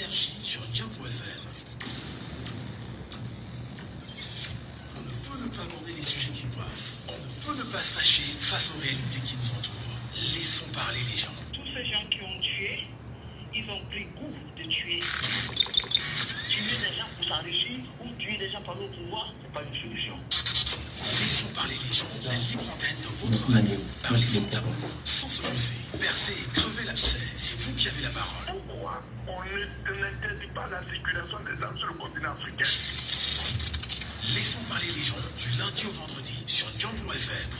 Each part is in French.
l'énergie sur Djambo FM. On ne peut ne pas aborder les sujets qui coiffent. On ne peut ne pas se fâcher face aux réalités qui nous entourent. Laissons parler les gens. Tous ces gens qui ont tué, ils ont pris goût de tuer. Tuer des gens pour s'enrichir ou tuer des gens par le pouvoir, c'est pas une solution. Laissons parler les gens. La libre antenne de votre radio. Parlez sans tabou, sans se pousser, percer et crever l'abcès. C'est vous qui avez la parole. Pourquoi on n'interdit pas la circulation des armes sur le continent africain? Laissons parler les gens du lundi au vendredi sur Djambo FM.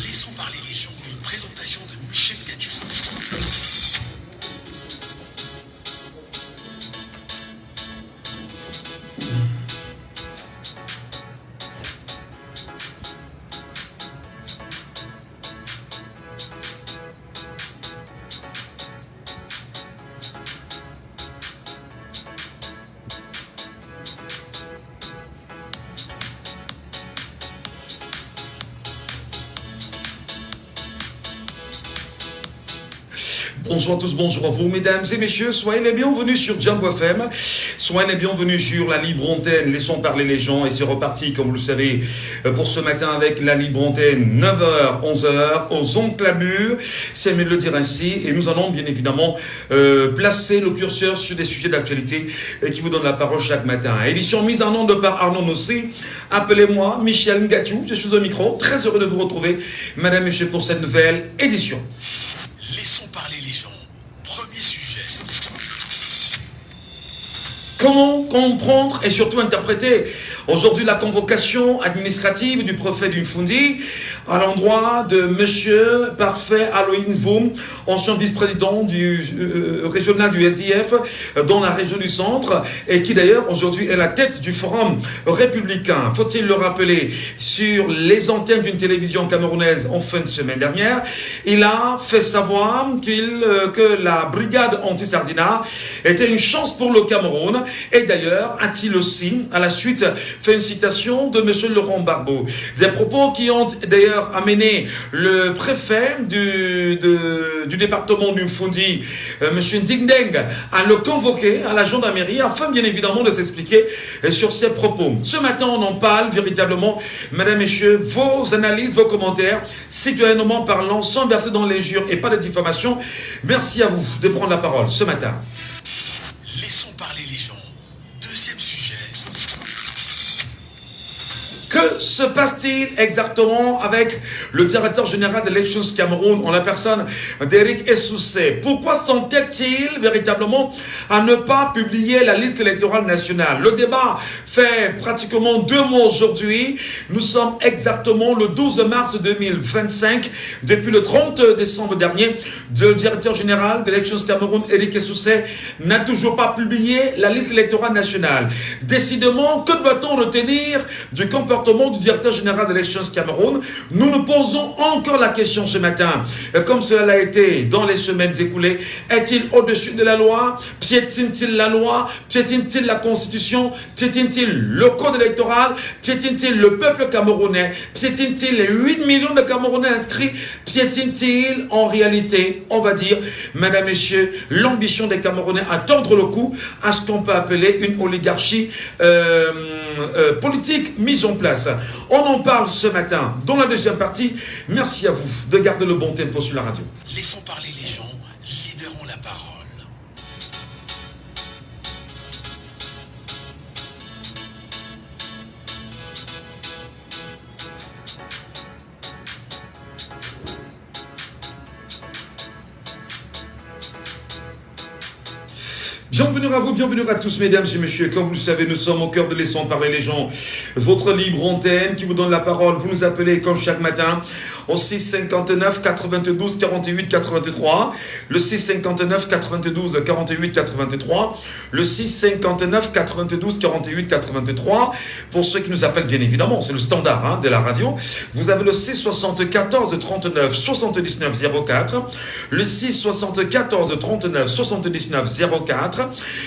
Laissons parler les gens. Une présentation de Michel Gadju. Bonjour à tous, bonjour à vous, mesdames et messieurs. Soyez les bienvenus sur Djambo FM. Soyez les bienvenus sur la libre antenne. Laissons parler les gens. Et c'est reparti, comme vous le savez, pour ce matin avec la libre antenne. 9h, 11h, aux Enclabures. C'est mieux de le dire ainsi. Et nous allons bien évidemment placer le curseur sur des sujets d'actualité qui vous donnent la parole chaque matin. Édition mise en onde par Arnaud Nossi. Appelez-moi Michel Ngatou. Je suis au micro. Très heureux de vous retrouver, madame et messieurs, pour cette nouvelle édition. Laissons parler les gens. Premier sujet. Comment comprendre et surtout interpréter aujourd'hui la convocation administrative du prophète Mfundi à l'endroit de Monsieur Parfait Aloïn Voum, ancien vice-président du régional du SDF dans la région du centre et qui d'ailleurs aujourd'hui est la tête du forum républicain. Faut-il le rappeler, sur les antennes d'une télévision camerounaise en fin de semaine dernière, il a fait savoir que la brigade anti-Sardina était une chance pour le Cameroun et d'ailleurs a-t-il aussi à la suite fait une citation de Monsieur Laurent Gbagbo. Des propos qui ont d'ailleurs amené le préfet du département du Mfundi, Monsieur Ndingdeng, à le convoquer à la gendarmerie afin bien évidemment de s'expliquer sur ses propos. Ce matin, on en parle véritablement, mesdames, messieurs, vos analyses, vos commentaires, citoyennement parlant, sans verser dans l'injure et pas de diffamation. Merci à vous de prendre la parole ce matin. Laissons parler les gens. Deuxième sujet. Que se passe-t-il exactement avec le directeur général d'Elections Cameroun en la personne d'Eric Essoussé? Pourquoi s'entête-t-il véritablement à ne pas publier la liste électorale nationale? Le débat fait pratiquement 2 mois aujourd'hui. Nous sommes exactement le 12 mars 2025. Depuis le 30 décembre dernier, le directeur général d'Elections Cameroun, Eric Essoussé, n'a toujours pas publié la liste électorale nationale. Décidément, que doit-on retenir du comportement du directeur général d'Elections Cameroun? Nous nous posons encore la question ce matin, comme cela l'a été dans les semaines écoulées. Est-il au-dessus de la loi? Piétine-t-il la loi? Piétine-t-il la constitution? Piétine-t-il le code électoral? Piétine-t-il le peuple camerounais? Piétine-t-il les 8 millions de Camerounais inscrits? Piétine-t-il en réalité, on va dire, mesdames, messieurs, l'ambition des Camerounais à tendre le cou à ce qu'on peut appeler une oligarchie politique mise en place? On en parle ce matin dans la deuxième partie. Merci à vous de garder le bon tempo sur la radio. Laissons parler les gens. Libérons la parole. Bienvenue à vous, bienvenue à tous, mesdames et messieurs. Comme vous le savez, nous sommes au cœur de Laissons parler les gens. Votre libre antenne qui vous donne la parole. Vous nous appelez comme chaque matin au 659 92 48 83. Le 659 92 48 83. Le 659 92 48 83. Pour ceux qui nous appellent, bien évidemment, c'est le standard de la radio. Vous avez le 674 39 79 04. Le 674 39 79 04.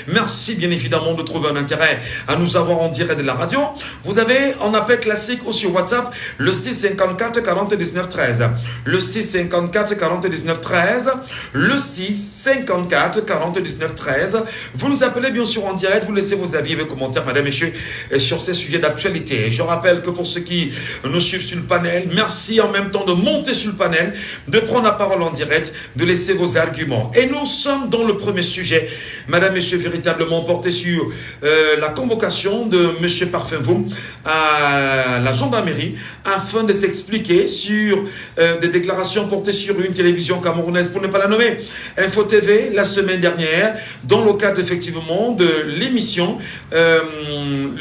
Merci bien évidemment de trouver un intérêt à nous avoir en direct de la radio. Vous avez un appel classique ou sur WhatsApp, le 654 40 19 19 13. Le 6 54 40 19 13. Le 6 54 40 19 13. Vous nous appelez bien sûr en direct, vous laissez vos avis et vos commentaires, madame, messieurs, sur ces sujets d'actualité. Je rappelle que pour ceux qui nous suivent sur le panel, merci en même temps de monter sur le panel, de prendre la parole en direct, de laisser vos arguments. Et nous sommes dans le premier sujet, madame, messieurs, véritablement porté sur la convocation de monsieur Parfait Voum à la gendarmerie afin de s'expliquer sur des déclarations portées sur une télévision camerounaise, pour ne pas la nommer, Info TV, la semaine dernière, dans le cadre effectivement de l'émission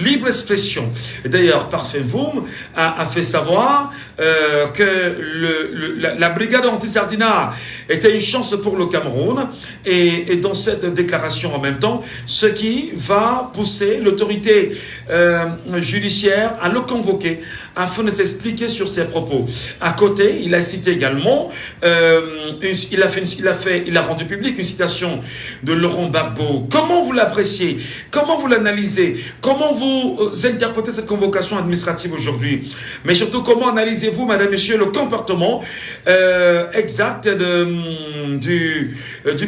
Libre Expression. D'ailleurs, Parfait Voum a fait savoir que la brigade anti-Sardina était une chance pour le Cameroun, et dans cette déclaration en même temps, ce qui va pousser l'autorité judiciaire à le convoquer afin de s'expliquer sur ses propos. À côté, il a cité également, il a rendu public une citation de Laurent Gbagbo. Comment vous l'appréciez? Comment vous l'analysez? Comment vous interprétez cette convocation administrative aujourd'hui? Mais surtout, comment analysez-vous, madame, messieurs, le comportement exact du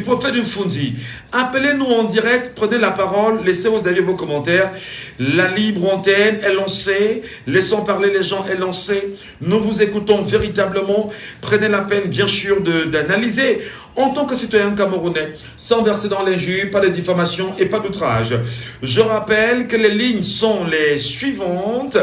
prophète Mfundi? Appelez-nous en direct, prenez la parole, laissez vos avis, vos commentaires. La libre antenne est lancée, laissons parler les gens est lancée. Nous vous écoutons véritablement. Prenez la peine, bien sûr, d'analyser en tant que citoyen camerounais, sans verser dans l'injure, pas de diffamation et pas d'outrage. Je rappelle que les lignes sont les suivantes.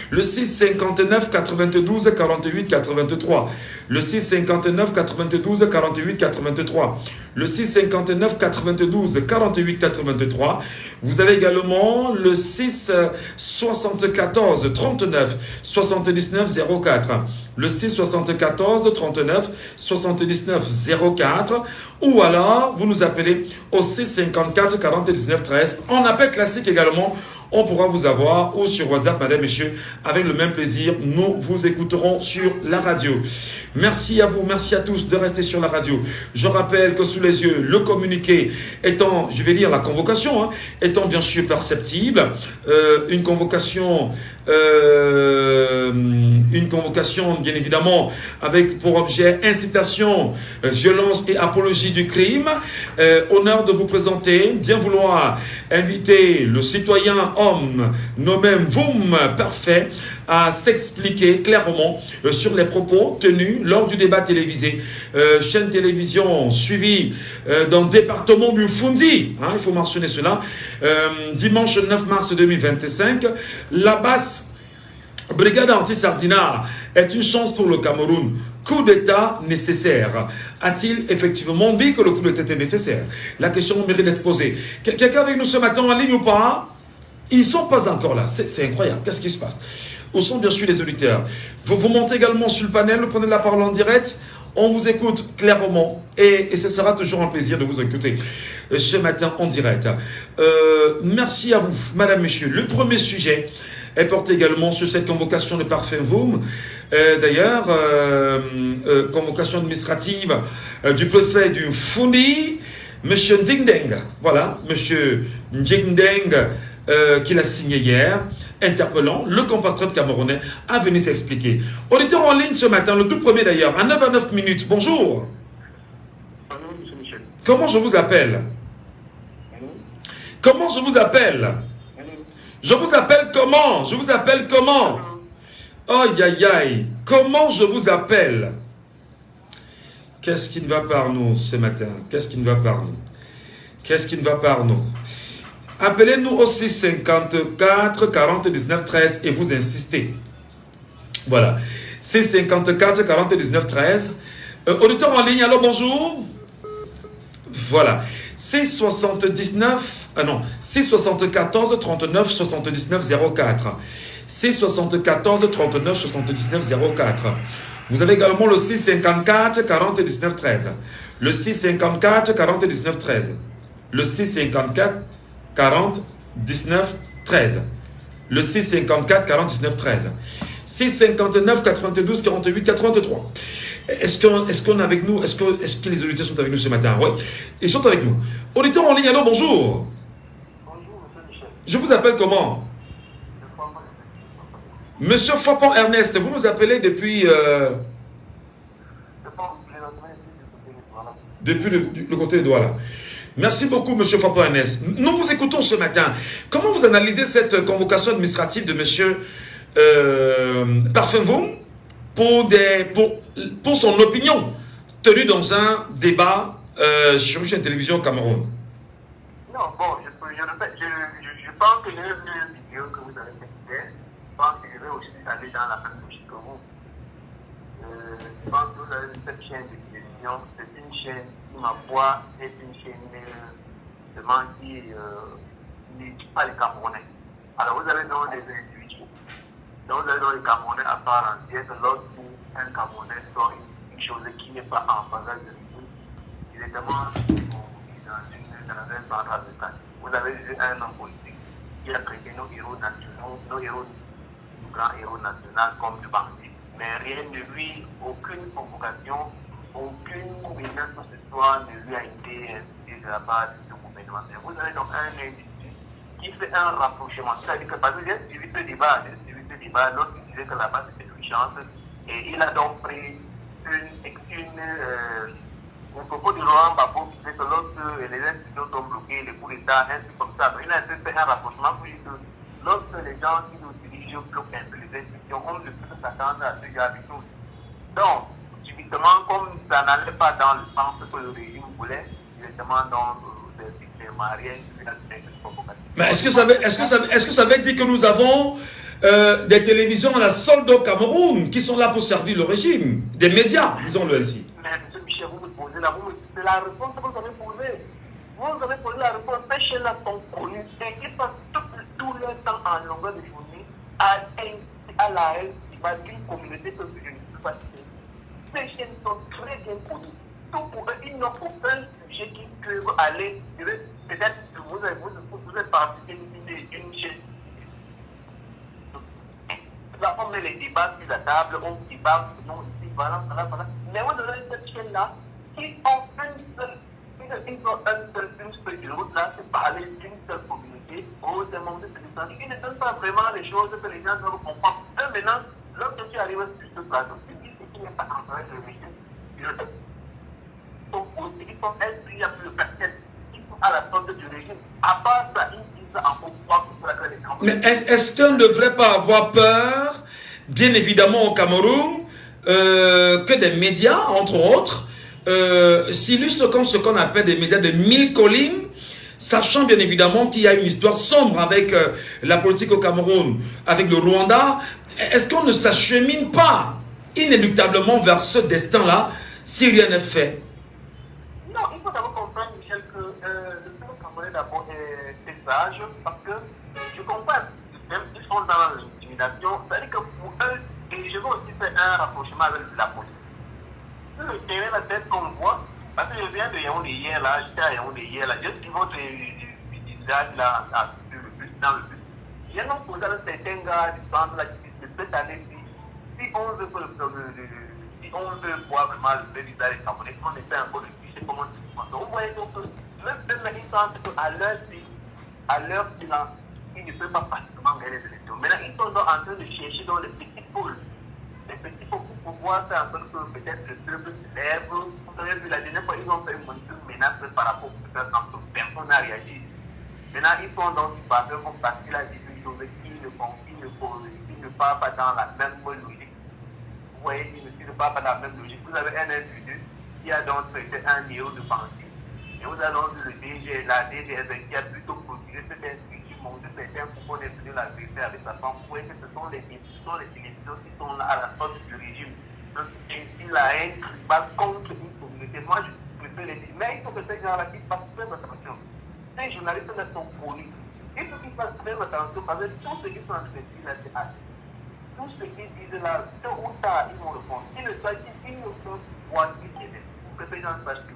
Le 6 59 92 48 83. Le 6 59 92 48 83. Le 6 59 92 48 83. Vous avez également le 6 74 39 79 04. Le 6 74 39 79 04. Ou alors, vous nous appelez au 6 54 40 19 13. En appel classique également, on pourra vous avoir, ou sur WhatsApp, madame, messieurs, avec le même plaisir. Nous vous écouterons sur la radio. Merci à vous, merci à tous de rester sur la radio. Je rappelle que sous les yeux, le communiqué étant, je vais lire la convocation, étant bien sûr perceptible, une convocation bien évidemment avec pour objet incitation, violence et apologie du crime. Honneur de vous présenter, bien vouloir inviter le citoyen homme nommé Voum Parfait à s'expliquer clairement sur les propos tenus lors du débat télévisé, chaîne télévision suivie dans le département du Fundi, il faut mentionner cela, dimanche 9 mars 2025. La basse brigade anti-Sardina est une chance pour le Cameroun. Coup d'État nécessaire. A-t-il effectivement dit que le coup d'État était nécessaire? La question mérite d'être posée. Quelqu'un avec nous ce matin en ligne ou pas? Ils ne sont pas encore là. C'est incroyable. Qu'est-ce qui se passe? Où sont bien sûr les auditeurs? Vous montez également sur le panel, vous prenez la parole en direct. On vous écoute clairement et ce sera toujours un plaisir de vous écouter ce matin en direct. Merci à vous, madame, messieurs. Le premier sujet est porté également sur cette convocation de Parfait Voum. D'ailleurs, convocation administrative du préfet du Fundi, monsieur Ndingdeng. Voilà, monsieur Ndingdeng, qu'il a signé hier, interpellant le compatriote camerounais à venir s'expliquer. Auditeur en ligne ce matin, le tout premier d'ailleurs, à 9 minutes. Bonjour. Allô, monsieur Michel. Comment je vous appelle? Allô? Comment je vous appelle? Allô? Je vous appelle comment? Je vous appelle comment? Aïe, aïe, aïe. Comment je vous appelle? Qu'est-ce qui ne va pas nous ce matin? Qu'est-ce qui ne va pas nous? Qu'est-ce qui ne va pas nous? Appelez-nous au 654 40 19 13 et vous insistez. Voilà. 654 40 19 13. Auditeur en ligne, allô, bonjour. Voilà. 679, 674 39 79 04. 674 39 79 04. Vous avez également le 654 40 19 13. Le 654 40 19 13. Le 654 40 19 13. Le 654 40 19 13. 659 92 48 83. Est-ce qu'on est avec nous? Est-ce que les auditeurs sont avec nous ce matin? Oui, ils sont avec nous. Auditeurs en ligne, allô, bonjour. Bonjour, monsieur Michel. Je vous appelle comment? Monsieur Fopon Ernest, vous nous appelez depuis depuis le côté de Douala. Merci beaucoup, M. Fapo-Anes. Nous vous écoutons ce matin. Comment vous analysez cette convocation administrative de M. Parfenvoum pour son opinion tenue dans un débat sur une chaîne télévision au Cameroun? Non, bon, je pense que j'ai vu une vidéo que vous avez faite. Je pense que je vais aussi aller dans la même logique que vous. Je pense que vous avez vu cette chaîne de télévision. C'est une chaîne qui, ma foi, est une chaîne qui n'éduque pas les Camerounais. Alors vous avez donc des individus. Donc vous avez donc les Camerounais à part entière. Lorsqu'un Camerounais sort une chose qui n'est pas en faveur de nous, il est demande dans un centre de temps. Vous avez vu un homme politique qui a traité nos héros nationaux, nos grands héros nationaux comme des bandits. Mais rien de lui, aucune convocation, aucune gouvernance de ce soir ne lui a été instituée de la part du gouvernement. Mais vous avez donc un individu qui fait un rapprochement. C'est-à-dire que parce que j'ai suivi ce débat, lorsqu'il disait que la base était puissante, et il a donc pris un propos du Laurent Gbagbo qui fait que lorsque les institutions sont bloquées, les coups d'État, un truc comme ça, il a fait un rapprochement pour dire que lorsque les gens qui nous dirigent bloquent un peu les institutions, on ne peut s'attendre à ce genre de choses. Donc, subitement, comme ça n'allait pas dans le sens que le régime voulait, directement dans les mariés, il a fait une provocation. Mais est-ce que ça veut dire que nous avons des télévisions à la solde au Cameroun qui sont là pour servir le régime, des médias, disons-le ainsi? Mais M. Michel, vous me posez là, c'est la réponse que vous avez posée. Vous avez posé la réponse, ces chaînes-là sont connues et qui passent tout leur temps en longueur de journée à la haine d'une communauté que je ne peux pas citer. Ces chaînes sont très bien connues. Tout pour eux, ils n'ont aucun sujet qui peuvent aller. Peut-être que vous avez participé d'une chaîne. Là, on met les débats sur la table, on débat, non, ici, voilà. Mais vous avez cette chaîne-là qui ont une seule feuille de route là, c'est parler d'une seule communauté, aux membres de cette instance. Ils ne donnent pas vraiment les choses que les gens doivent comprendre. Et maintenant, lorsque tu arrives sur ce plateau, tu dis ce qui n'est pas en train de réussir. Ils sont inscrits à plus de personnes qui sont à la sorte du régime. À part ça, ils disent ça en pouvoir pour la les gens. Mais est-ce qu'on ne devrait pas avoir peur, bien évidemment au Cameroun, que des médias, entre autres, s'illustrent comme ce qu'on appelle des médias de mille collines, sachant bien évidemment qu'il y a une histoire sombre avec la politique au Cameroun, avec le Rwanda? Est-ce qu'on ne s'achemine pas inéluctablement vers ce destin-là si rien n'est fait? Non, il faut d'abord comprendre, Michel, que le peuple camerounais d'abord est sage, parce que je comprends, même ils sont dans l'intimidation, c'est-à-dire que pour eux, et je veux aussi faire un rapprochement avec la police. Sur le terrain, la tête qu'on voit, parce que je viens de Yaoundé hier, là, j'étais à Yaoundé hier, là, juste votre visage là, sur le bus, dans le bus. J'ai non posé à certains gars du centre là, qui disent que cette année-ci, si on veut voir vraiment le vrai visage des Camerounais, on essaie encore de ficher comment ça se passe. Vous voyez donc que même ils sentent qu'à leur bilan, ils ne peuvent pas facilement gagner les élections. Maintenant, ils sont donc en train de chercher dans les petits pôles. Les petits pôles pour pouvoir faire en sorte que peut-être le peuple se lève. Vous avez vu la dernière fois, ils ont fait une menace par rapport au peuple quand personne n'a réagi. Maintenant, ils sont donc du parti comme parce qu'il a dit une chose qu'ils ne parlent pas dans la même logique. Vous voyez, ils ne parlent pas dans la même logique. Vous avez un individu qui a donc traité un héros de pensée. Et vous avez donc le DG, la DGS qui a plutôt procuré cet individu qui montre certains pour définir la vérité avec sa femme. Vous voyez que ce sont les télévisions qui sont là à la sorte du régime. Donc, ainsi, la haine va contre une communauté. Moi, je préfère les dire. Mais il faut que ces gens-là qui fassent très attention. Ces journalistes-là sont connus. Il faut qu'ils fassent très attention parce que tout ce qu'ils sont en train de dire là, c'est assez. Tout ce qu'ils disent là, tôt ou tard, ils vont répondre. Ils ne savent pas voir ce qui est. Pour que ces gens sachent que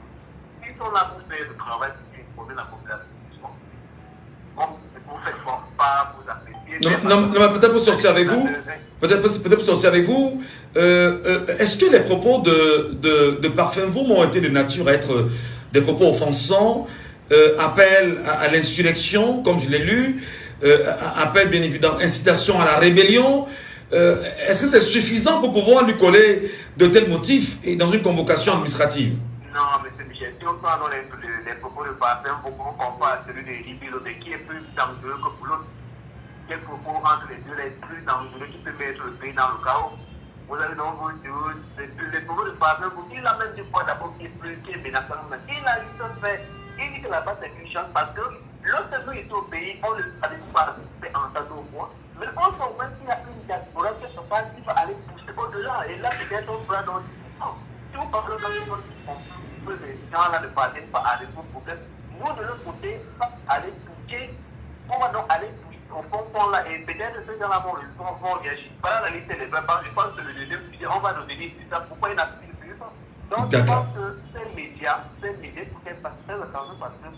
ils sont là pour faire le travail pour informer la population. Comme vous faites pas vous apprécier. Non, mais peut-être pour sortir avec vous. Peut-être pour sortir avec vous. Est-ce que les propos de Parfenvoum ont été de nature à être des propos offensants, appel à l'insurrection, comme je l'ai lu, appel bien évidemment, incitation à la rébellion? Est-ce que c'est suffisant pour pouvoir lui coller de tels motifs et dans une convocation administrative? Non, mais c'est si on prend les propos de Parfait, on compare à celui de Libilo, qui est plus dangereux que pour l'autre. Quel propos entre les deux les plus dangereux qui peut mettre le pays dans le chaos. Vous avez donc les propos de Parfait, il a même dit quoi d'abord qui est menaçant. Il a juste fait, il dit que là-bas c'est une chance parce que lorsque nous étions au pays, on ne savait pas participer en tant que moi. Mais on sent même qu'il y a une diaspora qui se passe, qui va aller pousser au-delà. Et là, peut-être on fera dans si vous parlez de les gens là ne parviennent pas à résoudre le problème, nous de l'autre côté, aller toucher, on va donc aller toucher au fond là, et peut-être que ces gens-là vont réagir. Par la liste des prépares, je pense que le deuxième sujet, on va nous donner ça, pourquoi il n'a plus de plus. Donc je pense que ces médias, pour qu'elles fassent très attention parce que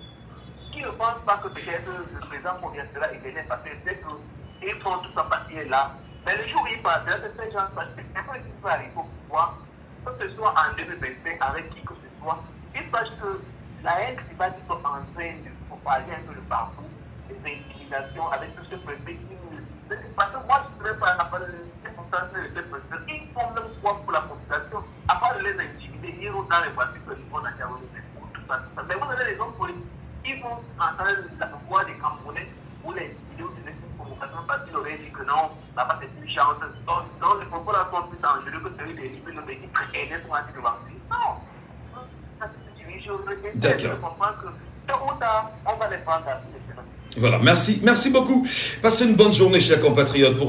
qui ne pense pas que peut-être le président mondial est bien passé, c'est qu'ils font tout ça partir là. Mais le jour où ils partent, ces gens, parce que c'est quoi qui peut arriver au pouvoir, que ce soit en 2025 avec qui que ce soit, ils sachent que la haine climatique est en train de propager un peu de partout, des intimidations avec tout ce préfet qui nous. Parce que moi, je ne serais pas à la circonstance de ce président. Ils font même quoi pour la population, à part de les intimider, ils vont dans les voitures que nous avons à Cameroun, tout ça. Mais vous avez les hommes politiques, ils vont entendre la voix des Camerounais ou les vidéos de convocation parce qu'ils auraient dit que non, là-bas c'est une chance. Donc les propos là sont plus dangereux que celui des libres qui préaient son anti-vaccin. Non! D'accord. Je comprends que tôt ou tard, on va les prendre à tous les semaines. Voilà, merci beaucoup. Passez une bonne journée, chers compatriotes,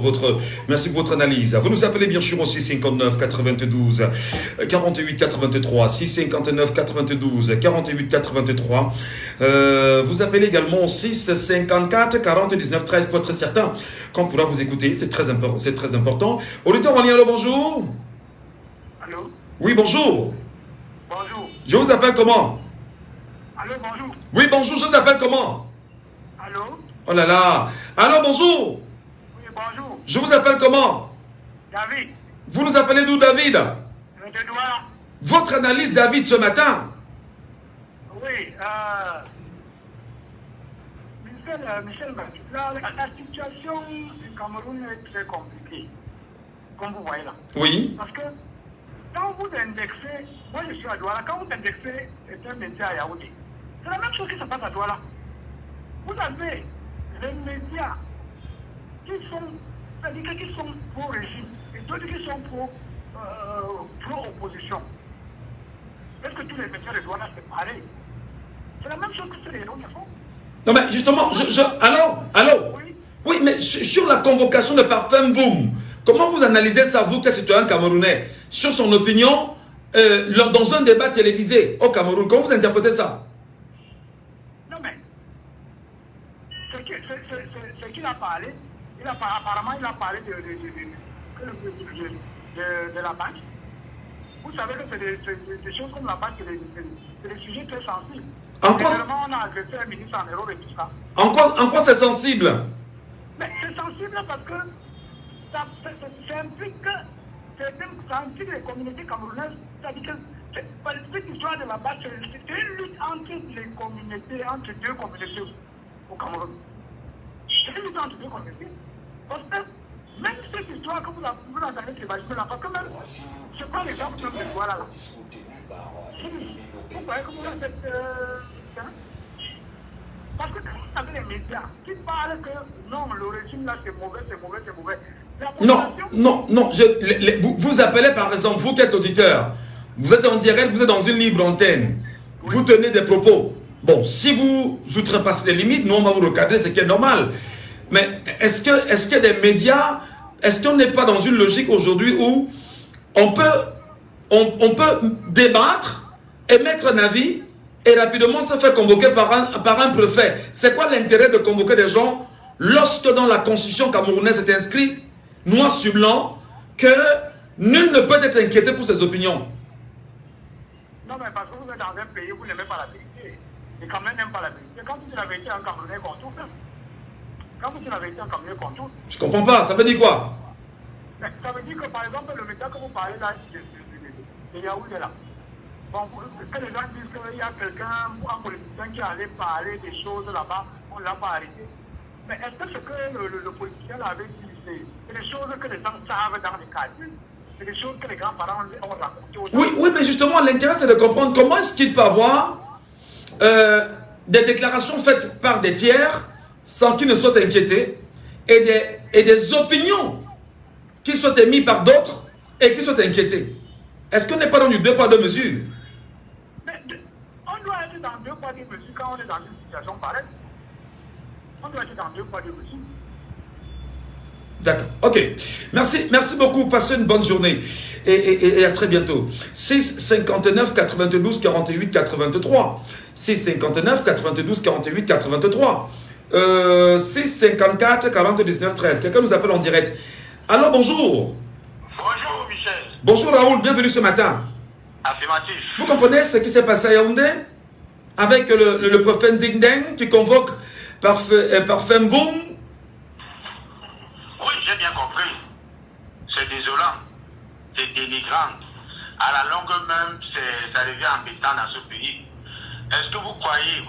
merci pour votre analyse. Vous nous appelez bien sûr au 659 92 48 83, 659 92 48 83. Vous appelez également au 654 40 19 13 pour être certain qu'on pourra vous écouter. C'est très important. Auditeur en lien, allô, bonjour. Allô? Oui, bonjour. Bonjour. Je vous appelle comment? Allô, bonjour. Oui, bonjour, je vous appelle comment? Allô? Oh là là. Allô, bonjour. Oui, bonjour. Je vous appelle comment? David. Vous nous appelez d'où, David? De Douala. Votre analyse, David, ce matin? Oui, Michel, la situation du Cameroun est très compliquée, comme vous voyez là. Oui. Parce que quand vous indexez, moi je suis à Douala, quand vous indexez un média à Yaoundé, c'est la même chose qui se passe à Douala. Vous avez les médias qui sont, c'est-à-dire qui sont pro-régime et d'autres qui sont pro-opposition. Est-ce que tous les médias de Douala c'est pareil? C'est la même chose que les autres font. Non mais justement, allô? Oui, mais sur la convocation de Parfait Mvoum, comment vous analysez ça, vous qui êtes citoyen camerounais, sur son opinion, dans un débat télévisé au Cameroun, comment vous interprétez ça? Non mais, ce qu'il a parlé, apparemment il a parlé de la banque. Vous savez que c'est des choses comme la banque, c'est des sujets très sensibles. En quoi on a agressé un ministre en Europe et tout ça. En quoi c'est sensible? Mais c'est sensible parce que ça implique les communautés camerounaises. C'est-à-dire que cette histoire de la base, c'est une lutte entre les communautés, entre deux communautés au Cameroun. C'est une lutte entre deux communautés. Parce que même cette histoire que vous entendez sur les là, parce que même, je prends l'exemple même de Douala là. Vous voyez comment on a cette... Parce que quand vous avez les médias qui parlent que non, le régime là c'est mauvais. Non. Vous appelez par exemple, vous qui êtes auditeur, vous êtes en direct, vous êtes dans une libre antenne, oui. Vous tenez des propos. Bon, si vous outrepassez les limites, nous on va vous recadrer, c'est qui est normal. Mais est-ce qu'il y a des médias, est-ce qu'on n'est pas dans une logique aujourd'hui où on peut débattre, émettre un avis et rapidement se faire convoquer par un préfet? C'est quoi l'intérêt de convoquer des gens lorsque dans la constitution camerounaise est inscrit, noir sur blanc, que nul ne peut être inquiété pour ses opinions? Non, mais parce que vous êtes dans un pays où vous n'aimez pas la vérité. Et quand même n'aime pas la vérité. Quand vous dites la vérité en Camerounais, qu'on tout fait. Quand vous dites la vérité en Camerounais, qu'on tout. Je comprends pas, ça veut dire quoi? Ça veut dire que par exemple, le média que vous parlez là, de Yaoundé là. Bon, que les gens disent qu'il y a quelqu'un, un politicien qui allait parler des choses là-bas, on ne l'a pas arrêté. Mais est-ce que ce que le politicien avait dit, c'est des choses que les gens savent dans les quartiers? C'est des choses que les grands-parents ont racontées aux Oui, oui, mais justement, l'intérêt, c'est de comprendre comment est-ce qu'il peut avoir des déclarations faites par des tiers sans qu'ils ne soient inquiétés et des opinions qui soient émises par d'autres et qui soient inquiétés. Est-ce qu'on n'est pas dans du deux poids, deux mesures? Mais on doit être dans deux poids, deux mesures quand on est dans une situation pareille. On doit être dans deux poids, deux mesures. D'accord, ok. Merci beaucoup. Passez une bonne journée. Et à très bientôt. 6 59 92 48 83. 6 59 92 48 83. 6 54 40 19 13. Quelqu'un nous appelle en direct. Alors, bonjour. Bonjour Michel. Bonjour Raoul, bienvenue ce matin. Affirmatif. Vous comprenez ce qui s'est passé à Yaoundé avec le prophète Dingdeng qui convoque par Femboum? Oui, j'ai bien compris. C'est désolant. C'est dénigrant. À la longue même, ça devient embêtant dans ce pays. Est-ce que vous croyez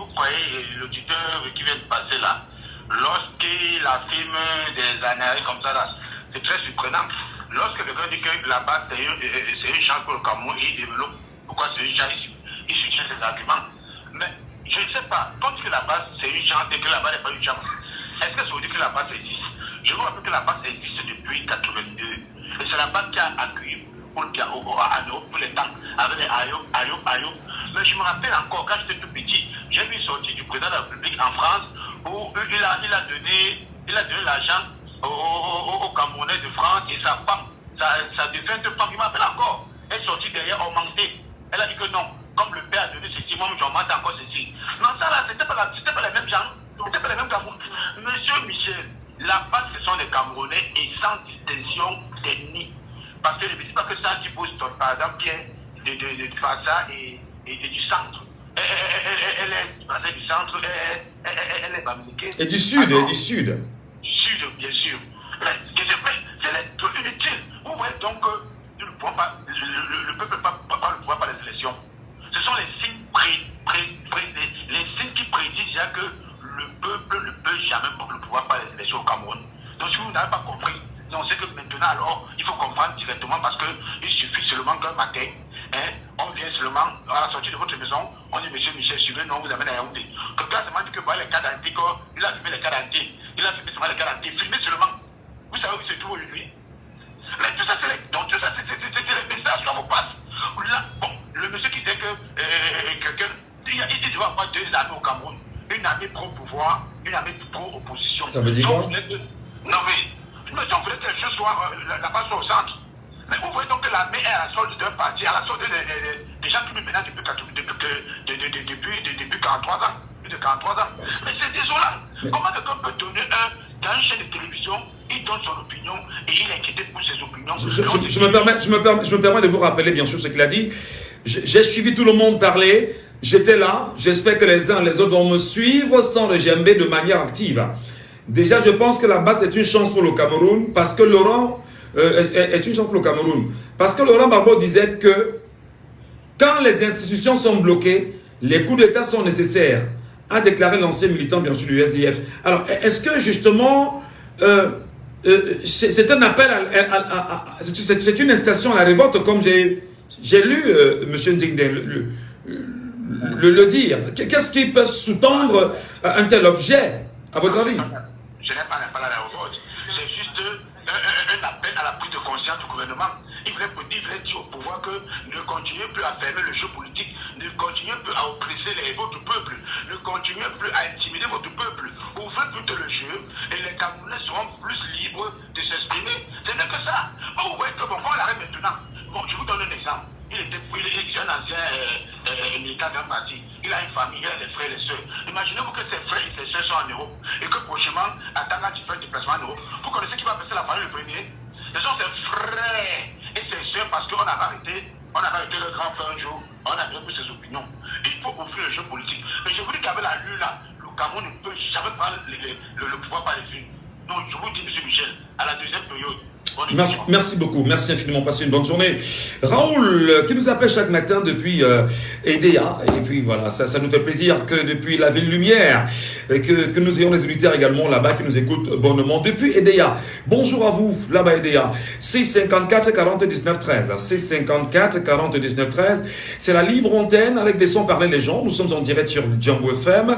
l'auditeur qui vient de passer là, lorsqu'il affirme des années comme ça, là, c'est très surprenant. Lorsque quelqu'un dit que là-bas, c'est une chance pour le Cameroun, il développe. Pourquoi c'est une chance? Il soutient ses arguments. Mais je ne sais pas, quand tu dis que là-bas, c'est une chance et que là-bas, il n'y a pas une chance, est-ce que ça veut dire que là-bas, c'est 10? Je vous rappelle que là-bas, c'est 10 depuis 82. Et c'est là-bas qui a accueilli en Europe pour les temps, avec les Ayo. Mais je me rappelle encore, quand j'étais tout petit, j'ai vu une sortie du président de la République en France où il a donné l'argent aux Camerounais de France et sa femme, sa défunte femme, il m'appelle encore. Elle est sortie derrière, augmentée. Elle a dit que non, comme le père a donné ceci, moi j'en mets encore ceci. Non, ça là, c'était pas les mêmes gens, c'était pas les mêmes Camerounais. Monsieur Michel, là-bas, ce sont des Camerounais et sans distinction d'ethnie. Parce que je ne dis pas que ça, tu poses, par exemple, qui est de Fassa et du centre. Elle est basée du centre, elle est bamiliquée. Et du sud, alors, du sud. Du sud, bien sûr. Mais ce que c'est vrai, c'est l'être inutile. Vous voyez donc que le peuple ne pas le pouvoir par les élections. Ce sont les signes les signes qui prédisent déjà que le peuple ne peut jamais prendre le pouvoir par les élections au Cameroun. Donc si vous n'avez pas compris, on sait que maintenant alors, il faut comprendre directement parce qu'il suffit seulement qu'un matin, on vient seulement à la sortie de votre maison, on dit monsieur Michel, suivez, non, vous amène à Yaoundé. Quelqu'un se dit que voilà les cas d'identité, il a filmé les cas d'identité, il a filmé seulement les cas d'identité, filmé seulement. Vous savez où il se trouve aujourd'hui? Mais tout ça, c'est les messages qu'on vous passe. Là, bon, le monsieur qui disait que quelqu'un, il doit avoir deux armées au Cameroun. Une armée pro-pouvoir, une armée pro-opposition. Ça veut dire quoi? Non mais, on voulait que les choses soient, la base soit au centre. Mais vous voyez donc que l'armée est à la solde d'un parti, à la solde des gens qui nous menacent depuis 43 ans. Plus de 43 ans. Mais c'est désolant. Comment quelqu'un peut donner dans une chaîne de télévision, il donne son opinion et il est inquiété pour ses opinions. Je me permets de vous rappeler bien sûr ce qu'il a dit. J'ai suivi tout le monde parler. J'étais là. J'espère que les uns et les autres vont me suivre sans le GMB de manière active. Déjà, je pense que là-bas, c'est une chance pour le Cameroun parce que Laurent est une chance pour le Cameroun. Parce que Laurent Gbagbo disait que quand les institutions sont bloquées, les coups d'État sont nécessaires, a déclaré l'ancien militant, bien sûr, du SDF. Alors, est-ce que justement, c'est un appel c'est une incitation à la révolte, comme j'ai lu M. Ndingdeng le dire. Qu'est-ce qui peut sous-tendre un tel objet, à votre avis? Je n'ai pas l'appel à la révolte. C'est juste un appel à la prise de conscience du gouvernement. Il voulait dire au pouvoir que ne continuez plus à fermer le jeu politique, ne continuez plus à oppresser votre peuple, ne continuez plus à intimider votre peuple. Ouvrez plutôt le jeu et les Camerounais seront plus libres de s'exprimer. C'est mieux que ça. Bon, ouais, que bon, on l'arrête maintenant. Bon, je vous donne un exemple. Il est un ancien militant d'un parti. Il a une famille, il a des frères et des soeurs. Imaginez-vous que ses frères et ses soeurs sont en Europe et que prochainement, à quand tu fais un déplacement en Europe, vous connaissez qui va passer la famille le premier? Ce sont ses frères et ses soeurs parce qu'on a arrêté le grand frère un jour, on a bien pris ses opinions. Il faut offrir le jeu politique. Mais je vous dis qu'avec la lue là, le Cameroun ne peut jamais prendre le pouvoir par les filles. Donc je vous dis, M. Michel, à la deuxième période, on Merci beaucoup, merci infiniment, passez une bonne journée. Raoul, qui nous appelle chaque matin depuis EDEA, et puis voilà, ça nous fait plaisir que depuis la Ville Lumière, que nous ayons les unitaires également là-bas qui nous écoutent bonnement depuis EDEA. Bonjour à vous, là-bas EDEA. C54 40 19 13, C54 40 19 13, c'est la libre antenne avec des sons parlés les gens. Nous sommes en direct sur Django FM,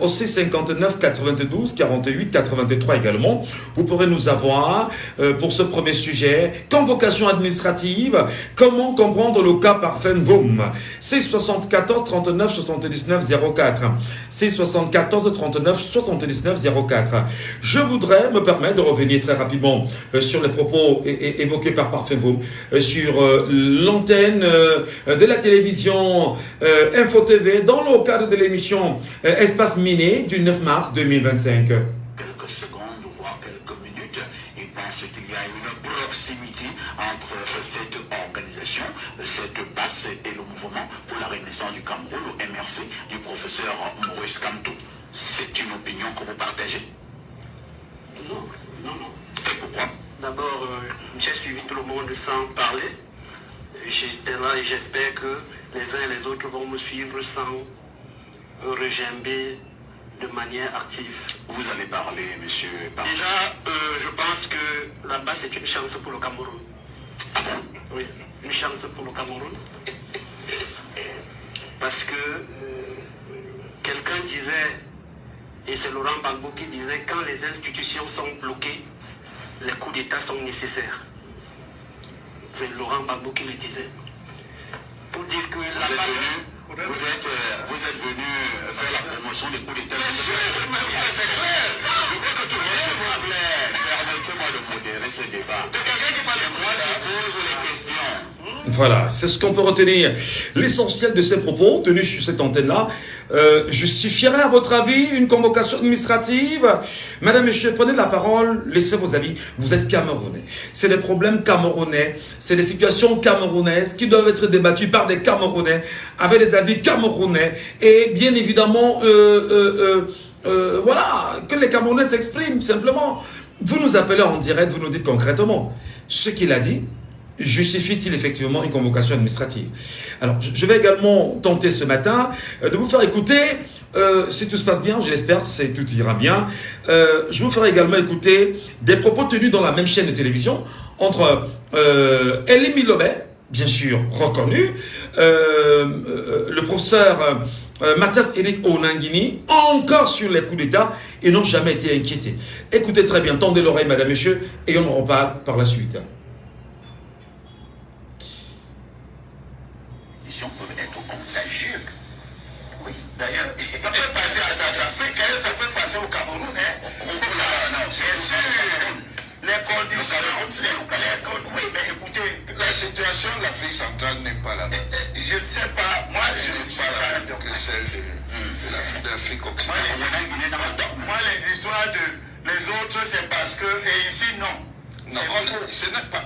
au C59 92 48 83 également. Vous pourrez nous avoir pour ce premier sujet, convocation administrative, comment comprendre le cas parfait Voum. C74 39 79 04. C74 39 79 04. Je voudrais me permettre de revenir très rapidement sur les propos évoqués par Parfait Voum sur l'antenne de la télévision Info TV dans le cadre de l'émission Espace Miné du 9 mars 2025. Quelques secondes, voire quelques minutes, et pense qu'il y a une proximité entre cette organisation, cette base et le mouvement pour la renaissance du Cameroun, le MRC, du professeur Maurice Kamto. C'est une opinion que vous partagez? Non. Et pourquoi? D'abord, j'ai suivi tout le monde sans parler. J'étais là et j'espère que les uns et les autres vont me suivre sans regimber de manière active. Vous allez parler, monsieur Parfait. Déjà, je pense que là-bas, c'est une chance pour le Cameroun. Ah bon? Oui, une chance pour le Cameroun. Parce que quelqu'un disait, et c'est Laurent Gbagbo qui disait, quand les institutions sont bloquées, les coups d'État sont nécessaires. C'est Laurent Gbagbo qui le disait. Pour dire que Vous êtes venu faire la promotion des coups d'État. C'est clair. Permettez-moi de modérer ce débat. C'est moi qui pose les questions. Voilà, c'est ce qu'on peut retenir. L'essentiel de ces propos tenus sur cette antenne-là justifierait, à votre avis, une convocation administrative? Madame, monsieur, prenez la parole, laissez vos avis. Vous êtes Camerounais. C'est des problèmes camerounais, c'est des situations camerounaises qui doivent être débattues par des Camerounais, avec des avis camerounais. Et bien évidemment, voilà, que les Camerounais s'expriment simplement. Vous nous appelez en direct, vous nous dites concrètement ce qu'il a dit. Justifie-t-il effectivement une convocation administrative? Alors, je vais également tenter ce matin de vous faire écouter, si tout se passe bien, je l'espère, si tout ira bien, je vous ferai également écouter des propos tenus dans la même chaîne de télévision entre Elie Milobet, bien sûr reconnu, le professeur Mathias Eric Onangini, encore sur les coups d'État, ils n'ont jamais été inquiétés. Écoutez très bien, tendez l'oreille, madame, messieurs, et on en reparle par la suite. Peuvent être contagieux. Oui, d'ailleurs, ça peut passer à Centrafrique, ça peut passer au Cameroun. Bien sûr, les conditions, oui, mais écoutez, la situation de l'Afrique centrale n'est pas la même. Je ne sais pas, moi je ne suis pas que celle de l'Afrique occidentale. Moi, les histoires de les autres, c'est parce que, et ici, non. Non, ce n'est pas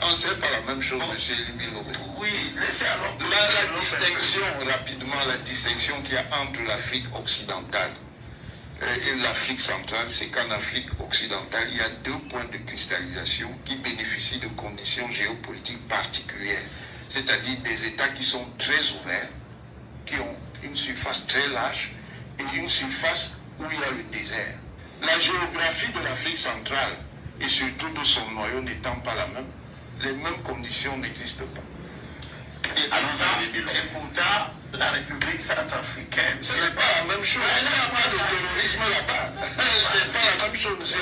la même chose, monsieur Elimilo. Oui, laissez alors. La distinction, rapidement, la distinction qu'il y a entre l'Afrique occidentale et l'Afrique centrale, c'est qu'en Afrique occidentale, il y a deux points de cristallisation qui bénéficient de conditions géopolitiques particulières. C'est-à-dire des États qui sont très ouverts, qui ont une surface très large et une surface où il y a le désert. La géographie de l'Afrique centrale, et surtout de son noyau n'étant pas la même, les mêmes conditions n'existent pas. Et pourtant, la République centrafricaine, ce n'est pas la même chose. Il n'y a pas de terrorisme là-bas. C'est pas la même chose. Est-ce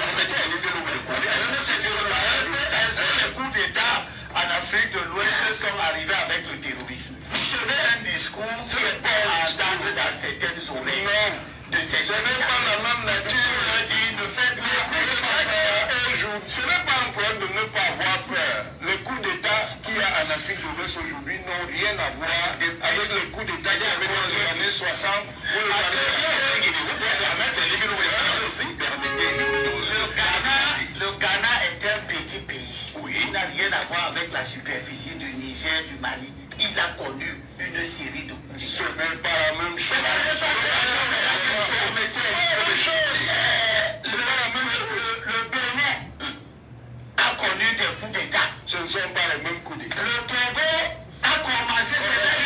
que les coups d'État en Afrique de l'Ouest sont arrivés avec le terrorisme? Vous tenez un discours qui est pas à entendre dans certaines oreilles de ces gens. Ce n'est pas la même nature. Ne faites pas un jour. Ce n'est pas un problème de ne pas avoir peur. Les coups d'État qu'il y a en Afrique de l'Ouest aujourd'hui n'ont rien à voir avec les coups d'État qu'il y avait dans les années 60 ou les années 50. Le Ghana est un petit pays. Oui. Il n'a rien à voir avec la superficie du Niger, du Mali. Il a connu une série de coups d'État. Ce n'est pas la même chose. Le Bénin a connu des coups d'État. ne sont pas les mêmes coups d'État. Le Togo a commencé à faire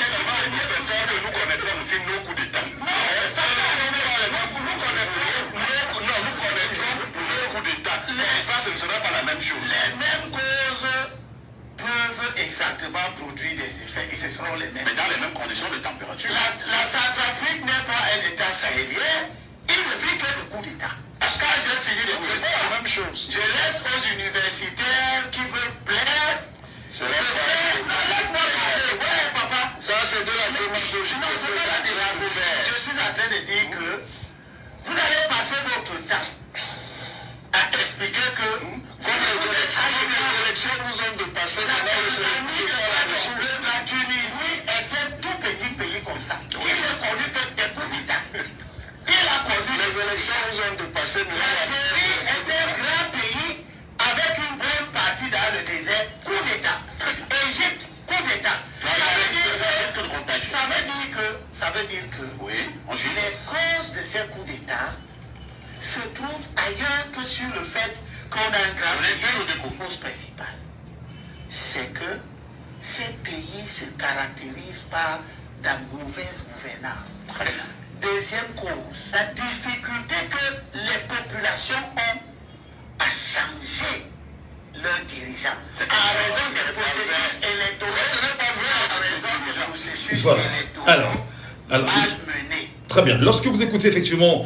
les personnes que nous connaissons aussi nos coups d'État. Nous connaissons nos coups d'État. Et ça, ce ne sera pas la même chose. Les mêmes causes peuvent exactement produire des effets et ce seront les mêmes. Mais dans les mêmes conditions de température. La Centrafrique n'est pas un État sahélien. Il ne vit que de coups d'État. Quand j'ai fini les cours, c'est la même chose. Je laisse aux universitaires qui veulent plaire. C'est la laisse-moi parler. Ouais, papa. Ça, c'est de la démagogie. Non, c'est pas la démagogie. Je suis en train de dire que vous allez passer votre temps à expliquer que comme les élections vous ont dépassé, la Tunisie est un tout petit pays comme ça. Il est connu que des coups d'État. Il a connu les élections vous ont dépassé. L'Algérie est un grand pays avec une bonne partie dans le désert. Coup d'État. Égypte, coup d'État. Ça veut dire que oui, les causes de ces coups d'État se trouvent ailleurs que sur le fait qu'on a un grand pays de cause principale. C'est que ces pays se caractérisent par la mauvaise gouvernance. Deuxième cause, la difficulté que les populations ont à changer leurs dirigeants. À raison des processus électoraux. Ce n'est pas vrai. À raison des processus électoraux mal menés. Très bien. Lorsque vous écoutez effectivement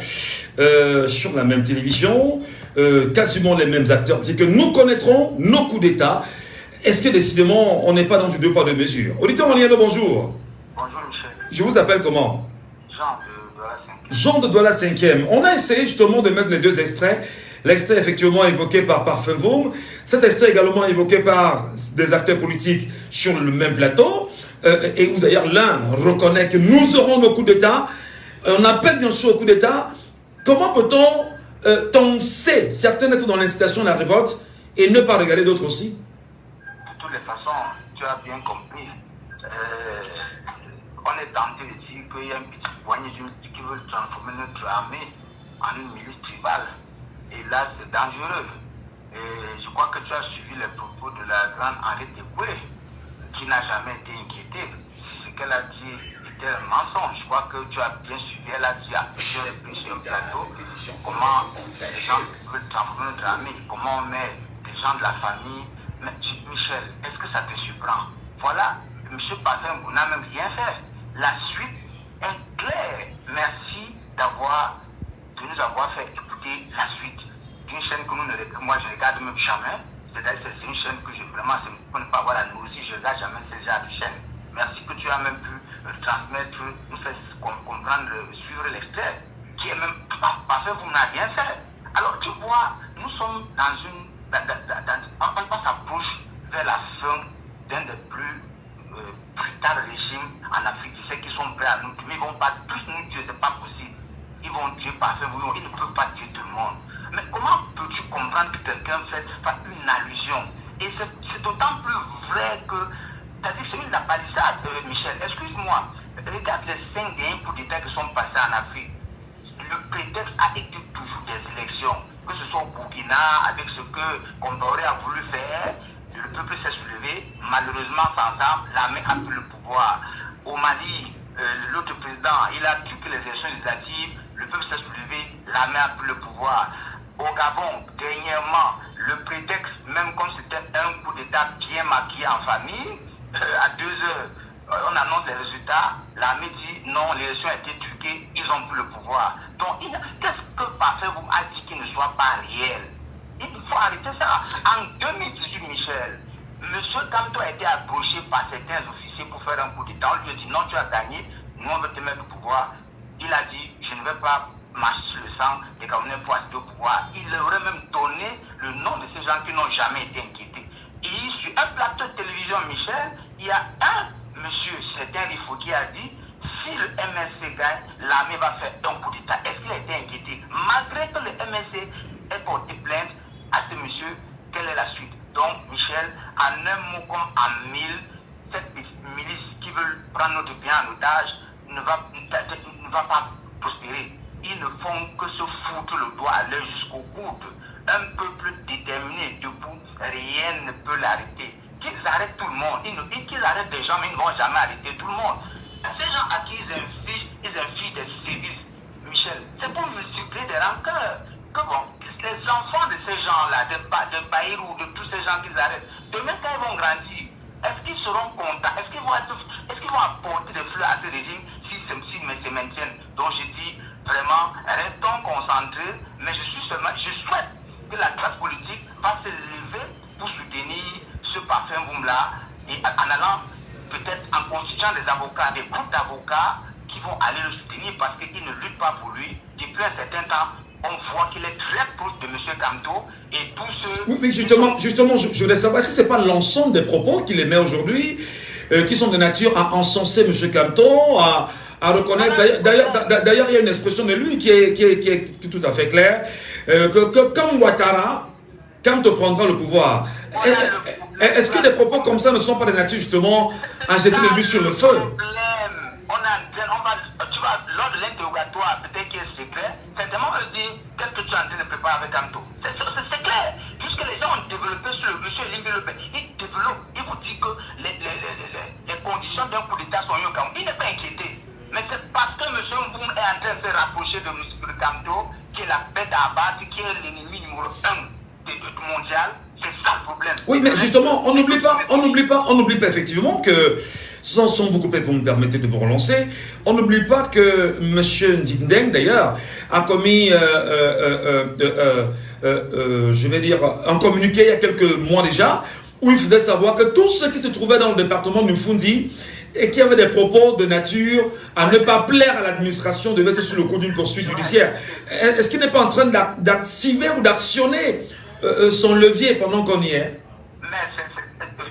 sur la même télévision, quasiment les mêmes acteurs disent que nous connaîtrons nos coups d'État. Est-ce que décidément on n'est pas dans du deux poids deux mesures? Auditeur en lien, bonjour. Bonjour Michel. Je vous appelle comment? Jean de Douala 5e. On a essayé justement de mettre les deux extraits. L'extrait effectivement évoqué par Parfait Voum. Cet extrait également évoqué par des acteurs politiques sur le même plateau. Et où d'ailleurs l'un reconnaît que nous aurons nos coups d'État. On appelle bien sûr au coup d'État. Comment peut-on tenser certains être dans l'incitation à la révolte et ne pas regarder d'autres aussi? De toutes les façons, tu as bien compris. On est tenté de dire qu'il y a une petite poignée de gens qui veulent transformer notre armée en une milice tribale. Et là, c'est dangereux. Et je crois que tu as suivi les propos de la grande Henriette Eboué, qui n'a jamais été inquiétée. Ce qu'elle a dit était un mensonge. Je crois que tu as bien suivi. Elle a dit à plusieurs reprises sur un plateau comment les gens veulent transformer notre armée, comment on met des gens de la famille. Mais Michel, est-ce que ça te surprend? Voilà, M. Parfait n'a même rien fait. La suite est claire. Merci de nous avoir fait écouter la suite d'une chaîne que moi je ne regarde même jamais. C'est-à-dire que c'est une chaîne que vraiment, pour ne pas avoir la nausée, je ne regarde jamais ce genre de chaîne. Merci que tu as même pu transmettre, nous faire comprendre, suivre l'extrait, qui est même parfait, vous n'avez rien fait. Alors tu vois, nous sommes dans une... on s'approche vers la fin d'un des plus brutaux régimes en Afrique. Tu sais qu'ils sont prêts à nous tuer, mais ils ne vont pas tous nous tuer, c'est pas possible. Ils vont tuer parfait, ils ne peuvent pas tuer tout le monde. Mais comment peux-tu comprendre que quelqu'un fait une allusion? Et c'est d'autant plus vrai que, c'est-à-dire c'est une la palissade, Michel, excuse-moi, regarde les 5 derniers coups d'État qui sont passés en Afrique. Le prétexte a été toujours des élections, que ce soit au Burkina, avec ce que Compaoré a voulu faire, le peuple s'est soulevé, malheureusement sans ça, l'armée a pris le pouvoir. Au Mali, l'autre président, il a truqué les élections législatives, le peuple s'est soulevé, l'armée a pris le pouvoir. Au Gabon, dernièrement, le prétexte, même comme c'était un coup d'État bien maquillé en famille, à 2 heures, on annonce les résultats, l'armée dit non, l'élection a été truquée, ils ont pris le pouvoir. Donc, qu'est-ce que Parfait vous a dit qu'il ne soit pas réel? Il faut arrêter ça. En 2018, Michel, M. Kamto a été approché par certains officiers pour faire un coup d'État. On lui a dit non, tu as gagné, nous on veut te mettre au pouvoir. Il a dit, je ne vais pas marcher sur le sang des Camerounais pour accéder au pouvoir. Il aurait même donné le nom de ces gens qui n'ont jamais été inquiétés. Et sur un plateau de télévision, Michel, il y a un monsieur, certain Rifo, qui a dit, si le MSC gagne, l'armée va faire un coup d'État. Est-ce qu'il a été inquiété? Malgré que le MSC ait porté plainte à ce monsieur, quelle est la suite? Donc, Michel, en un mot comme en 1000, cette milice qui veut prendre notre pays en otage ne va pas prospérer. Ils ne font que se foutre le doigt à l'œil jusqu'au coude. Un peuple déterminé, debout, rien ne peut l'arrêter. qu'ils arrêtent tout le monde. Qu'ils arrêtent des gens, mais ils ne vont jamais arrêter tout le monde. Ces gens à qui ils infligent des sévices, Michel, c'est pour multiplier des rancœurs. Que bon, les enfants de ces gens-là, de Baïr ou de tous ces gens qu'ils arrêtent, demain quand ils vont grandir, est-ce qu'ils seront contents? Est-ce qu'ils vont apporter des fleurs à ce régime s'ils se maintiennent? Donc je dis vraiment, restons concentrés, mais je souhaite que la classe politique va se lever pour soutenir ce parfum boom-là et en allant peut-être en constituant des avocats, des groupes d'avocats qui vont aller le soutenir parce qu'ils ne luttent pas pour lui. Depuis un certain temps, on voit qu'il est très proche de M. Kamto et tous ceux... Oui, mais justement, je voulais savoir, est-ce que ce n'est pas l'ensemble des propos qu'il émet aujourd'hui qui sont de nature à encenser M. Kamto, à reconnaître... D'ailleurs, il y a une expression de lui qui est tout à fait claire, que comme Ouattara, Kamto prendra le pouvoir. Est-ce que des propos comme ça ne sont pas de nature justement à jeter de l'huile sur le feu? Tu vois, lors de l'interrogatoire, peut-être qu'il est secret, certainement on va dire qu'est-ce que tu es en train de préparer avec Kamto. C'est clair, puisque les gens ont développé sur le monsieur Lingué Le Pen, ils développent, ils vous disent que les conditions d'un coup d'État sont mieux qu'en il n'est pas inquiété. Mais c'est parce que M. Mboum est en train de se rapprocher de M. Kamto, qui est la bête à abattre, qui est l'ennemi numéro 1 du mondial. C'est ça le problème. Oui, mais justement, on n'oublie pas effectivement que, sans vous couper, vous me permettez de vous relancer, on n'oublie pas que M. Ndindeng, d'ailleurs, a commis, je vais dire, un communiqué il y a quelques mois déjà, où il faisait savoir que tous ceux qui se trouvaient dans le département de Nufundi et qui avaient des propos de nature à ne pas plaire à l'administration devaient être sur le coup d'une poursuite judiciaire. Est-ce qu'il n'est pas en train d'activer ou d'actionner son levier pendant qu'on y est? Mais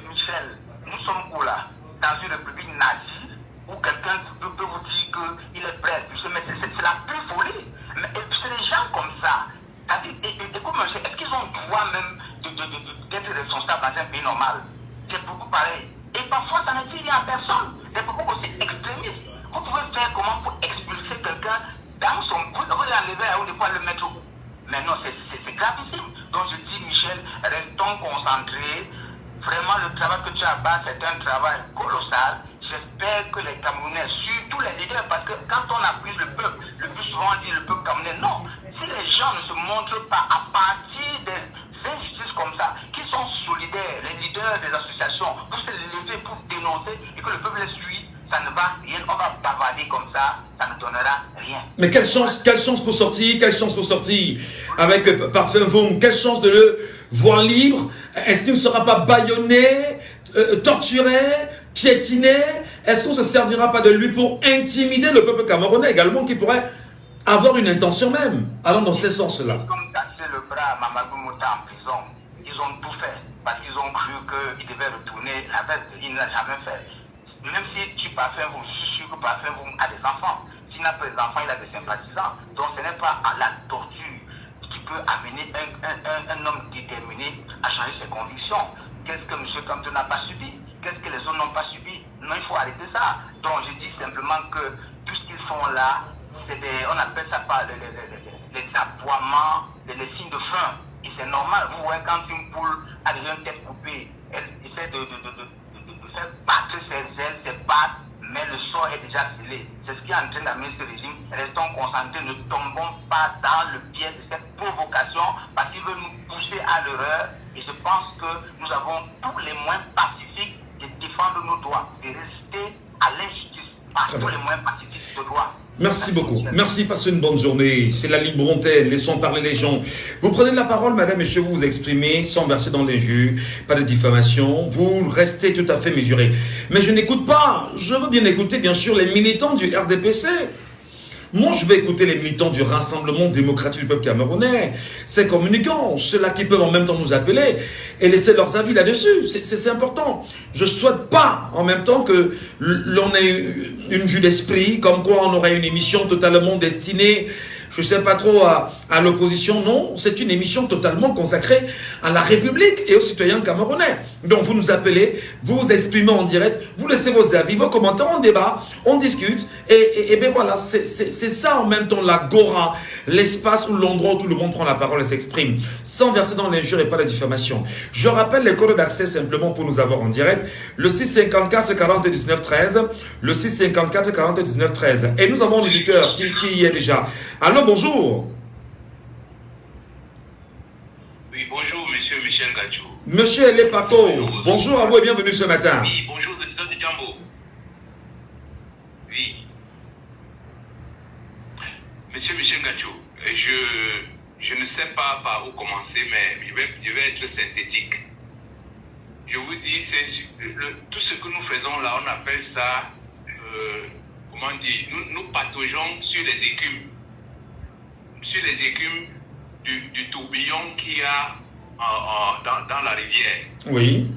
Michel, nous sommes où là? Dans une république nazie où quelqu'un peut vous dire qu'il est prêt. Mais c'est la plus folie. Mais c'est des gens comme ça. Est-ce qu'ils ont le droit même d'être responsables dans un pays normal? C'est beaucoup pareil. Et parfois, ça ne dit rien à personne. Des propos aussi extrémistes. Vous pouvez faire comment pour expulser quelqu'un dans son bout, vous l'enlever à où ne pas le mettre où? Mais non, c'est gravissime. Donc je dis, Michel, restons concentrés. Vraiment, le travail que tu as bas, c'est un travail colossal. J'espère que les Camerounais, surtout les leaders, parce que quand on accuse le peuple, le plus souvent on dit le peuple camerounais, non. Si les gens ne se montrent pas à partir des injustices comme ça, qui sont solidaires, les leaders des associations, pour se lever, pour dénoncer, et que le peuple les suit, ça ne va rien, on va bavarder comme ça ne donnera rien. Mais quelle chance pour sortir, avec Parfum Voum, quelle chance de le voir libre. Est-ce qu'il ne sera pas bâillonné, torturé, piétiné? Est-ce qu'on ne se servira pas de lui pour intimider le peuple camerounais également, qui pourrait avoir une intention même, allant dans ce sens-là? Comme casser le bras à Mamadou Mouta en prison, ils ont tout fait, parce qu'ils ont cru qu'il devait retourner la veste, il ne l'a jamais fait. Même si tu Parfum Voum, je suis sûr que Parfum Voum a des enfants. S'il n'a pas des enfants, il a des sympathisants. Donc ce n'est pas à la torture qui peut amener un homme déterminé à changer ses convictions. Qu'est-ce que M. Kamto n'a pas subi? Qu'est-ce que les autres n'ont pas subi? Non, il faut arrêter ça. Donc je dis simplement que tout ce qu'ils font là, on appelle ça par les aboiements, les signes de faim. Et c'est normal. Vous voyez, quand une poule a déjà une tête coupée, elle essaie de faire battre ses ailes, ses pattes, mais le sort est déjà scellé. C'est ce qui est en train d'amener ce régime. Restons concentrés, ne tombons pas dans le piège de cette provocation parce qu'il veut nous pousser à l'erreur. Et je pense que nous avons tous les moyens pacifiques de défendre nos droits, de résister à l'injustice par tous les moyens pacifiques de droit. Merci beaucoup. Merci, passez une bonne journée. C'est la libre antenne, laissons parler les gens. Vous prenez la parole, madame, monsieur, vous vous exprimez sans verser dans les jus, pas de diffamation, vous restez tout à fait mesuré. Mais je n'écoute pas, je veux bien écouter, bien sûr, les militants du RDPC. Moi, je vais écouter les militants du Rassemblement démocratique du peuple camerounais, ces communicants, ceux-là qui peuvent en même temps nous appeler et laisser leurs avis là-dessus. C'est important. Je ne souhaite pas en même temps que l'on ait une vue d'esprit, comme quoi on aurait une émission totalement destinée, je ne sais pas trop, à l'opposition. Non, c'est une émission totalement consacrée à la République et aux citoyens camerounais. Donc vous nous appelez, vous vous exprimez en direct, vous laissez vos avis, vos commentaires, on débat, on discute. Et bien voilà, c'est ça en même temps l'agora, l'espace ou l'endroit où tout le monde prend la parole et s'exprime, sans verser dans l'injure et pas la diffamation. Je rappelle les codes d'accès simplement pour nous avoir en direct. Le 654 40 19 13, le 654 40 19 13. Et nous avons l'auditeur qui y est déjà. Allô, bonjour. Oui, bonjour, monsieur Michel Gadjou. Monsieur Lepato, bonjour à vous et bienvenue ce matin. Oui, bonjour, docteur de Djambo. Oui. Monsieur Michel Gadjou, je ne sais pas par où commencer, mais je vais être synthétique. Je vous dis, tout ce que nous faisons là, on appelle ça, comment dire, nous pataugeons sur les écumes. Sur les écumes du tourbillon qu'il y a dans la rivière. Oui.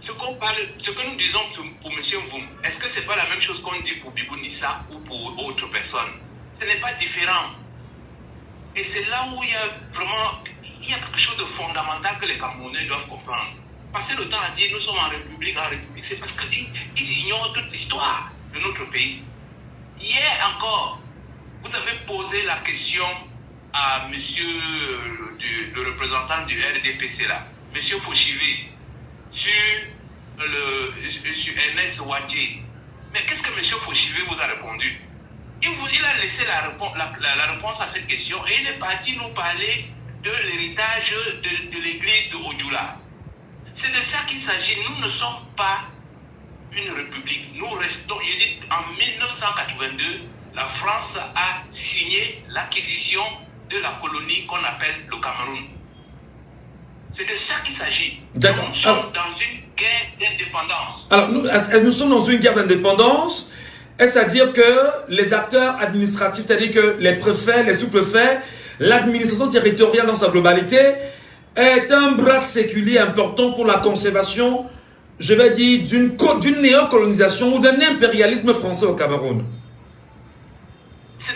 Ce que nous disons pour M. Voum, est-ce que ce n'est pas la même chose qu'on dit pour Bibou Nissa ou pour autres personnes? Ce n'est pas différent. Et c'est là où il y a quelque chose de fondamental que les Camerounais doivent comprendre. Passer le temps à dire nous sommes en République, c'est parce qu'ils ignorent toute l'histoire de notre pays. Hier encore, vous avez posé la question à monsieur le représentant du RDPC là, monsieur Fauchivé, sur Ernest Ouadjé. Mais qu'est-ce que monsieur Fauchivé vous a répondu? Il a laissé la réponse à cette question et il est parti nous parler de l'héritage de l'église de Odjoula. C'est de ça qu'il s'agit. Nous ne sommes pas une république. Nous restons, je dis, en 1982, la France a signé l'acquisition de la colonie qu'on appelle le Cameroun. C'est de ça qu'il s'agit. Nous sommes dans une guerre d'indépendance. Alors, nous sommes dans une guerre d'indépendance. Est-ce à dire que les acteurs administratifs, c'est-à-dire que les préfets, les sous-préfets, l'administration territoriale dans sa globalité, est un bras séculier important pour la conservation, je vais dire, d'une néocolonisation ou d'un impérialisme français au Cameroun? Ce n'est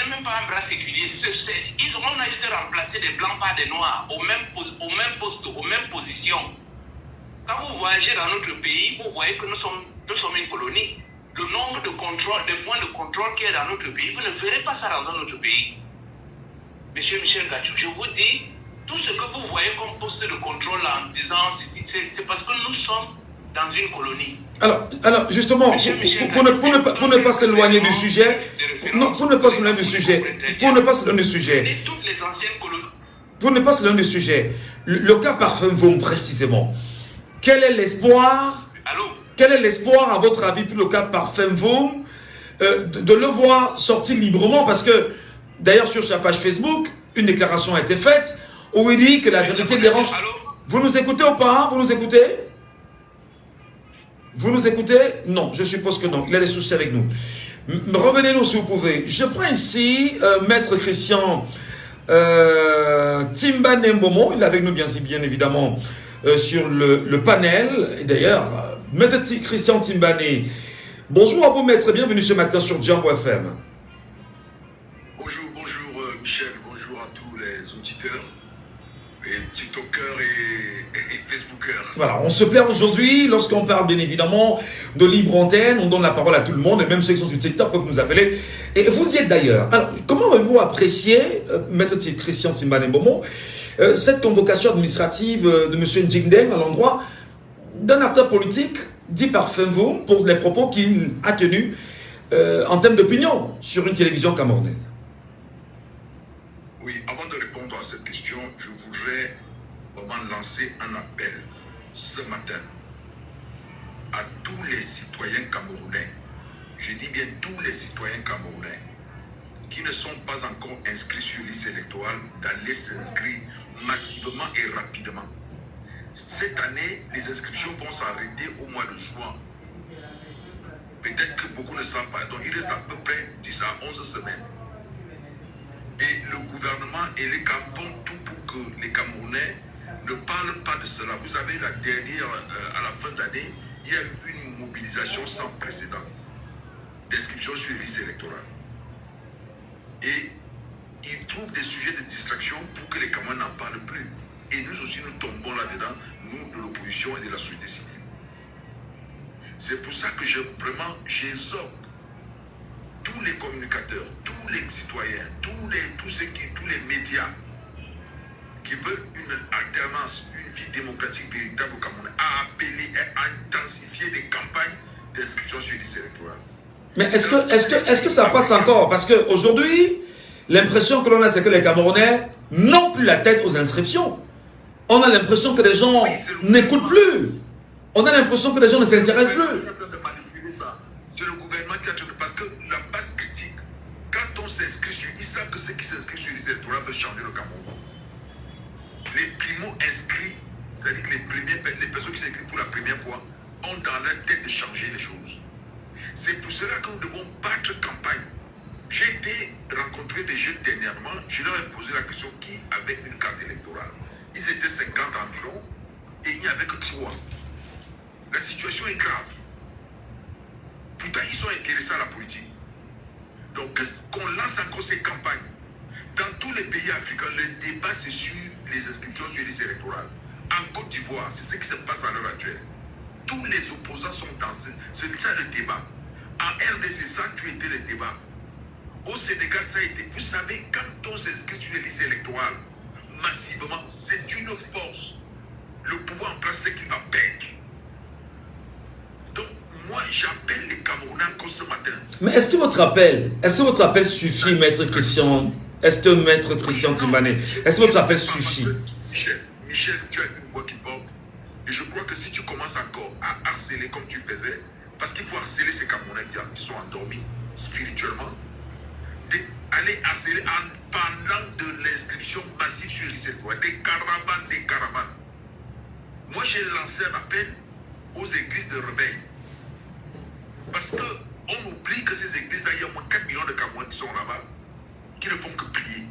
même pas un bras séculier. On a juste remplacé des blancs par des noirs au même poste, aux mêmes positions. Quand vous voyagez dans notre pays, vous voyez que nous sommes une colonie. Le nombre de points de contrôle qu'il y a dans notre pays, vous ne verrez pas ça dans un autre pays. Monsieur Michel Gadjou, je vous dis, tout ce que vous voyez comme poste de contrôle en disant ceci, c'est parce que nous sommes dans une colonie. Alors justement, pour ne pas s'éloigner du sujet, pour ne pas s'éloigner du sujet, toutes les anciennes colonies. Pour ne pas s'éloigner du sujet, le cas Parfum Voum précisément, quel est l'espoir? Allô? Quel est l'espoir, à votre avis, pour le cas Parfum Voum, de le voir sortir librement? Parce que, d'ailleurs, sur sa page Facebook, une déclaration a été faite où il dit que la vérité dérange. Vous nous écoutez ou pas? Vous nous écoutez? Vous nous écoutez? Non, je suppose que non. Il a des soucis avec nous. Revenez-nous si vous pouvez. Je prends ici Maître Christian Timbane Mbomo. Il est avec nous bien évidemment sur le panel. Et d'ailleurs, Maître Christian Timbane, bonjour à vous Maître, bienvenue ce matin sur Djambo FM. Bonjour Michel, bonjour à tous les auditeurs, et TikTokers et Facebookers. Voilà, on se plaît aujourd'hui lorsqu'on parle bien évidemment de libre antenne, on donne la parole à tout le monde, et même ceux qui sont sur TikTok peuvent nous appeler. Et vous y êtes d'ailleurs. Alors, comment avez-vous apprécié, Maître Christian Timbane Mbomo, cette convocation administrative de M. Njingdeng à l'endroit d'un acteur politique dit Parfum Voum pour les propos qu'il a tenus en termes d'opinion sur une télévision camerounaise? Oui, avant de répondre à cette question, je voudrais vraiment lancer un appel ce matin à tous les citoyens camerounais, je dis bien tous les citoyens camerounais, qui ne sont pas encore inscrits sur liste électorale, d'aller s'inscrire massivement et rapidement. Cette année, les inscriptions vont s'arrêter au mois de juin. Peut-être que beaucoup ne savent pas. Donc, il reste à peu près 10 à 11 semaines. Et le gouvernement et les camps font tout pour que les Camerounais ne parlent pas de cela. Vous savez, la dernière, à la fin d'année, il y a eu une mobilisation sans précédent d'inscription sur les listes électorales. Et ils trouvent des sujets de distraction pour que les Camerounais n'en parlent plus. Et nous aussi, nous tombons là-dedans, nous de l'opposition et de la société civile. C'est pour ça que j'exhorte tous les communicateurs, tous les citoyens, tous les médias qui veulent une alternance, une vie démocratique véritable au Cameroun, à appeler et à intensifier les campagnes d'inscription sur les listes électorales. Mais est-ce que ça passe encore? Parce qu'aujourd'hui, l'impression que l'on a, c'est que les Camerounais n'ont plus la tête aux inscriptions. On a l'impression que les gens n'écoutent plus. On a l'impression que les gens ne s'intéressent plus. C'est le gouvernement qui est en train de... Parce que la base critique, quand on s'inscrit sur... Ils savent que ceux qui s'inscrivent sur les listes électorales veulent changer le Cameroun. Les primo-inscrits, c'est-à-dire que les personnes qui s'inscrivent pour la première fois, ont dans leur tête de changer les choses. C'est pour cela que nous devons battre campagne. J'ai été rencontrer des jeunes dernièrement, je leur ai posé la question qui avait une carte électorale. Ils étaient 50 environ et il n'y avait que 3. La situation est grave. Pourtant, ils sont intéressés à la politique. Donc, qu'on lance encore ces campagnes. Dans tous les pays africains, le débat, c'est sur les inscriptions sur les listes électorales. En Côte d'Ivoire, c'est ce qui se passe à l'heure actuelle. Tous les opposants sont dans c'est ça le débat. En RDC, ça a pu été le débat. Au Sénégal, ça a été. Vous savez, quand on s'inscrit sur les listes électorales, massivement, c'est une force. Le pouvoir en place, c'est qu'il va perdre. Donc, moi, j'appelle les Camerounais encore ce matin. Mais est-ce que votre appel suffit, Maître Christian? Est-ce que Maître Christian Timbane, est-ce que votre appel suffit? Michel, tu as une voix qui porte. Et je crois que si tu commences encore à harceler comme tu le faisais, parce qu'il faut harceler ces Camerounais qui sont endormis spirituellement, aller harceler pendant de l'inscription massive sur les listes électorales, des caravanes. Moi, j'ai lancé un appel aux églises de réveil. Parce qu'on oublie que ces églises-là, il y a au moins 4 millions de Camerounais qui sont là-bas, qui ne font que prier.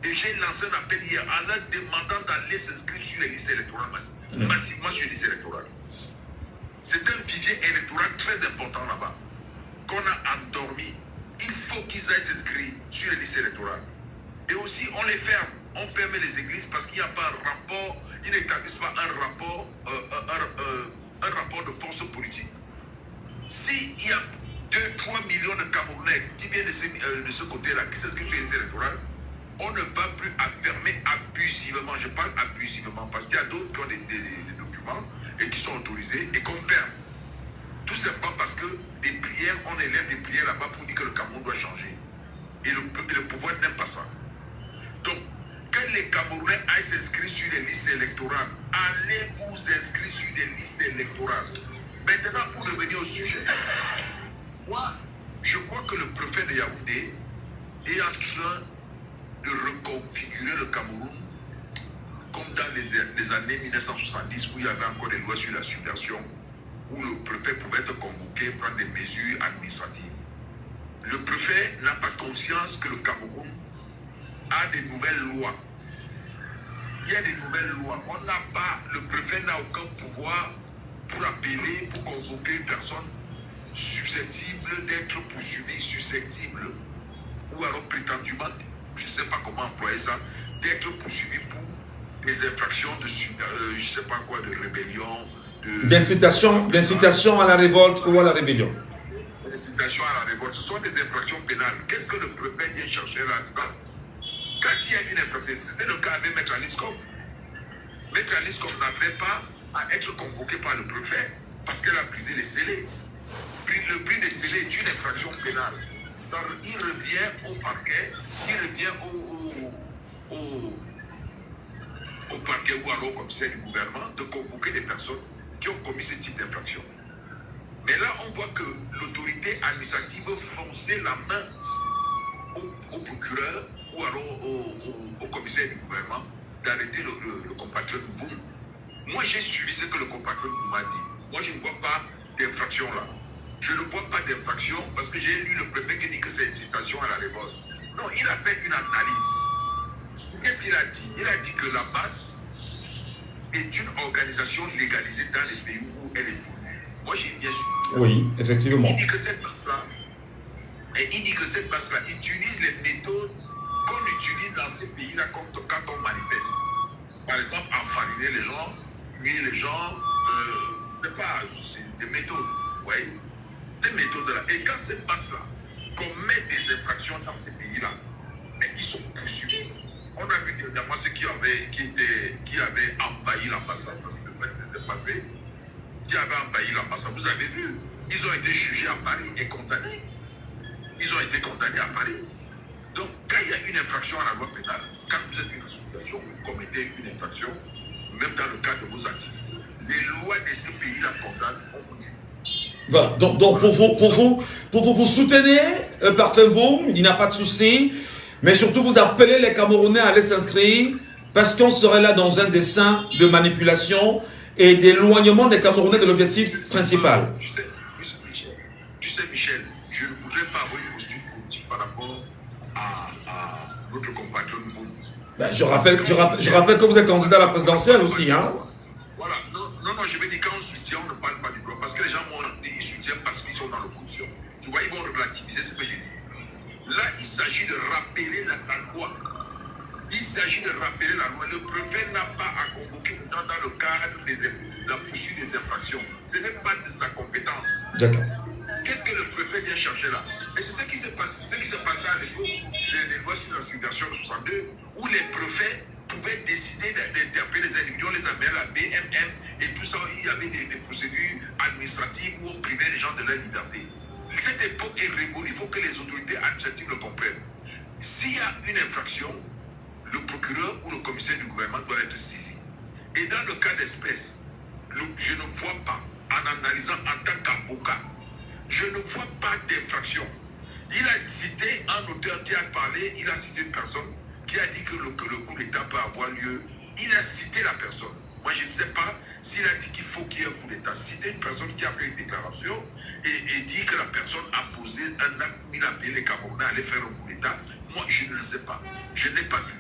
Et j'ai lancé un appel hier en leur demandant d'aller s'inscrire sur les listes électorales, massivement sur les listes électorales. C'est un vivier électoral très important là-bas, qu'on a endormi. Il faut qu'ils aillent s'inscrire sur les listes électorales. Et aussi, on les ferme. On ferme les églises parce qu'il n'y a pas un rapport, ils n'établissent pas un rapport de force politique. S'il y a 2-3 millions de Camerounais qui viennent de ce côté-là, qui s'inscrivent sur les listes électorales, on ne va plus affermer abusivement. Je parle abusivement parce qu'il y a d'autres qui ont des documents et qui sont autorisés et qu'on ferme. Tout simplement parce que des prières, on élève des prières là-bas pour dire que le Cameroun doit changer. Et le pouvoir n'aime pas ça. Donc, quand les Camerounais aillent s'inscrire sur les listes électorales, allez vous inscrire sur des listes électorales. Maintenant, pour revenir au sujet, moi, je crois que le préfet de Yaoundé est en train de reconfigurer le Cameroun comme dans les années 1970 où il y avait encore des lois sur la subversion, où le préfet pouvait être convoqué, prendre des mesures administratives. Le préfet n'a pas conscience que le Cameroun a des nouvelles lois. Il y a des nouvelles lois. On n'a pas, le préfet n'a aucun pouvoir pour appeler, pour convoquer une personne susceptible d'être poursuivie, susceptible, ou alors prétendument, je ne sais pas comment employer ça, d'être poursuivi pour des infractions de, je ne sais pas quoi, de rébellion, d'incitation à la révolte ou à la rébellion. D'incitation à la révolte, ce sont des infractions pénales. Qu'est-ce que le préfet vient chercher là-dedans? Quand il y a une infraction, c'était le cas avec Maître Aliscom. Maître Aliscom n'avait pas à être convoqué par le préfet parce qu'elle a brisé les scellés. Le bris des scellés est une infraction pénale. Ça, il revient au parquet, il revient au parquet ou alors au commissaire du gouvernement de convoquer des personnes qui ont commis ce type d'infraction. Mais là, on voit que l'autorité administrative veut foncer la main au procureur ou alors au commissaire du gouvernement d'arrêter le compatriote Voum. Moi, j'ai suivi ce que le compatriote Voum a dit. Moi, je ne vois pas d'infraction là. Je ne vois pas d'infraction parce que j'ai lu le préfet qui dit que c'est incitation à la révolte. Non, il a fait une analyse. Qu'est-ce qu'il a dit? Il a dit que la masse est une organisation légalisée dans les pays où elle évolue. Moi, j'ai bien suivi. Oui, effectivement. Il dit que cette masse-là, utilise les méthodes qu'on utilise dans ces pays-là quand on manifeste. Par exemple, enfariner les gens, nuire les gens, c'est des méthodes. Oui. Ces méthodes-là. Et quand ces masses-là commettent des infractions dans ces pays-là, ils sont poursuivis. On a vu dernièrement ceux qui avaient envahi l'ambassade, parce que c'est ça qui s'était passé, qui avaient envahi l'ambassade. Vous avez vu, ils ont été jugés à Paris et condamnés. Ils ont été condamnés à Paris. Donc, quand il y a une infraction à la loi pénale, quand vous êtes une association, vous commettez une infraction, même dans le cadre de vos activités, les lois de ces pays-là condamnent, on vous juge. Voilà, donc vous soutenez Parfait Voum, il n'y a pas de souci, mais surtout vous appelez les Camerounais à aller s'inscrire parce qu'on serait là dans un dessein de manipulation et d'éloignement des Camerounais de l'objectif principal. Tu sais, Michel, je ne voudrais pas avoir une posture politique par rapport à notre compatriote Voum. Ben, je rappelle que vous êtes candidat à la présidentielle aussi, hein? Voilà, non, je vais dire quand on soutient, on ne parle pas du droit, parce que les gens ils soutiennent parce qu'ils sont dans l'opposition. Tu vois, ils vont relativiser ce que j'ai dit. Là, il s'agit de rappeler la loi. Il s'agit de rappeler la loi. Le préfet n'a pas à convoquer dans le cadre de la poursuite des infractions. Ce n'est pas de sa compétence. D'accord. Qu'est-ce que le préfet vient chercher là? Et c'est ce qui s'est passé, à l'époque des lois sur la subversion de 62, où les préfets pouvaient décider d'interpeller les individus, on les appelait la BMM, et tout ça, il y avait des procédures administratives où on privait les gens de leur liberté. Cette époque est révolue, il faut que les autorités administratives le comprennent. S'il y a une infraction, le procureur ou le commissaire du gouvernement doit être saisi. Et dans le cas d'espèce, je ne vois pas, en analysant en tant qu'avocat, je ne vois pas d'infraction. Il a cité un auteur qui a parlé, il a cité une personne qui a dit que le coup d'État peut avoir lieu. Il a cité la personne. Moi, je ne sais pas s'il a dit qu'il faut qu'il y ait un coup d'État. Citer une personne qui a fait une déclaration et dit que la personne a posé un acte où il a appelé les Camerounais à aller faire un coup d'État. Moi, je ne le sais pas. Je n'ai pas vu.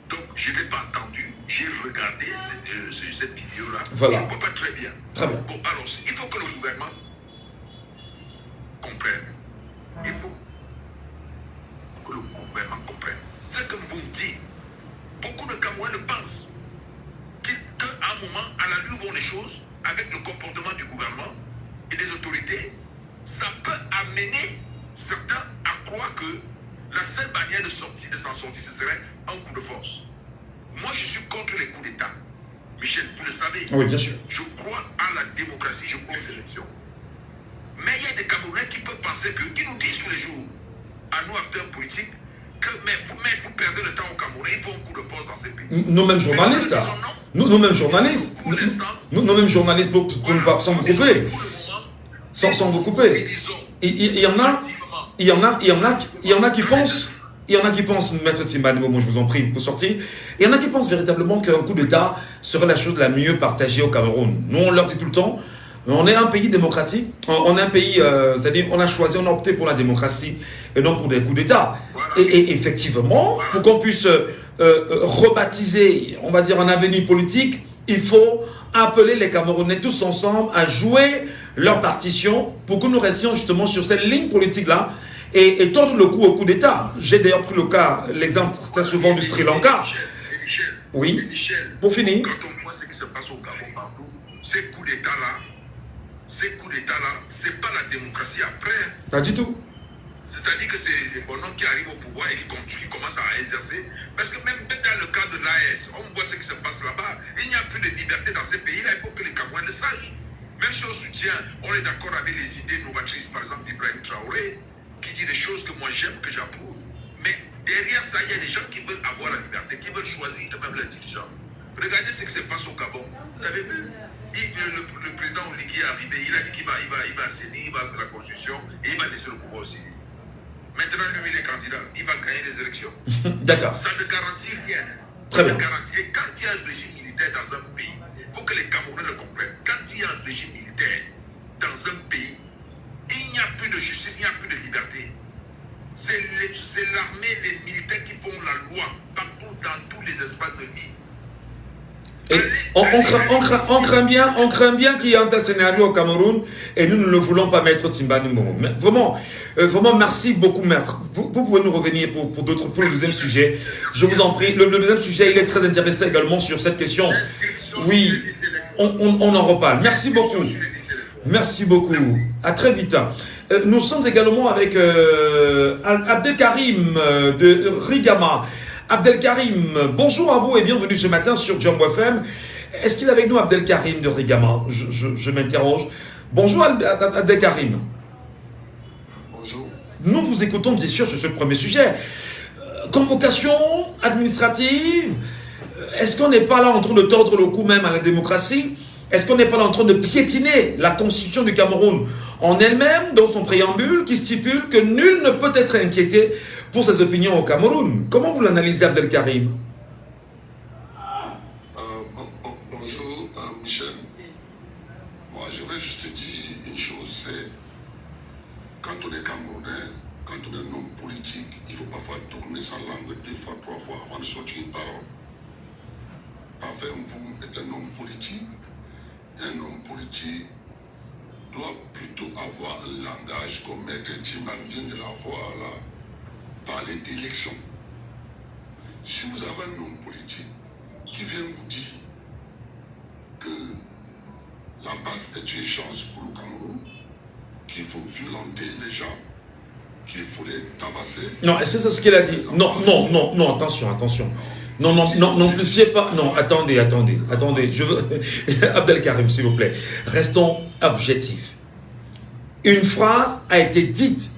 Donc, je ne l'ai pas entendu. J'ai regardé cette vidéo-là. Voilà. Je ne vois pas très bien. Très bien. Bon, alors, il faut que le gouvernement comprenne. Il faut que le gouvernement comprenne. C'est comme vous me dites, beaucoup de Camerounais pensent qu'à un moment, à la lueur vont les choses, avec le comportement du gouvernement et des autorités, ça peut amener certains à croire que la seule manière de s'en sortir, ce serait un coup de force. Moi, je suis contre les coups d'État. Michel, vous le savez. Oui, bien sûr. Je crois à la démocratie, je crois aux élections. Mais il y a des Camerounais qui peuvent penser qui nous disent tous les jours, à nous acteurs politiques, que vous perdez le temps au Cameroun, il faut un coup de force dans ces pays. Nous-mêmes journalistes, nous-mêmes journalistes, nous-mêmes journalistes, sans vous couper, sans vous couper. Il y en a qui pensent, Maître Timbani, moi je vous en prie, pour sortir, il y en a qui pensent véritablement qu'un coup d'État serait la chose la mieux partagée au Cameroun. Nous, on leur dit tout le temps, on est un pays démocratique, on est un pays, c'est-à-dire on a opté pour la démocratie et non pour des coups d'État. Et effectivement, pour qu'on puisse rebaptiser, on va dire, un avenir politique, il faut appeler les Camerounais tous ensemble à jouer leur partition pour que nous restions justement sur cette ligne politique-là et tordre le cou au coup d'État. J'ai d'ailleurs pris l'exemple très souvent du Sri Lanka. Michel, oui, pour finir. Quand on voit ce qui se passe au Gabon partout, ces coups d'État-là, c'est pas la démocratie après. Pas du tout. C'est-à-dire que c'est les bonhommes qui arrivent au pouvoir et qui commencent à exercer. Parce que même dans le cas de l'AS, on voit ce qui se passe là-bas. Il n'y a plus de liberté dans ces pays-là. Il faut que les Camerounais le sachent. Même si on soutient, on est d'accord avec les idées novatrices, par exemple d'Ibrahim Traoré, qui dit des choses que moi j'aime, que j'approuve. Mais derrière ça, il y a des gens qui veulent avoir la liberté, qui veulent choisir eux-mêmes leurs dirigeants. Regardez ce qui se passe au Gabon. Vous avez vu? Le président Oligui est arrivé, il a dit qu'il va assainir, il va faire la constitution et il va laisser le pouvoir aussi. Maintenant, lui, il est candidat, il va gagner les élections. D'accord. Ça ne garantit rien. Très bien. Et quand il y a un régime militaire dans un pays, il faut que les Camerounais le comprennent. Quand il y a un régime militaire dans un pays, il n'y a plus de justice, il n'y a plus de liberté. C'est l'armée, les militaires qui font la loi partout dans tous les espaces de vie. Et on craint bien qu'il y ait un tel scénario au Cameroun et nous ne le voulons pas, Maître Timbani Momo. Mais vraiment, merci beaucoup, Maître. Vous pouvez nous revenir pour le deuxième sujet. Je vous en prie. Le deuxième sujet, il est très intéressant également sur cette question. Oui, on en reparle. Merci beaucoup. Merci beaucoup. À très vite. Nous sommes également avec Abdelkarim de Rigama. Abdelkarim, bonjour à vous et bienvenue ce matin sur Djambo FM. Est-ce qu'il est avec nous, Abdelkarim de Rigama? Je m'interroge. Bonjour Abdelkarim. Bonjour. Nous vous écoutons bien sûr sur ce premier sujet. Convocation administrative. Est-ce qu'on n'est pas là en train de tordre le cou même à la démocratie? Est-ce qu'on n'est pas là en train de piétiner la constitution du Cameroun en elle-même, dans son préambule, qui stipule que nul ne peut être inquiété pour ses opinions au Cameroun? Comment vous l'analysez, Abdelkarim? Bonjour, Michel. Moi, je vais juste te dire une chose, c'est quand on est Camerounais, quand on est un homme politique, il faut parfois tourner sa langue 2 fois, 3 fois avant de sortir une parole. Parfait, vous êtes un homme politique. Un homme politique doit plutôt avoir un langage comme Maître Timbani vient de l'avoir là, parler d'élection. Si vous avez un homme politique qui vient vous dire que la base est une chance pour le Cameroun, qu'il faut violenter les gens, qu'il faut les tabasser. Non, est-ce que c'est ce qu'il a dit? Non, attention. Non, plus pas. Non, attendez. Je veux. Abdelkarim, s'il vous plaît. Restons objectifs. Une phrase a été dite,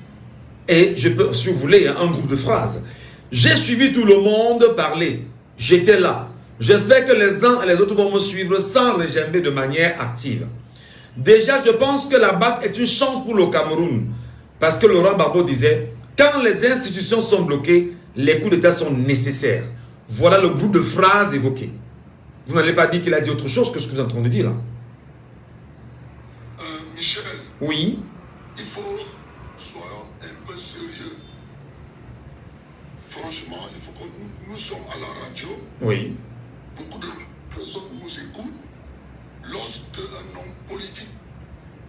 et je peux, si vous voulez, un groupe de phrases. J'ai suivi tout le monde parler. J'étais là. J'espère que les uns et les autres vont me suivre sans régember de manière active. Déjà, je pense que la base est une chance pour le Cameroun. Parce que Laurent Gbagbo disait, quand les institutions sont bloquées, les coups d'État sont nécessaires. Voilà le groupe de phrases évoquées. Vous n'allez pas dire qu'il a dit autre chose que ce que vous êtes en train de dire là. Michel. Oui. Il faut soyons un peu sérieux. Franchement, il faut que nous sommes à la radio. Oui. Beaucoup de personnes nous écoutent. Lorsque un homme politique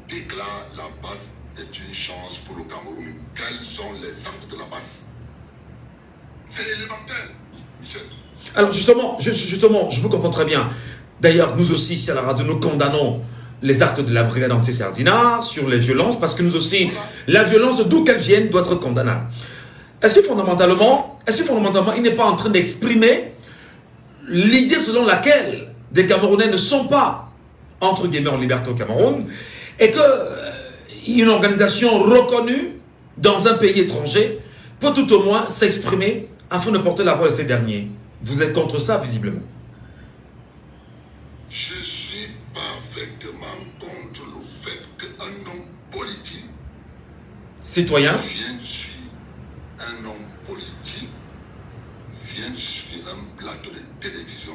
déclare la base est une chance pour le Cameroun, quels sont les actes de la base? C'est élémentaire, Michel. Alors justement, je vous comprends très bien. D'ailleurs, nous aussi, ici à la radio, nous condamnons les actes de la brigade anti-Sardina sur les violences, parce que nous aussi, la violence, d'où qu'elle vienne, doit être condamnable. Est-ce que fondamentalement, il n'est pas en train d'exprimer l'idée selon laquelle des Camerounais ne sont pas, entre guillemets, en liberté au Cameroun, et qu'une organisation reconnue dans un pays étranger peut tout au moins s'exprimer afin de porter la voix de ces derniers? Vous êtes contre ça, visiblement. Je suis parfaitement contre le fait qu'un homme politique citoyen vienne sur un homme politique, vienne sur un plateau de télévision,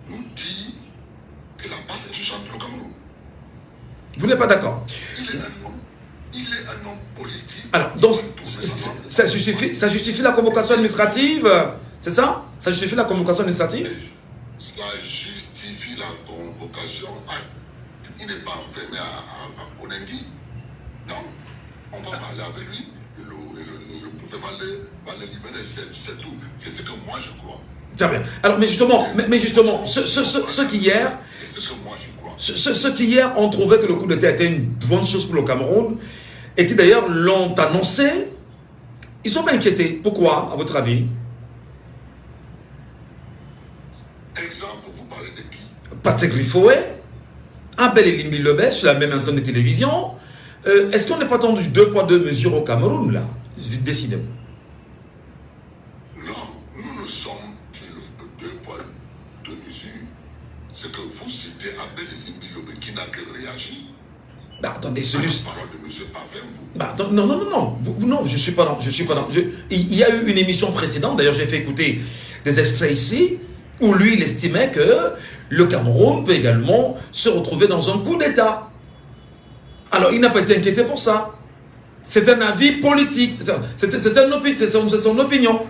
nous dit que la base est une chance pour le Cameroun. Vous n'êtes pas d'accord? Il est un homme politique. Alors, donc, ça justifie la convocation administrative, c'est ça? Ça justifie la convocation administrative? Ça justifie la convocation. Il n'est pas enfermé à Konengi. Non. On va parler avec lui. Le préfet va le libérer. C'est tout. C'est ce que moi je crois. Très bien. Alors, mais justement, ceux qui hier... C'est ce que moi je crois. Ceux qui hier ont trouvé que le coup d'État était une bonne chose pour le Cameroun, et qui d'ailleurs l'ont annoncé, ils sont pas inquiétés. Pourquoi, à votre avis? Exemple, vous parlez de qui? Patrick Riffoé, Abel Elimbi Lebet sur la même antenne de télévision. Est-ce qu'on n'est pas tendu 2 poids 2 mesures au Cameroun, là? Décidément. Non, nous ne sommes que 2 poids 2 mesures. C'est que vous citez Abel Elimbi Lebet qui n'a que réagi. Bah, attendez, celui-ci. La parole de monsieur Parfait, vous. Bah, non, je suis pas dans. Il y a eu une émission précédente, d'ailleurs j'ai fait écouter des extraits ici, où lui il estimait que le Cameroun peut également se retrouver dans un coup d'État. Alors il n'a pas été inquiété pour ça. C'est un avis politique, c'est son opinion.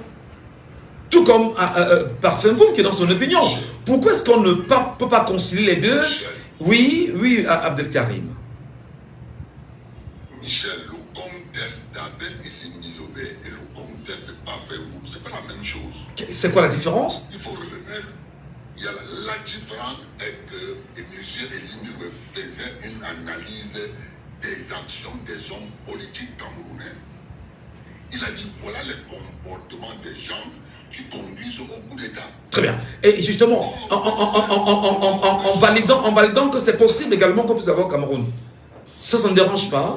Tout comme Parfait Mvoum qui est dans son opinion. Pourquoi est-ce qu'on ne peut pas concilier les deux? Oui, Abdelkarim. Michel, le contexte d'Abel Elimni-Lobé et le contexte de Parfait Mvoum, c'est pas la même chose. C'est quoi la différence? Il faut revenir. La différence est que M. Elimni-Lobé faisait une analyse des actions des hommes politiques camerounais. Il a dit voilà les comportements des gens qui conduisent au coup d'État. Très bien. Et justement, en validant que c'est possible également qu'on puisse avoir au Cameroun, ça ne dérange pas?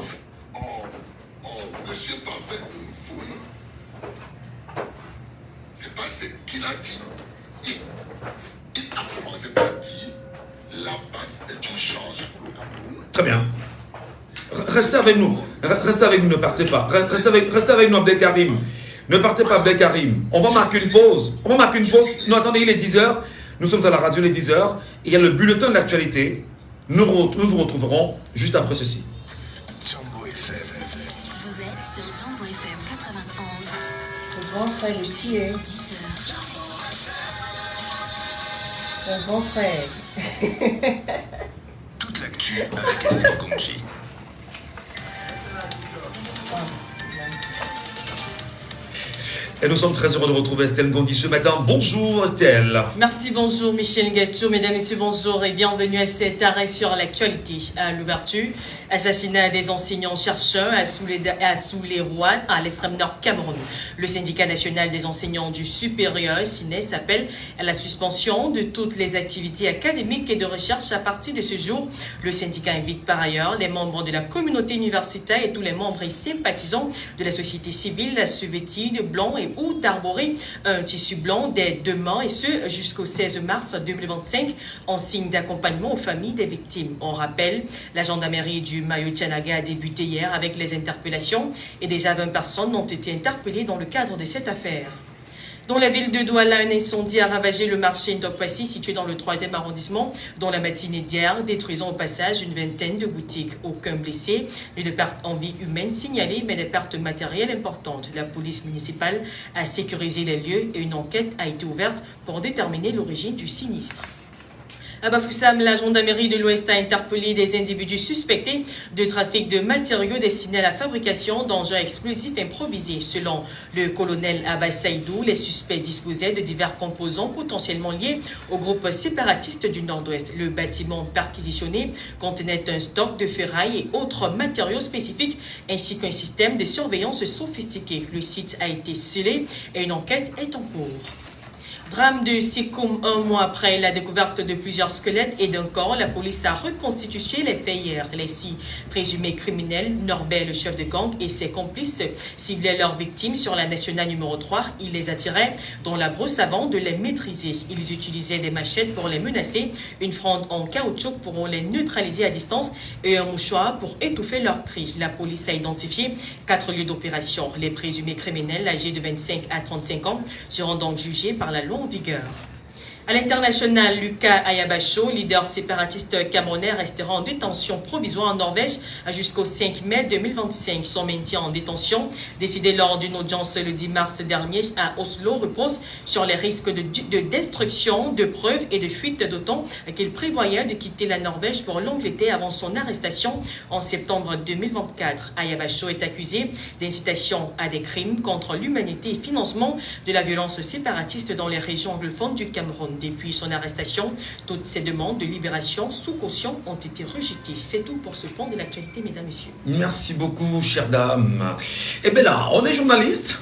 Monsieur Parfait Mvoum, c'est pas ce qu'il a dit. Il a commencé par dire la passe est une chance pour le Cameroun. Très bien. Restez avec nous. Restez avec nous, ne partez pas. Restez avec nous, Abdelkarim. Ne partez pas, Abdelkarim. On va marquer une pause. Non, attendez, il est 10h. Nous sommes à la radio, il est 10h. Il y a le bulletin de l'actualité. Nous vous retrouverons juste après ceci. Jambo FM. Vous êtes sur Jambo FM 91. Le grand frère est qui est 10h. Le grand frère. Toute l'actu avec Estelle Gonji. Et nous sommes très heureux de retrouver Estelle Gongi ce matin. Bonjour Estelle. Merci, bonjour Michel Gatou. Mesdames, Messieurs, bonjour et bienvenue à cet arrêt sur l'actualité. À l'ouverture, assassinat des enseignants-chercheurs à Soulé-Rouen, à l'extrême nord Cameroun. Le syndicat national des enseignants du supérieur, SINES, appelle à la suspension de toutes les activités académiques et de recherche à partir de ce jour. Le syndicat invite par ailleurs les membres de la communauté universitaire et tous les membres et sympathisants de la société civile à se vêtir de blanc et ou d'arborer un tissu blanc dès demain et ce jusqu'au 16 mars 2025 en signe d'accompagnement aux familles des victimes. On rappelle, la gendarmerie du Mayo-Tchanaga a débuté hier avec les interpellations et déjà 20 personnes ont été interpellées dans le cadre de cette affaire. Dans la ville de Douala, un incendie a ravagé le marché Ndopassi situé dans le 3e arrondissement dans la matinée d'hier, détruisant au passage une vingtaine de boutiques. Aucun blessé, ni de pertes en vie humaine signalées, mais des pertes matérielles importantes. La police municipale a sécurisé les lieux et une enquête a été ouverte pour déterminer l'origine du sinistre. À Bafoussam, la gendarmerie de l'Ouest a interpellé des individus suspectés de trafic de matériaux destinés à la fabrication d'engins explosifs improvisés. Selon le colonel Abba Saïdou, les suspects disposaient de divers composants potentiellement liés au groupe séparatiste du Nord-Ouest. Le bâtiment perquisitionné contenait un stock de ferraille et autres matériaux spécifiques ainsi qu'un système de surveillance sophistiqué. Le site a été scellé et une enquête est en cours. Drame de Sikoum, un mois après la découverte de plusieurs squelettes et d'un corps, la police a reconstitué les faits hier. Les 6 présumés criminels, Norbert, le chef de gang, et ses complices ciblaient leurs victimes sur la nationale numéro 3. Ils les attiraient dans la brosse avant de les maîtriser. Ils utilisaient des machettes pour les menacer, une fronde en caoutchouc pour les neutraliser à distance et un mouchoir pour étouffer leurs cris. La police a identifié 4 lieux d'opération. Les présumés criminels, âgés de 25 à 35 ans, seront donc jugés par la loi en vigueur. À l'international, Lucas Ayabacho, leader séparatiste camerounais, restera en détention provisoire en Norvège jusqu'au 5 mai 2025. Son maintien en détention, décidé lors d'une audience le 10 mars dernier à Oslo, repose sur les risques de destruction de preuves et de fuite, d'autant qu'il prévoyait de quitter la Norvège pour l'Angleterre avant son arrestation en septembre 2024. Ayabacho est accusé d'incitation à des crimes contre l'humanité et financement de la violence séparatiste dans les régions anglophones du Cameroun. Depuis son arrestation, toutes ces demandes de libération sous caution ont été rejetées. C'est tout pour ce point de l'actualité, mesdames, messieurs. Merci beaucoup, chère dame. Eh bien là, on est journaliste.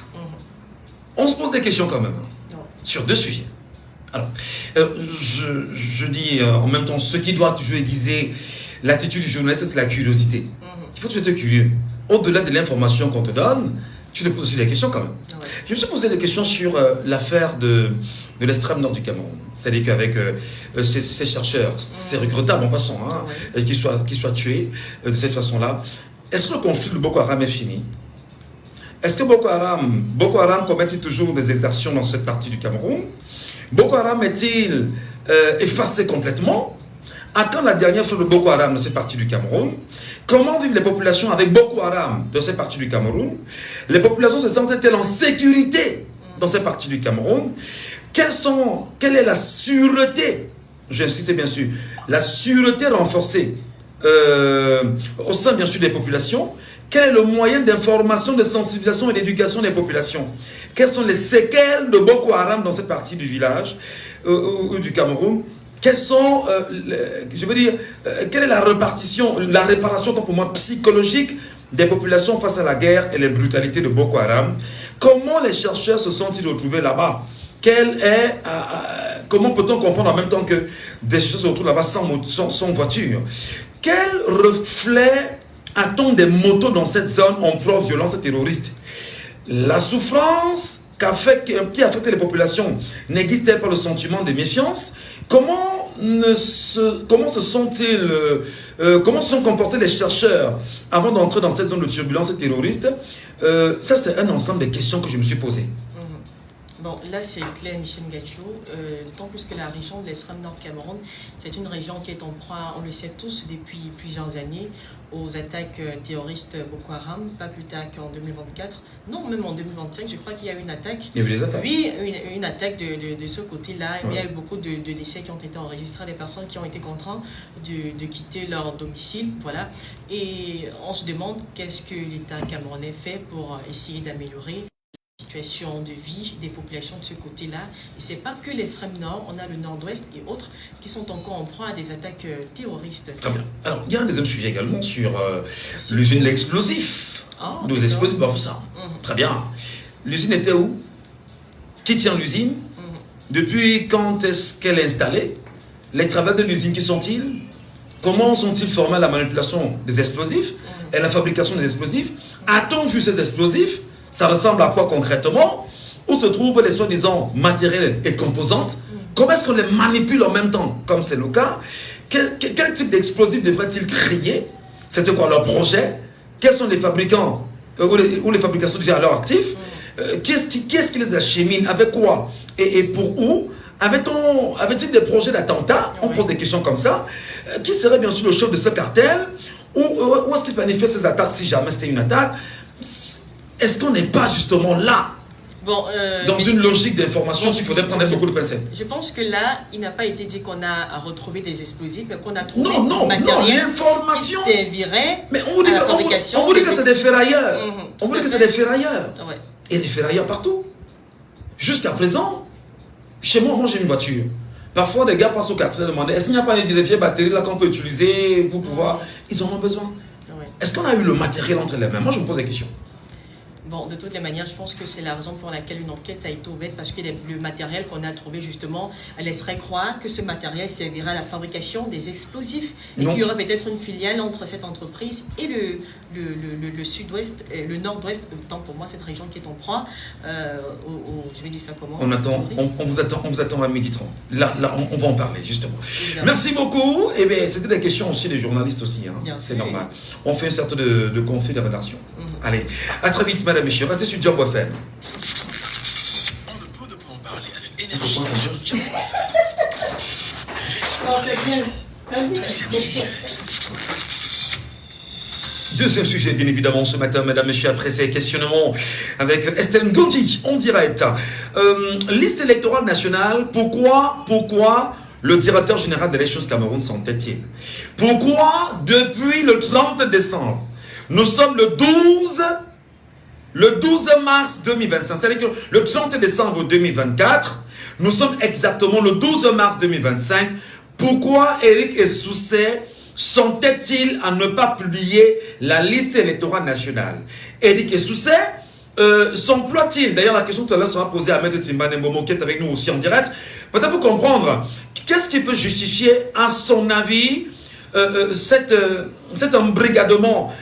On se pose des questions quand même. Sur 2 sujets. Alors, je dis en même temps, ce qui doit toujours aiguiser l'attitude du journaliste, c'est la curiosité. Il faut que tu sois curieux. Au-delà de l'information qu'on te donne, tu te poses aussi des questions quand même. Je me suis posé des questions sur l'affaire de l'extrême nord du Cameroun. C'est-à-dire qu'avec ces chercheurs, c'est regrettable en passant, qu'ils soient tués de cette façon-là. Est-ce que le conflit de Boko Haram est fini? Est-ce que Boko Haram commet-il toujours des exactions dans cette partie du Cameroun? Boko Haram est-il effacé complètement? À quand la dernière fois de Boko Haram dans cette partie du Cameroun? Comment vivent les populations avec Boko Haram dans cette partie du Cameroun? Les populations se sentent-elles en sécurité dans cette partie du Cameroun, quelle est la sûreté, j'insiste bien sûr, la sûreté renforcée au sein bien sûr des populations? Quel est le moyen d'information, de sensibilisation et d'éducation des populations? Quelles sont les séquelles de Boko Haram dans cette partie du village ou du Cameroun? Quelles sont, je veux dire, quelle est la réparation pour moi psychologique des populations face à la guerre et les brutalités de Boko Haram? Comment les chercheurs se sont-ils retrouvés là-bas? Comment peut-on comprendre en même temps que des chercheurs se retrouvent là-bas sans voiture? Quel reflet a-t-on des motos dans cette zone en proie aux violences terroristes? La souffrance qui affecte les populations n'existe pas le sentiment de méfiance? Comment se sont comportés les chercheurs avant d'entrer dans cette zone de turbulence terroriste? Ça, c'est un ensemble de questions que je me suis posées. Bon, là c'est clair, Michel Ngacho, d'autant plus que la région de l'extrême nord Cameroun, c'est une région qui est en proie, on le sait tous, depuis plusieurs années, aux attaques terroristes Boko Haram, pas plus tard qu'en 2024, non, même en 2025, je crois qu'il y a eu une attaque. Il y a eu des attaques. Oui, une attaque de ce côté-là. Il y a eu beaucoup de décès qui ont été enregistrés, des personnes qui ont été contraintes de quitter leur domicile, voilà. Et on se demande qu'est-ce que l'État camerounais fait pour essayer d'améliorer situation de vie des populations de ce côté-là. Et c'est pas que l'extrême nord, on a le nord-ouest et autres qui sont encore en proie à des attaques terroristes. Très bien. Alors, il y a un deuxième sujet également sur l'usine l'explosif. Des explosifs, bah, ça. Très bien. L'usine était où? Qui tient l'usine? Depuis quand est-ce qu'elle est installée? Les travailleurs de l'usine, qui sont-ils? Comment sont-ils formés à la manipulation des explosifs et la fabrication des explosifs? A-t-on vu ces explosifs? Ça ressemble à quoi concrètement? Où se trouvent les soi-disant matériels et composantes? Comment est-ce qu'on les manipule en même temps, comme c'est le cas? Quel type d'explosifs devrait-il créer? C'était quoi leur projet? Quels sont les fabricants ou les fabrications déjà à leur actif? Qu'est-ce qui les achemine? Avec quoi? Et pour où? Avait-il des projets d'attentat? On pose des questions comme ça. Qui serait bien sûr le chef de ce cartel? Où est-ce qu'il planifie ces attaques si jamais c'était une attaque? Est-ce qu'on n'est pas justement là, dans une logique d'information qu'il faudrait prendre beaucoup de pincettes? Je pense que là, il n'a pas été dit qu'on a retrouvé des explosifs, mais qu'on a trouvé du matériel qui servirait à la fabrication. On vous dit que c'est des ferrailleurs. On vous dit que c'est des ferrailleurs. Il y a des ferrailleurs partout. Jusqu'à présent, chez moi j'ai une voiture. Parfois, des gars passent au quartier et demandent, est-ce qu'il n'y a pas des vieilles batteries là qu'on peut utiliser pour pouvoir... Ils en ont besoin. Est-ce qu'on a eu le matériel entre les mains? Moi, je me pose la question. Bon, de toutes les manières, je pense que c'est la raison pour laquelle une enquête a été ouverte, parce que le matériel qu'on a trouvé, justement, laisserait croire que ce matériel servira à la fabrication des explosifs. Et qu'il y aurait peut-être une filiale entre cette entreprise et le sud-ouest, le nord-ouest, autant pour moi, cette région qui est en proie, je vais dire ça comment? On vous attend à 12h30. Là, on va en parler, justement. Évidemment. Merci beaucoup. Eh bien, c'était des questions aussi des journalistes aussi. Hein. C'est normal. On fait une sorte de conflit de rédaction. Allez, à très vite, madame, messieurs. Restez sur Djambo FM. On ne peut pas en parler avec énergie sur Djambo FM. Deuxième sujet, bien évidemment, ce matin, mesdames, messieurs, après ces questionnements avec Estelle Ngondi, en direct. Liste électorale nationale, pourquoi le directeur général de l'élection Cameroun s'entête-t-il? Pourquoi, depuis le 30 décembre, nous sommes le 12 mars 2025, c'est-à-dire que le 30 décembre 2024, nous sommes exactement le 12 mars 2025. Pourquoi Éric Essousset s'entête-t-il à ne pas publier la liste électorale nationale? Éric Essousset s'emploie-t-il? D'ailleurs, la question tout à l'heure sera posée à Maître Timbane Mbomo qui est avec nous aussi en direct. Peut-être pour comprendre, qu'est-ce qui peut justifier, à son avis, cet embrigadement,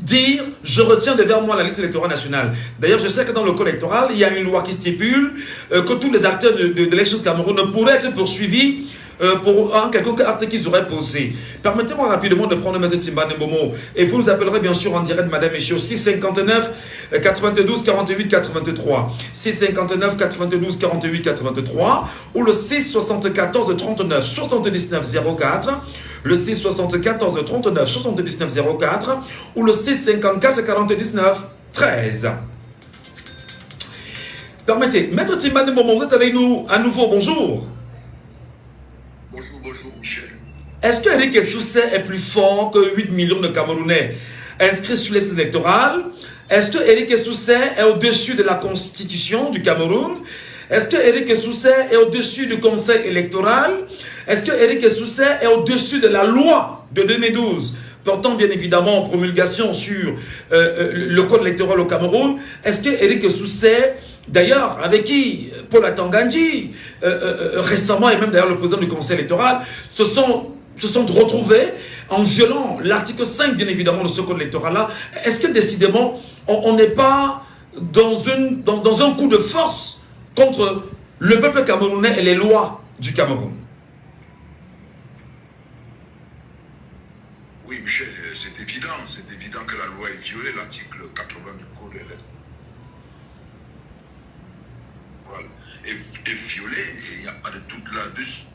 dire je retiens devant moi la liste électorale nationale. D'ailleurs, je sais que dans le code électoral, il y a une loi qui stipule que tous les acteurs de l'élection Cameroun ne pourraient être poursuivis pour un quelconque acte qu'ils auraient posé. Permettez-moi rapidement de prendre M. Timbane Mbomo et vous nous appellerez bien sûr en direct, madame et messieurs, 659 92 48 83, 659 92 48 83 ou le 674 39 79 04, le 674 39 79 04 ou le 654 49 13. Permettez, Maître Timbane Mbombo, vous êtes avec nous à nouveau, bonjour. Bonjour, bonjour Michel. Est-ce que Eric Essousset est plus fort que 8 millions de Camerounais inscrits sur les listes électorales? Est-ce que Eric Essousset est au-dessus de la constitution du Cameroun? Est-ce que Eric Essousset est au-dessus du conseil électoral? Est-ce que Eric Essousset est au-dessus de la loi de 2012 portant bien évidemment en promulgation sur le code électoral au Cameroun? Est-ce que Eric Essousset, d'ailleurs, avec qui Paul Atangandji, récemment, et même d'ailleurs le président du conseil électoral, se sont retrouvés en violant l'article 5, bien évidemment, de ce code électoral-là? Est-ce que décidément, on n'est pas dans un coup de force contre le peuple camerounais et les lois du Cameroun? Oui, Michel, c'est évident que la loi est violée, l'article 80 du Code électoral. Voilà. Est violée, et il n'y a pas de doute là-dessus.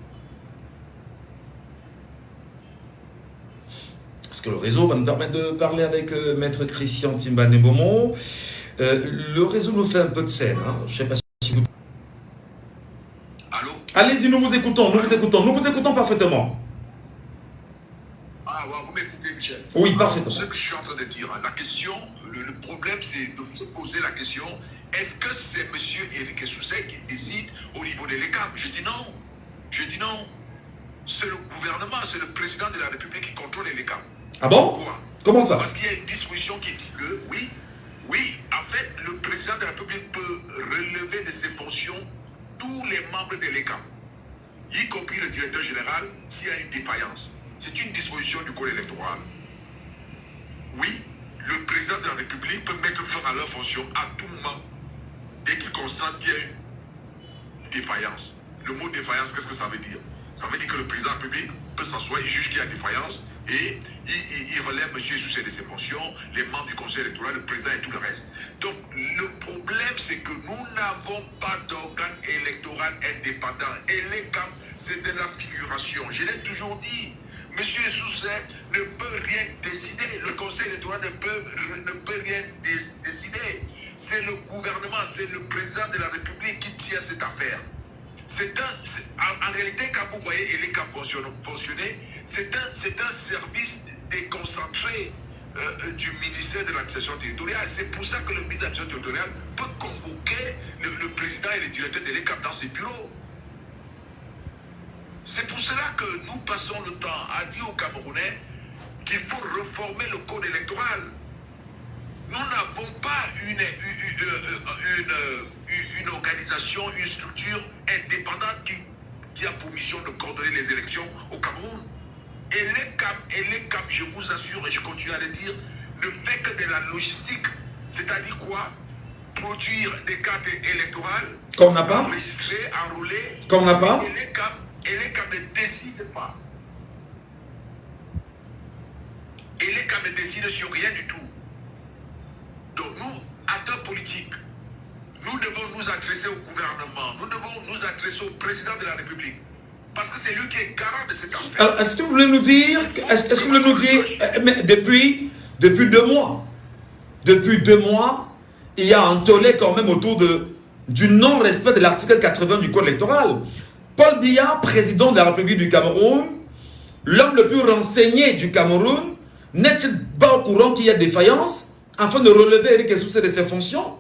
Est-ce que le réseau va nous permettre de parler avec Maître Christian Timbane Mbombo? Le réseau nous fait un peu de scène. Hein. Je ne sais pas si vous... Allô? Allez-y, nous vous écoutons parfaitement. Ah, ouais, vous m'écoutez, Michel? Oui, parfaitement. Ce que je suis en train de dire, la question, le problème, c'est de se poser la question, est-ce que c'est M. Eric Essousset qui décide au niveau de l'ECAM? Je dis non. Je dis non. C'est le gouvernement, c'est le président de la République qui contrôle l'ECAM. Ah bon? Pourquoi? Comment ça? Parce qu'il y a une disposition qui dit que, oui, en fait, le président de la République peut relever de ses fonctions tous les membres de l'ECAM, y compris le directeur général, s'il y a une défaillance. C'est une disposition du code électoral. Oui, le président de la République peut mettre fin à leur fonction à tout moment dès qu'il constate qu'il y a une défaillance. Le mot défaillance, qu'est-ce que ça veut dire? Ça veut dire que le président de la République peut s'asseoir, il juge qu'il y a défaillance et il relève M. Essousset de ses fonctions, les membres du conseil électoral, le président et tout le reste. Donc le problème, c'est que nous n'avons pas d'organe électoral indépendant. Et l'ECAM, c'est de la figuration. Je l'ai toujours dit. M. Essousset ne peut rien décider. Le conseil électoral ne peut rien décider. C'est le gouvernement, c'est le président de la République qui tient cette affaire. En réalité, quand vous voyez l'ECAM fonctionner, c'est un service déconcentré du ministère de l'administration territoriale. C'est pour ça que le ministère de l'administration territoriale peut convoquer le président et le directeur de l'ECAM dans ses bureaux. C'est pour cela que nous passons le temps à dire aux Camerounais qu'il faut réformer le code électoral. Nous n'avons pas une organisation, une structure indépendante qui a pour mission de coordonner les élections au Cameroun. Et l'ECAM, je vous assure, et je continue à le dire, ne fait que de la logistique. C'est-à-dire quoi? Produire des cartes électorales, qu'on n'a pas, enregistrer, enrôler, qu'on n'a pas. Et l'ECAM ne décide pas. Et l'ECAM ne décide sur rien du tout. Donc nous, acteurs politiques, nous devons nous adresser au gouvernement, nous devons nous adresser au président de la République. Parce que c'est lui qui est garant de cette affaire. Alors, est-ce que vous voulez nous dire, mais depuis 2 mois, il y a un tollé quand même autour du non-respect de l'article 80 du code électoral. Paul Biya, président de la République du Cameroun, l'homme le plus renseigné du Cameroun, n'est-il pas au courant qu'il y a défaillance afin de relever Eric Essousset de ses fonctions?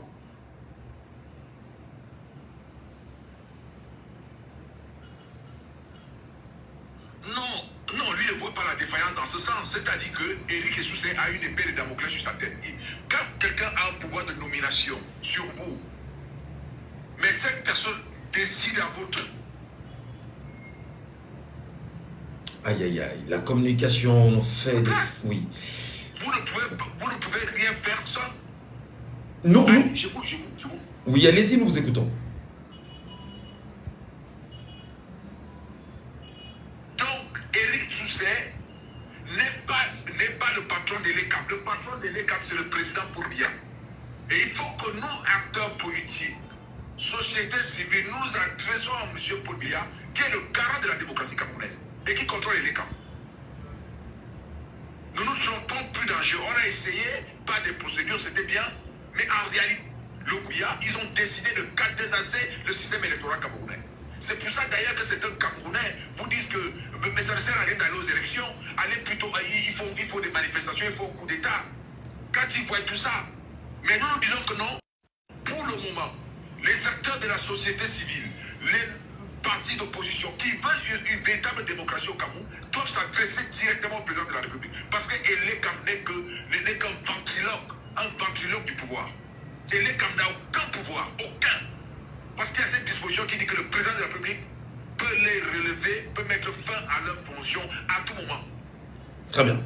Non, lui ne voit pas la défaillance dans ce sens. C'est-à-dire que Eric Essousset a une épée de Damoclès sur sa tête. Quand quelqu'un a un pouvoir de nomination sur vous, mais cette personne décide à votre... Aïe, aïe, aïe, la communication fait des... Oui. Vous ne pouvez rien faire sans... Non, non. non. Je vous. Oui, allez-y, nous vous écoutons. Donc, Eric Essousset n'est pas le patron de l'ECAM. Le patron de l'ECAM, c'est le président Paul Biya. Et il faut que nous, acteurs politiques, société civile, nous adressons à M. Paul Biya, qui est le garant de la démocratie camerounaise et qui contrôle l'ECAM. Nous ne trompons plus d'enjeux. On a essayé, pas des procédures, c'était bien, mais en réalité, le Gouya, ils ont décidé de cadenasser le système électoral camerounais. C'est pour ça d'ailleurs que certains Camerounais vous disent que mais ça ne sert à rien d'aller aux élections, allez plutôt, il faut des manifestations, il faut un coup d'État. Quand ils voient tout ça, mais nous disons que non, pour le moment, les acteurs de la société civile, les partis d'opposition qui veulent une véritable démocratie au Cameroun doivent s'adresser directement au président de la République. Parce qu'elle n'est qu'un ventriloque du pouvoir. Elle n'est n'a aucun pouvoir, aucun. Parce qu'il y a cette disposition qui dit que le président de la République peut les relever, peut mettre fin à leur fonction à tout moment. Très bien.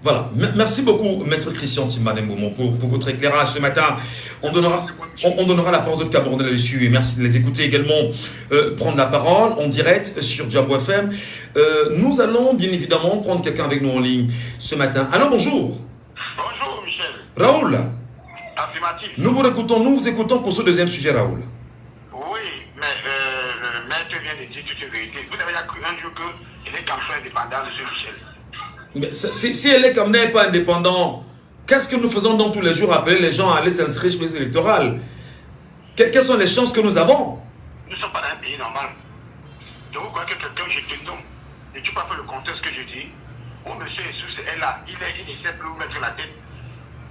Voilà. Merci beaucoup, Maître Christian Timbane Mboumo, pour votre éclairage ce matin. On donnera la parole aux Camerounais là-dessus. Et merci de les écouter également prendre la parole en direct sur Jambo FM. Nous allons bien évidemment prendre quelqu'un avec nous en ligne ce matin. Alors, bonjour. Bonjour, Michel. Raoul. Affirmatif. Nous vous écoutons pour ce deuxième sujet, Raoul. Oui, mais le maître vient de dire toute la vérité. Vous avez cru un jour qu'il est comme ça indépendant de ce Michel. Mais si elle est comme n'est pas indépendant, qu'est-ce que nous faisons donc tous les jours, appeler les gens à aller s'inscrire sur les électorales? Quelles sont les chances que nous avons? Nous ne sommes pas dans un pays normal. Je vous crois que quelqu'un, je te donne, et tu peux pas faire le contexte que je dis. Oh, monsieur Jesus est là, il essaie de vous mettre la tête.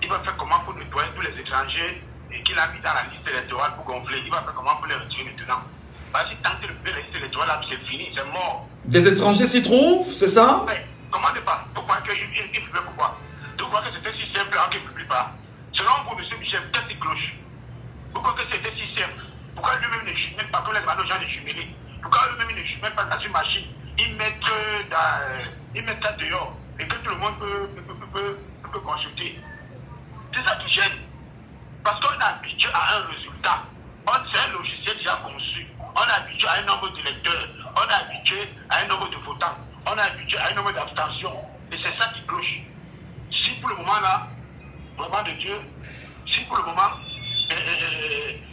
Il va faire comment pour nettoyer tous les étrangers et qu'il a mis dans la liste électorale pour gonfler. Il va faire comment pour les retirer maintenant. Parce que tant que la liste électorale, c'est fini, c'est mort. Des étrangers s'y trouvent, c'est ça? Mais, comment ne pas? Pourquoi qu'il ne publie pas? Pourquoi? Donc, pourquoi que c'était si simple qu'il ne publie pas? Selon vous, M. Michel, qu'est-ce qui cloche? Pourquoi que c'était si simple? Pourquoi lui-même ne chute même pas comme les gens de jumelés? Pourquoi lui-même ne chute même pas dans une machine? Ils mettent ça dehors et que tout le monde peut consulter. C'est ça qui gêne. Parce qu'on est habitué à un résultat. C'est un logiciel déjà conçu. On est habitué à un nombre d'électeurs. On est habitué à un nombre de votants. On est habitué à un nombre d'abstentions. Et c'est ça qui cloche. Si pour le moment là, vraiment de Dieu, si pour le moment,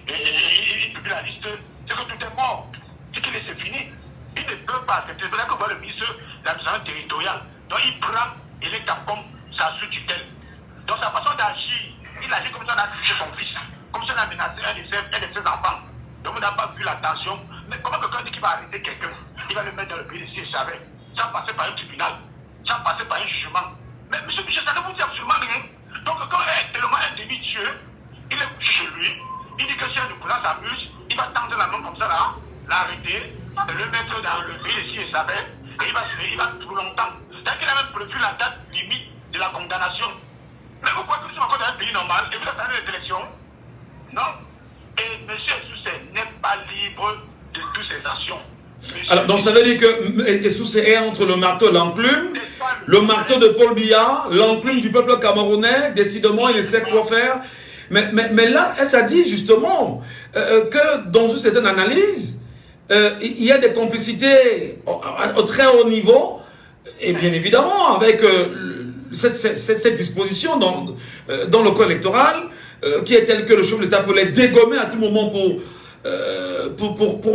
il publie la liste, c'est que tout est mort. C'est que c'est fini. Il ne peut pas accepter. C'est là qu'on voit le ministre de l'administration territoriale. Donc il prend l'état comme sa sous-tutelle. Donc sa façon d'agir, il agit comme ça, on a touché son fils, comme ça on a menacé un de ses enfants. Donc on n'a pas vu l'attention. Mais comment quelqu'un dit qu'il va arrêter quelqu'un, il va le mettre dans le pays s'il savait, sans passer par un tribunal, sans passer par un jugement. Mais M. Michel, ça ne vous dit absolument rien. Donc quand est tellement un demi-dieu, il est chez lui, il dit que si un de couleur s'amuse, il va tendre la main comme ça là, l'arrêter, le mettre dans le pays s'il savait, et il va tout longtemps. C'est-à-dire qu'il a même prévu la date limite de la condamnation. Mais vous croyez que nous sommes encore dans un pays normal et vous êtes dans les élections? Non. Et M. Soussé n'est pas libre de toutes ses actions. Alors, donc ça veut dire que Soussé est entre le marteau et l'enclume, le marteau de Paul Biya, l'enclume du peuple camerounais, décidément il sait quoi faire. Mais là, ça dit justement que dans une certaine analyse, il y a des complicités au très haut niveau, et bien évidemment avec cette disposition dans le code électoral qui est telle que le chef de l'État peut les dégommer à tout moment pour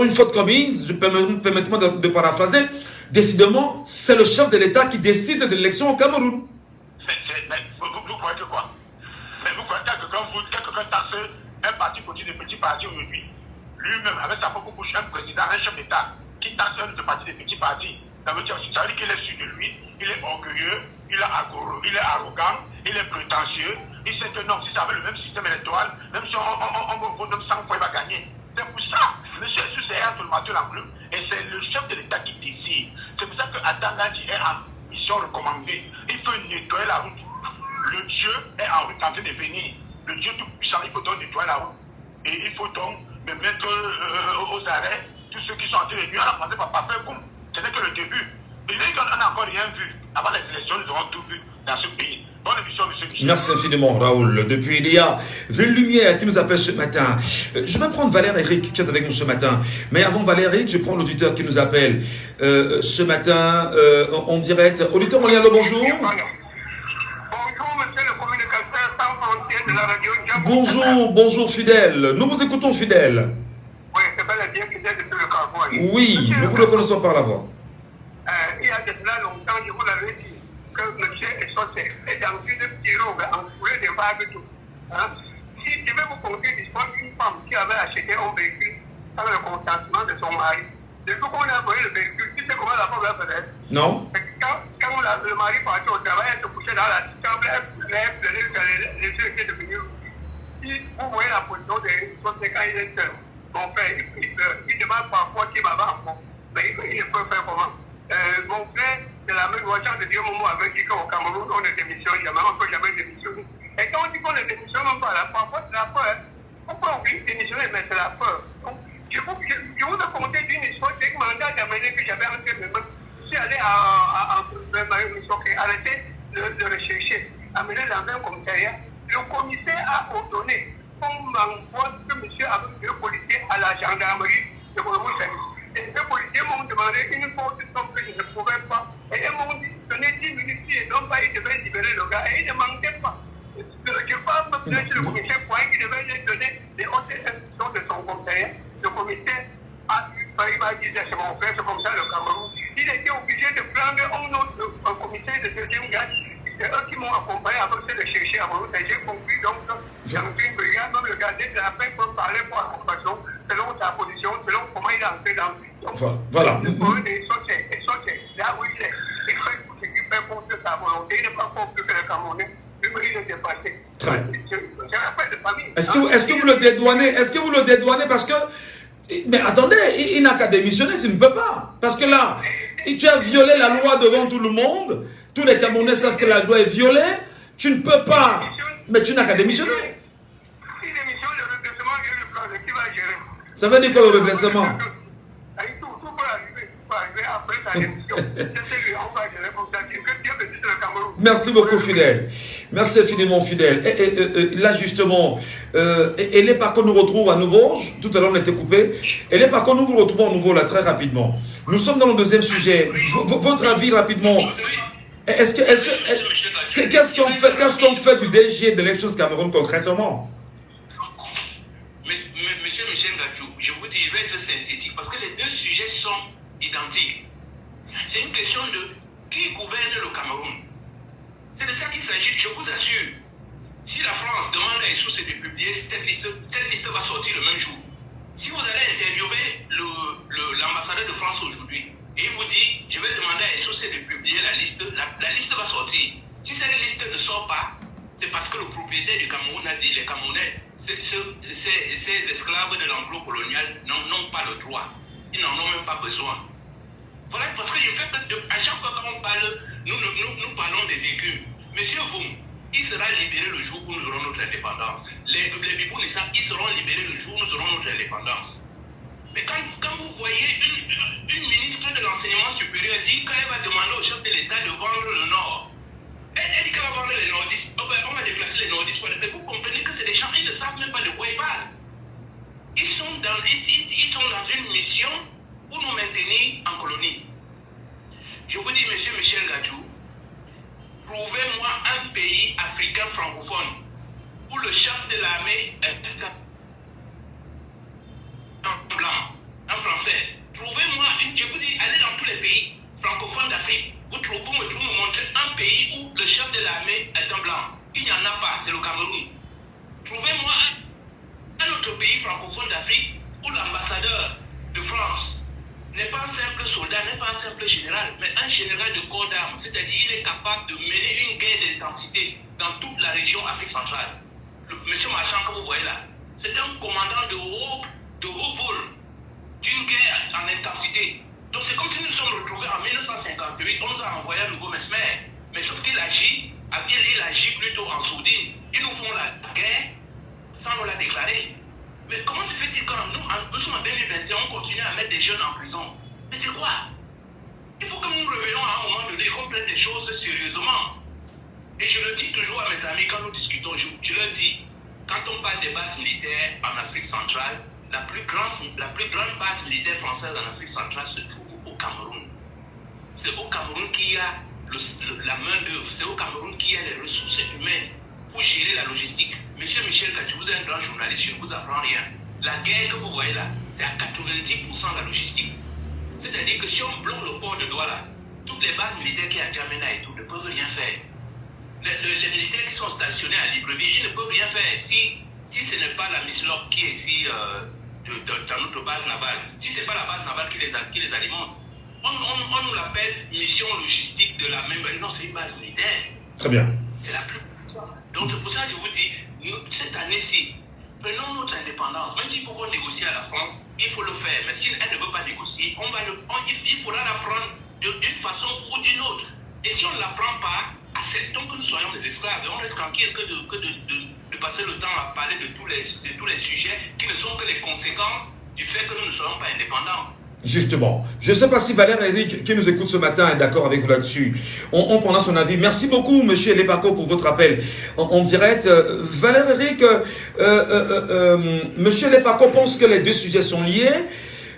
une faute commise. Permettez-moi de paraphraser. Décidément, c'est le chef de l'État qui décide de l'élection au Cameroun. Vous croyez que quoi? Mais vous croyez que quelqu'un tasse un parti politique, des petits partis aujourd'hui, lui-même, avec sa propre bouche, un président, un chef d'État, qui tasse un de partis, des petits partis, ça veut dire qu'il est sûr de lui, il est orgueilleux, il est arrogant, il est prétentieux, il sait que non, si ça avait le même système électoral, même si on vote 100 fois, il va gagner. C'est pour ça, M. Soussé est entre le marteau et l'enclume, et c'est le chef de l'État qui décide. C'est pour ça que Adam Gandhi est en mission recommandée. Il faut nettoyer la route. Le Dieu est en route en train de venir. Le Dieu tout-puissant, il faut donc nettoyer la route. Et il faut donc mettre aux arrêts tous ceux qui sont en train de nuire. On a commencé par faire comme. Ce n'est que le début. Mais qu'on n'a encore rien vu. Avant les élections, nous aurons tout vu dans ce pays. Bonne émission, M. Michel. Merci infiniment, Raoul. Depuis il y a Ville Lumière qui nous appelle ce matin. Je vais prendre Valère Eric qui est avec nous ce matin. Mais avant Valère Eric, je prends l'auditeur qui nous appelle ce matin en direct. Auditeur, on y a le bonjour. Bonjour, monsieur le communicateur sans frontières de la radio. Bonjour, fidèle. Nous vous écoutons, fidèle. Oui, c'est bel et bien fidèle depuis le Cameroun. Oui, nous vous le connaissons par la voix. Il y a de cela longtemps, je vous l'avais dit, que M. Soussé est dans une pirogue entourée de vagues d'eau. Hein? aussi, je vais vous conter l'histoire d'une femme qui avait acheté un véhicule sans le consentement de son mari. Depuis qu'on a envoyé le véhicule, tu sais comment la femme l'a fait? Non. Quand le mari partait au travail, elle se couchait dans la chambre, elle pleurait, les yeux étaient devenus. Si vous voyez la position des choses, quand il est seul, mon frère, il demande parfois qui va encore. Mais il ne peut faire comment? Mon frère, c'est la même voiture de Dieu, Momo avait dit qu'au Cameroun, on ne démissionne jamais, on ne peut jamais démissionner. Et quand on dit qu'on ne démissionne pas, parfois c'est la peur. On peut oublier de démissionner, mais c'est la peur. Donc, je vous ai conté d'une histoire, c'est que mandat d'amener que j'avais entre mes mains. Je suis allé à mission qui arrêté de rechercher, amené dans un commissariat. Le commissaire a ordonné qu'on m'envoie ce monsieur avec deux policiers à la gendarmerie de Bourg-Saint-Denis. Et ces policiers m'ont demandé une forte somme que je ne pouvais pas. Et ils m'ont dit, donnez 10 minutes, et non pas, ils devaient libérer le gars. Et ils ne manquaient pas. Je parle me plaindre le commissaire point qui devait lui donner les hautes instructions de son conseiller. Le commissaire il m'a dit, c'est mon frère, c'est comme ça le Cameroun. Il était obligé de prendre un commissaire de deuxième garde. C'est eux qui m'ont accompagné avant de le chercher à Bourg. Et j'ai compris donc, dans une brigade, même le gardien de la paix peut parler pour la compassion, selon sa position, selon comment il a entré dans le. Voilà. Le problème des sorties, là où il est, il fait tout ce qu'il fait pour sa volonté. Il n'est pas pour plus que le Camerounais. Il est dépassé. Très bien. C'est un affaire de famille. Est-ce que vous le dédouanez? Est-ce que vous le dédouanez parce que... Mais attendez, il n'a qu'à démissionner s'il ne peut pas. Parce que là, tu as violé la loi devant tout le monde. Tous les Camerounais savent que la loi est violée. Tu ne peux pas. Mais tu n'as qu'à démissionner. Si démissionne, le redressement, qui va gérer? Ça veut dire quoi le redressement? Tout peut arriver après sa démission. C'est lui, on va gérer comme ça. Que Dieu bénisse le Cameroun. Merci beaucoup, fidèle. Merci infiniment, fidèle. Et là, justement, elle est par contre, nous retrouve à nouveau. Tout à l'heure, on était coupé. Elle est par contre, nous vous retrouvons à nouveau là, très rapidement. Nous sommes dans le deuxième sujet. Votre avis, rapidement. Qu'est-ce qu'on fait du DG de l'Élections Cameroun concrètement? Monsieur Michel Gadjou, je vous dis, je vais être synthétique parce que les deux sujets sont identiques. C'est une question de qui gouverne le Cameroun. C'est de ça qu'il s'agit, je vous assure. Si la France demande à Essous de publier cette liste va sortir le même jour. Si vous allez interviewer l'ambassadeur de France aujourd'hui, et il vous dit, je vais demander à Essous de publier la liste va sortir. Si cette liste ne sort pas, c'est parce que le propriétaire du Cameroun a dit, les Camerounais, ces esclaves de l'enclos colonial n'ont pas le droit. Ils n'en ont même pas besoin. Voilà, parce que à chaque fois qu'on parle, nous parlons des écumes. Monsieur Voum, il sera libéré le jour où nous aurons notre indépendance. Les Bibounissa, ils seront libérés le jour où nous aurons notre indépendance. Mais quand vous voyez une ministre de l'enseignement supérieur dire qu'elle va demander au chef de l'État de vendre le Nord, elle dit qu'elle va vendre les nordistes, on va déplacer les nordistes. Mais vous comprenez que c'est des gens, ils ne savent même pas de quoi ils parlent. Ils sont dans une mission pour nous maintenir en colonie. Je vous dis, monsieur Michel Gadjou, trouvez-moi un pays africain francophone où le chef de l'armée est un blanc, un français. Trouvez-moi, je vous dis, allez dans tous les pays francophones d'Afrique. Vous me montrez un pays où le chef de l'armée est un blanc. Il n'y en a pas, c'est le Cameroun. Trouvez-moi un autre pays francophone d'Afrique où l'ambassadeur de France n'est pas un simple soldat, n'est pas un simple général, mais un général de corps d'armes. C'est-à-dire qu'il est capable de mener une guerre d'intensité dans toute la région Afrique centrale. Monsieur Marchand que vous voyez là, c'est un commandant de haut vol d'une guerre en intensité. Donc c'est comme si nous nous sommes retrouvés en 1958, on nous a envoyé un nouveau Mesmer. Mais sauf qu'il agit plutôt en sourdine. Ils nous font la guerre sans nous la déclarer. Mais comment se fait-il quand nous sommes en 2021, on continue à mettre des jeunes en prison? Mais c'est quoi? Il faut que nous revenions à un moment donné et qu'on prenne les choses sérieusement. Et je le dis toujours à mes amis quand nous discutons, je leur dis, quand on parle des bases militaires en Afrique centrale, la plus grande base militaire française en Afrique centrale se trouve au Cameroun. C'est au Cameroun qu'il y a la main-d'œuvre, c'est au Cameroun qu'il y a les ressources humaines pour gérer la logistique. Monsieur Michel Gadjou, vous êtes un grand journaliste, je ne vous apprends rien. La guerre que vous voyez là, c'est à 90% la logistique. C'est-à-dire que si on bloque le port de Douala, toutes les bases militaires qui y a à Djamena et tout ne peuvent rien faire. Les militaires qui sont stationnés à Libreville, ils ne peuvent rien faire. Si si ce n'est pas la Miss Locke qui est ici dans notre base navale, si ce n'est pas la base navale qui les alimente, on nous l'appelle mission logistique de la même base. Non, c'est une base militaire. Très bien. C'est la plus puissante. Donc c'est pour ça que je vous dis, cette année-ci, prenons notre indépendance. Même s'il faut qu'on négocie à la France, il faut le faire. Mais si elle ne veut pas négocier, il faudra la prendre d'une façon ou d'une autre. Et si on ne la prend pas, acceptons que nous soyons des esclaves. Et on reste tranquille que de passer le temps à parler de tous les sujets qui ne sont que les conséquences du fait que nous ne soyons pas indépendants. Justement, je ne sais pas si Valère Eric, qui nous écoute ce matin, est d'accord avec vous là-dessus. On prendra son avis. Merci beaucoup, monsieur Lepako, pour votre appel en direct. Valère Eric, monsieur Lepako pense que les deux sujets sont liés,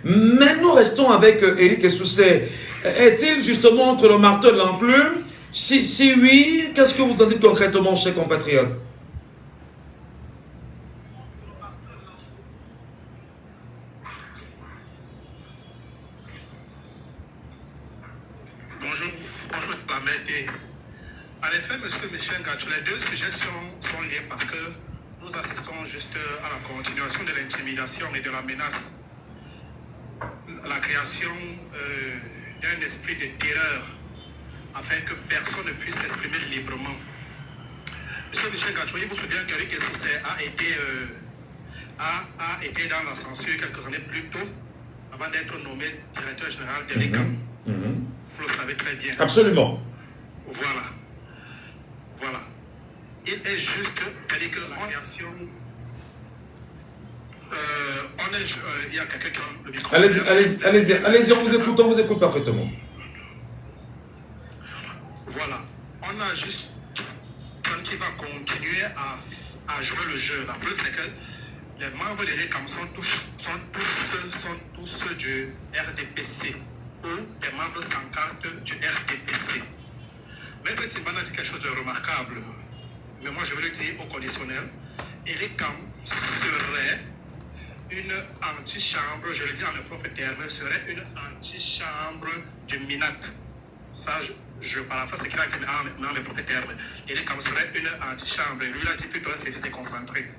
mais nous restons avec Eric Essoussé. Est-il justement entre le marteau et l'enclume? Si oui, qu'est-ce que vous en dites concrètement, chers compatriotes? En effet, M. Michel Gacho, les deux sujets sont liés parce que nous assistons juste à la continuation de l'intimidation et de la menace. La création d'un esprit de terreur afin que personne ne puisse s'exprimer librement. M. Michel Gacho, vous vous souvenez qu'Eric Essoussé a été dans la censure quelques années plus tôt avant d'être nommé directeur général de l'ECAM. Vous le savez très bien. Absolument. Voilà. Il est juste, c'est-à-dire que la création... il y a quelqu'un qui a le micro. Allez-y, on vous écoute parfaitement. Voilà. On a juste quelqu'un qui va continuer à jouer le jeu. La preuve, c'est que les membres de l'ECAM sont tous du RDPC ou des membres sans carte du RDPC. Mais Timban a dit quelque chose de remarquable, mais moi je vais le dire au conditionnel. l'ECAM serait une antichambre, je le dis en mes propres termes, serait une antichambre du MINAC. Ça, je paraphrase ce qu'il a dit en mes propres termes. L'ECAM serait une antichambre. Lui, il a dit plutôt un service déconcentré.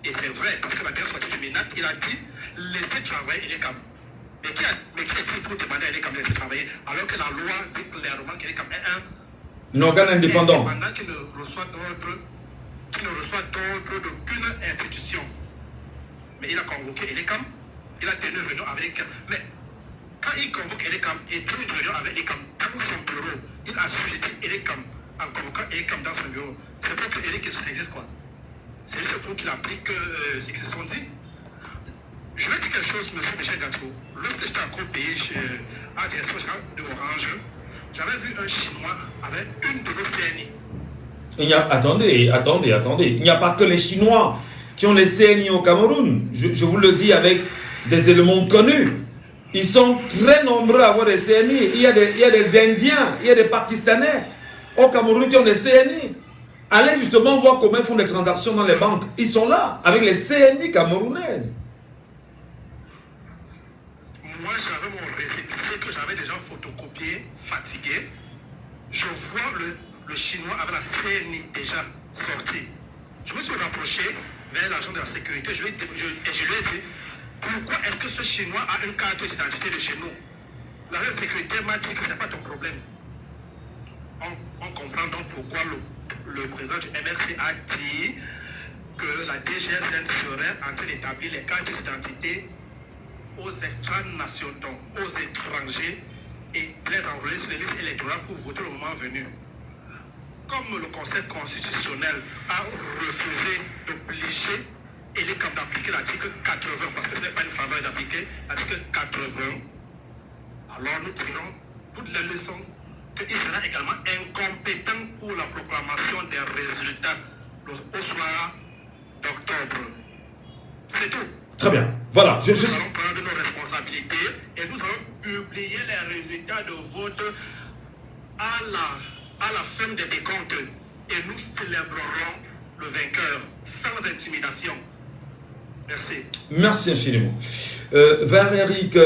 Et c'est vrai, parce que la dernière sortie du MINAC, il a dit laissez travailler l'ECAM. Mais qui est-il pour demander à l'ECAM de laisser travailler alors que la loi dit clairement que l'ECAM est un organe indépendant qui ne reçoit d'ordre d'aucune institution. Mais il a convoqué l'ECAM, il a tenu une réunion avec l'ECAM. Mais quand il convoque l'ECAM et tient une réunion avec l'ECAM dans son bureau, il a assujetti l'ECAM en convoquant l'ECAM dans son bureau. C'est pour que l'ECAM existe quoi. C'est juste pour qu'il applique ce qu'ils se sont dit. Je vais dire quelque chose, M. Michel Gacho. Lorsque j'étais encore payé à la direction générale de Orange, j'avais vu un Chinois avec une de nos CNI. Attendez. Il n'y a pas que les Chinois qui ont les CNI au Cameroun. Je vous le dis avec des éléments connus. Ils sont très nombreux à avoir des CNI. Il y a des Indiens, il y a des Pakistanais au Cameroun qui ont des CNI. Allez justement voir comment ils font des transactions dans les banques. Ils sont là avec les CNI camerounaises. Moi, j'avais mon récépissé que j'avais déjà photocopié, fatigué. Je vois le Chinois avec la CNI déjà sorti. Je me suis rapproché vers l'agent de la sécurité. Je lui ai dit, pourquoi est-ce que ce Chinois a une carte d'identité de chez nous? L'agent de sécurité m'a dit que ce n'est pas ton problème. On comprend donc pourquoi le président du MRC a dit que la DGSN serait en train d'établir les cartes d'identité aux extranationaux, aux étrangers et les enrôler sur les listes électorales pour voter le moment venu. Comme le Conseil constitutionnel a refusé d'obliger l'ECAM d'appliquer l'article 80, parce que ce n'est pas une faveur d'appliquer l'article 80, alors nous tirons toutes les leçons qu'il sera également incompétent pour la proclamation des résultats au soir d'octobre. C'est tout. Très bien. Voilà. Nous allons prendre nos responsabilités et nous allons publier les résultats de vote à la fin des décomptes. Et nous célébrerons le vainqueur sans intimidation. Merci. Merci infiniment. Eric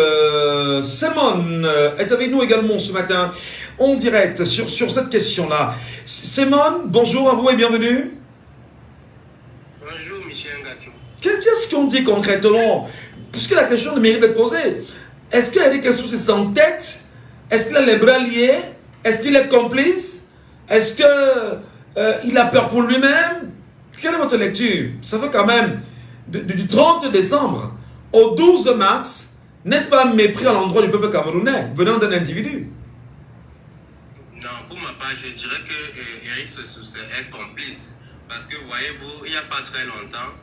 Simon est avec nous également ce matin en direct sur cette question-là. Simon, bonjour à vous et bienvenue. Bonjour, Michel Ngacho. Qu'est-ce qu'on dit concrètement? Puisque la question ne mérite d'être posée. Est-ce qu'Eric Essous est sans tête? Est-ce qu'il a les bras liés? Est-ce qu'il est complice? Est-ce qu'il a peur pour lui-même? Quelle est votre lecture? Ça fait quand même du 30 décembre au 12 mars, n'est-ce pas un mépris à l'endroit du peuple camerounais venant d'un individu? Non, pour ma part, je dirais que Eric Essous est complice. Parce que, voyez-vous, il n'y a pas très longtemps,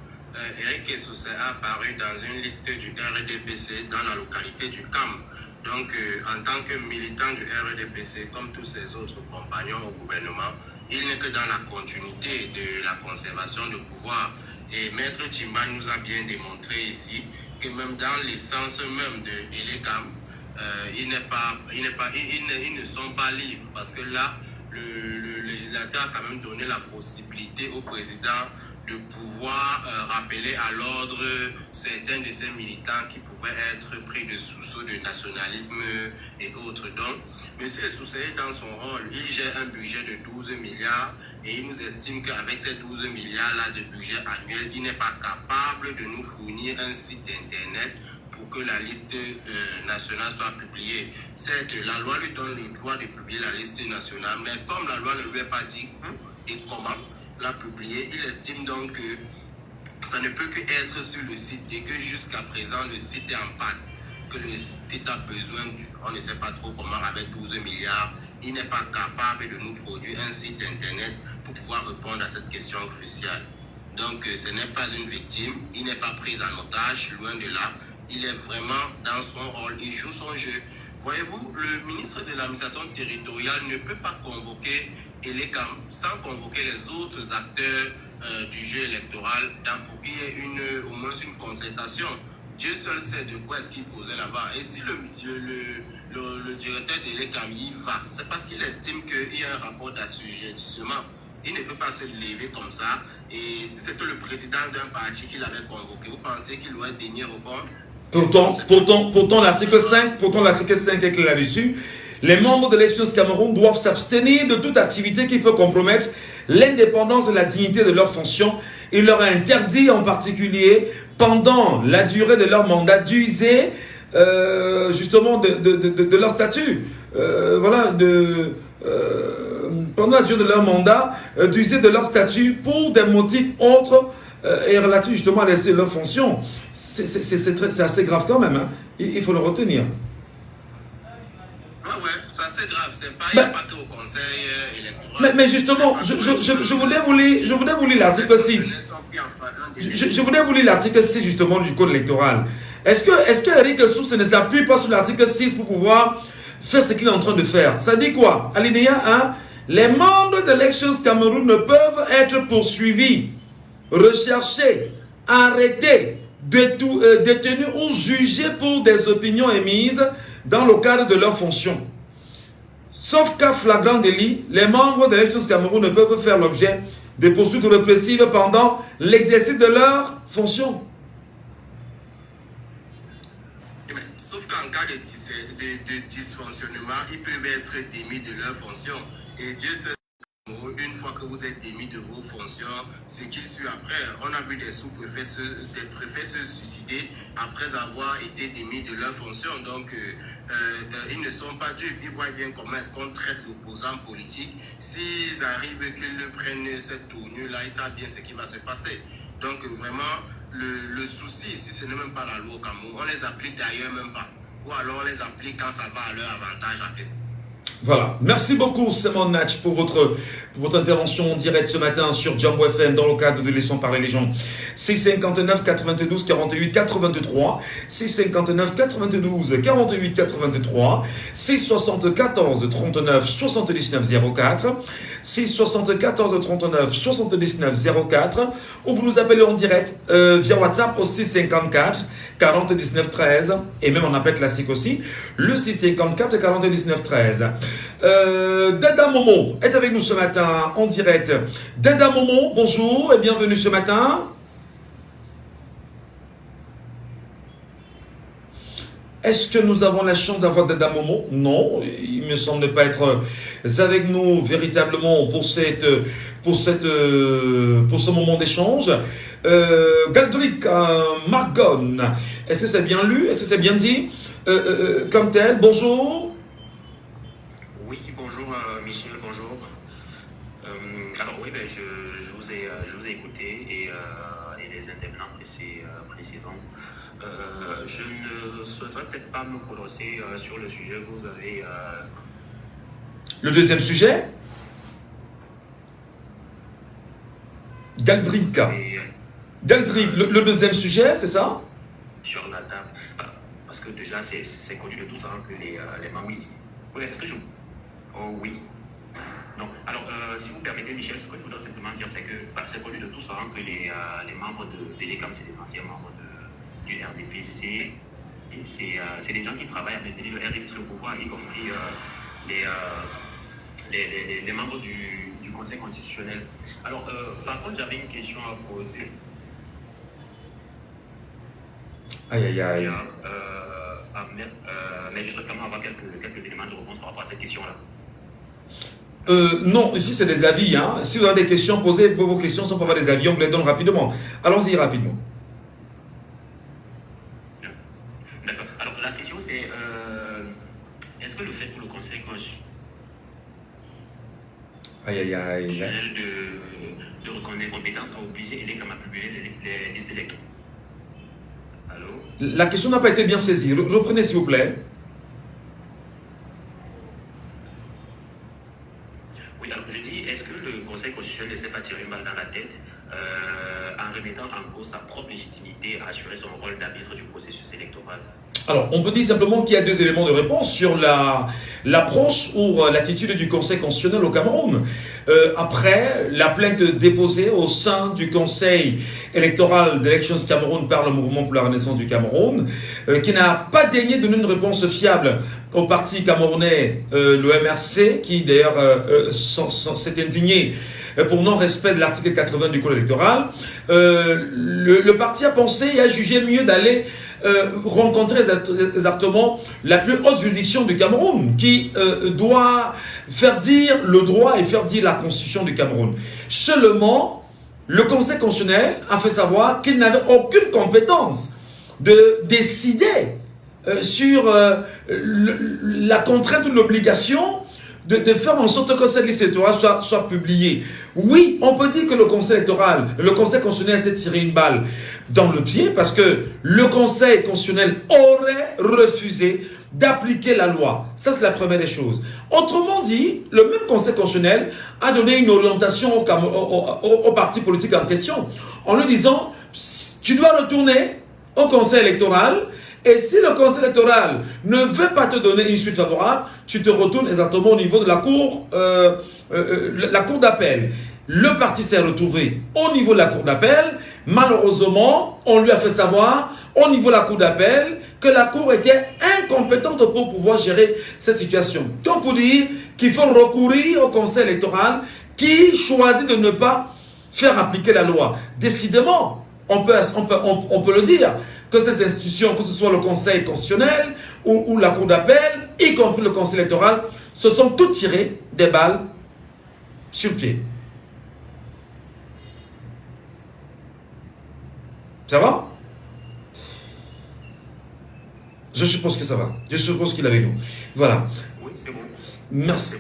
Eric Essous a apparu dans une liste du RDPC dans la localité du CAM. Donc, en tant que militant du RDPC, comme tous ses autres compagnons au gouvernement, il n'est que dans la continuité de la conservation du pouvoir. Et Maître Chimba nous a bien démontré ici que même dans l'essence même de l'ECAM, ils ne sont pas libres. Parce que là, le législateur a quand même donné la possibilité au président de pouvoir rappeler à l'ordre certains de ses militants qui pouvaient être pris de soupçons de nationalisme et autres. Donc, M. Essous est dans son rôle. Il gère un budget de 12 milliards et il nous estime qu'avec ces 12 milliards-là de budget annuel, il n'est pas capable de nous fournir un site internet pour que la liste nationale soit publiée. Certes, la loi lui donne le droit de publier la liste nationale, mais comme la loi ne lui a pas dit où et comment la publier, il estime donc que ça ne peut que être sur le site et que jusqu'à présent le site est en panne, que le site a besoin, on ne sait pas trop comment, avec 12 milliards, il n'est pas capable de nous produire un site internet pour pouvoir répondre à cette question cruciale. Donc ce n'est pas une victime, il n'est pas pris en otage, loin de là. Il est vraiment dans son rôle, il joue son jeu. Voyez-vous, le ministre de l'administration territoriale ne peut pas convoquer l'ECAM sans convoquer les autres acteurs du jeu électoral pour qu'il y ait au moins une concertation. Dieu seul sait de quoi est-ce qu'il posait là-bas. Et si le directeur de l'ECAM y va, c'est parce qu'il estime qu'il y a un rapport d'assujettissement. Il ne peut pas se lever comme ça. Et si c'était le président d'un parti qui l'avait convoqué, vous pensez qu'il aurait daigné répondre? Pourtant l'article 5 est clair là-dessus. Les membres de l'Élections Cameroun doivent s'abstenir de toute activité qui peut compromettre l'indépendance et la dignité de leurs fonctions. Il leur est interdit en particulier, pendant la durée de leur mandat, d'user justement de leur statut. Pendant la durée de leur mandat, d'user de leur statut pour des motifs autres et relatifs justement à laisser leurs fonctions. C'est assez grave quand même, hein. Il faut le retenir. Ouais, c'est assez grave. Il n'y a pas que au conseil électoral. Mais justement, je voulais vous lire l'article 6. Je voulais vous lire l'article 6 justement du code électoral. Est-ce que Eric Essous ne s'appuie pas sur l'article 6 pour pouvoir faire ce qu'il est en train de faire? Ça dit quoi? Alinéa 1. Les membres de l'Élections Cameroun ne peuvent être poursuivis, recherchés, arrêtés, détenus ou jugés pour des opinions émises dans le cadre de leurs fonctions. Sauf cas flagrant délit, les membres de l'Élections Cameroun ne peuvent faire l'objet de poursuites répressives pendant l'exercice de leurs fonctions. Sauf qu'en cas de dysfonctionnement, ils peuvent être démis de leurs fonctions. Et Dieu sait, une fois que vous êtes démis de vos fonctions, ce qui suit après, on a vu des sous-préfets, des préfets se suicider après avoir été démis de leurs fonctions. Donc, ils ne sont pas dupes. Ils voient bien comment est-ce qu'on traite l'opposant politique. S'ils arrivent qu'ils prennent cette tournure-là, ils savent bien ce qui va se passer. Donc, vraiment, le souci ici, ce n'est même pas la loi au Cameroun. On les applique d'ailleurs même pas. Ou alors on les applique quand ça va à leur avantage à eux. Voilà, merci beaucoup Simon Natch pour votre intervention en direct ce matin sur Jambo FM dans le cadre de Laissons parler les gens. 659 92 48 83, 659 92 48 83, 674 39 79 04, 674 39 79 04, ou vous nous appelez en direct via WhatsApp au 654 40 19 13, et même en appel classique aussi, le 654 40 19 13. Dada Momo est avec nous ce matin en direct. Dada Momo, bonjour et bienvenue ce matin. Est-ce que nous avons la chance d'avoir Dada Momo? Non, il me semble ne pas être avec nous véritablement pour ce moment d'échange. Galdric Margon, est-ce que c'est bien lu? Est-ce que c'est bien dit comme tel? Bonjour. Oui, bonjour Michel, bonjour. Alors oui, ben, je vous ai écouté et les intervenants précédents. Je ne souhaiterais peut-être pas me prononcer sur le sujet que vous avez... Le deuxième sujet? Galdric. Galdric, le deuxième sujet, c'est ça? Sur la table. Parce que déjà, c'est connu de tous que les membres... Oui. Oui, est-ce que je... Oh oui. Non. Alors, si vous permettez, Michel, ce que je voudrais simplement dire, c'est que c'est connu de tous que les membres de l'ECAM, c'est des anciens membres du RDPC. Et c'est des gens qui travaillent à maintenir le RDPC sur le pouvoir, y compris les membres du Conseil constitutionnel. Alors, par contre, j'avais une question à poser. Aïe, aïe, aïe. Mais je souhaite quand même avoir quelques éléments de réponse par rapport à cette question-là. Non, ici c'est des avis. Hein. Si vous avez des questions, posez vos questions sans avoir des avis, on vous les donne rapidement. Allons-y rapidement. D'accord. Alors la question c'est, est-ce que le fait pour le Conseil constitutionnel de reconnaître compétences a obligé les CAM à publier les listes électorales? Allô? La question n'a pas été bien saisie. Reprenez s'il vous plaît. Oui, alors je dis, est-ce que le Conseil constitutionnel ne s'est pas tiré une balle dans la tête en remettant en cause sa propre légitimité à assurer son rôle d'arbitre du processus électoral? Alors, on peut dire simplement qu'il y a deux éléments de réponse sur l'approche ou l'attitude du Conseil constitutionnel au Cameroun. Après la plainte déposée au sein du Conseil électoral d'Elections Cameroun par le Mouvement pour la Renaissance du Cameroun, qui n'a pas daigné donner une réponse fiable au parti camerounais, le MRC, qui d'ailleurs s'est indigné pour non-respect de l'article 80 du Code électoral. Le parti a pensé et a jugé mieux d'aller rencontrer exactement la plus haute juridiction du Cameroun, qui doit faire dire le droit et faire dire la constitution du Cameroun. Seulement, le Conseil constitutionnel a fait savoir qu'il n'avait aucune compétence de décider sur la contrainte ou l'obligation de faire en sorte que cette liste électorale soit publiée. Oui, on peut dire que le Conseil constitutionnel s'est tiré une balle dans le pied parce que le Conseil constitutionnel aurait refusé d'appliquer la loi. Ça, c'est la première des choses. Autrement dit, le même Conseil constitutionnel a donné une orientation au parti politique en question en lui disant « Tu dois retourner au Conseil électoral ». Et si le Conseil électoral ne veut pas te donner une suite favorable, tu te retournes exactement au niveau de la cour d'appel. Le parti s'est retrouvé au niveau de la cour d'appel. Malheureusement, on lui a fait savoir au niveau de la cour d'appel que la cour était incompétente pour pouvoir gérer cette situation. Donc pour dire qu'il faut recourir au Conseil électoral qui choisit de ne pas faire appliquer la loi. Décidément, on peut le dire, que ces institutions, que ce soit le Conseil constitutionnel ou la Cour d'appel, y compris le Conseil électoral, se sont toutes tirées des balles sur le pied. Ça va? Je suppose que ça va. Je suppose qu'il est avec nous. Voilà. Oui, c'est bon. Merci.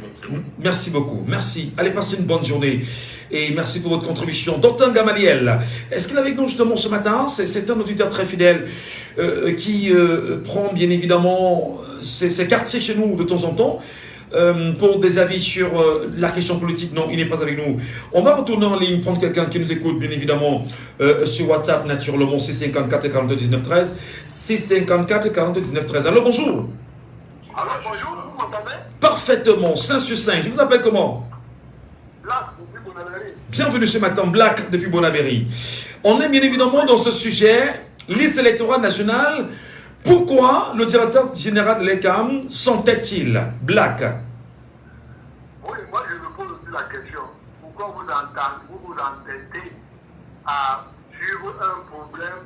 Merci beaucoup. Merci. Allez, passez une bonne journée. Et merci pour votre contribution. Dr Gamaliel, est-ce qu'il est avec nous justement ce matin? C'est un auditeur très fidèle qui prend bien évidemment ses quartiers chez nous de temps en temps pour des avis sur la question politique. Non, il n'est pas avec nous. On va retourner en ligne, prendre quelqu'un qui nous écoute bien évidemment sur WhatsApp, naturellement, 654 42 19 13. 654 42 19 13. Allô, bonjour. Allô, bonjour, vous m'entendez? Parfaitement, 5 sur 5. Je vous appelle comment? Black, depuis Bonaberry. Bienvenue ce matin, Black, depuis Bonaberry. On est bien évidemment dans ce sujet, liste électorale nationale. Pourquoi le directeur général de l'ECAM s'entête-t-il? Black. Oui, moi je me pose aussi la question. Pourquoi vous entêtez à suivre un problème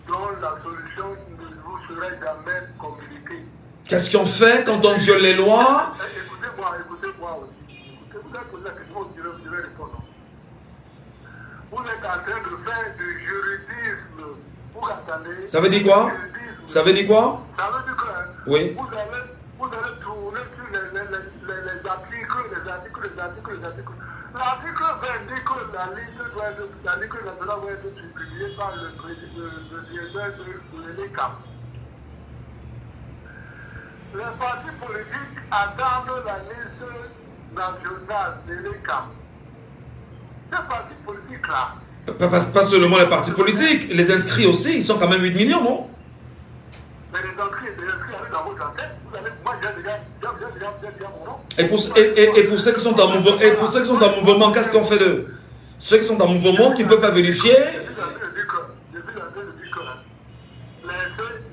dont la solution ne vous sera jamais communiquée. Qu'est-ce qu'on fait quand on viole les lois? Écoutez-moi aussi. Vous avez posé la question, je vais répondre. Vous êtes en train de faire du juridisme. Vous entendez? Ça veut dire quoi? Ça veut dire quoi? Ça veut dire que oui. Vous allez tourner sur les articles. L'article 20 dit que la liste nationale doit être publiée par le directeur de l'ECAM. Les partis politiques attendent la liste nationale de l'ECAM. Ces partis politiques-là. Pas seulement les partis politiques, les inscrits aussi, ils sont quand même 8 millions, non? Mais les inscrits arrivent dans votre enquête. Moi, j'ai déjà mon nom. Et pour ceux qui sont en mouvement, mouvement, qu'est-ce qu'on fait d'eux? Ceux qui sont en mouvement, qui ne peuvent pas vérifier.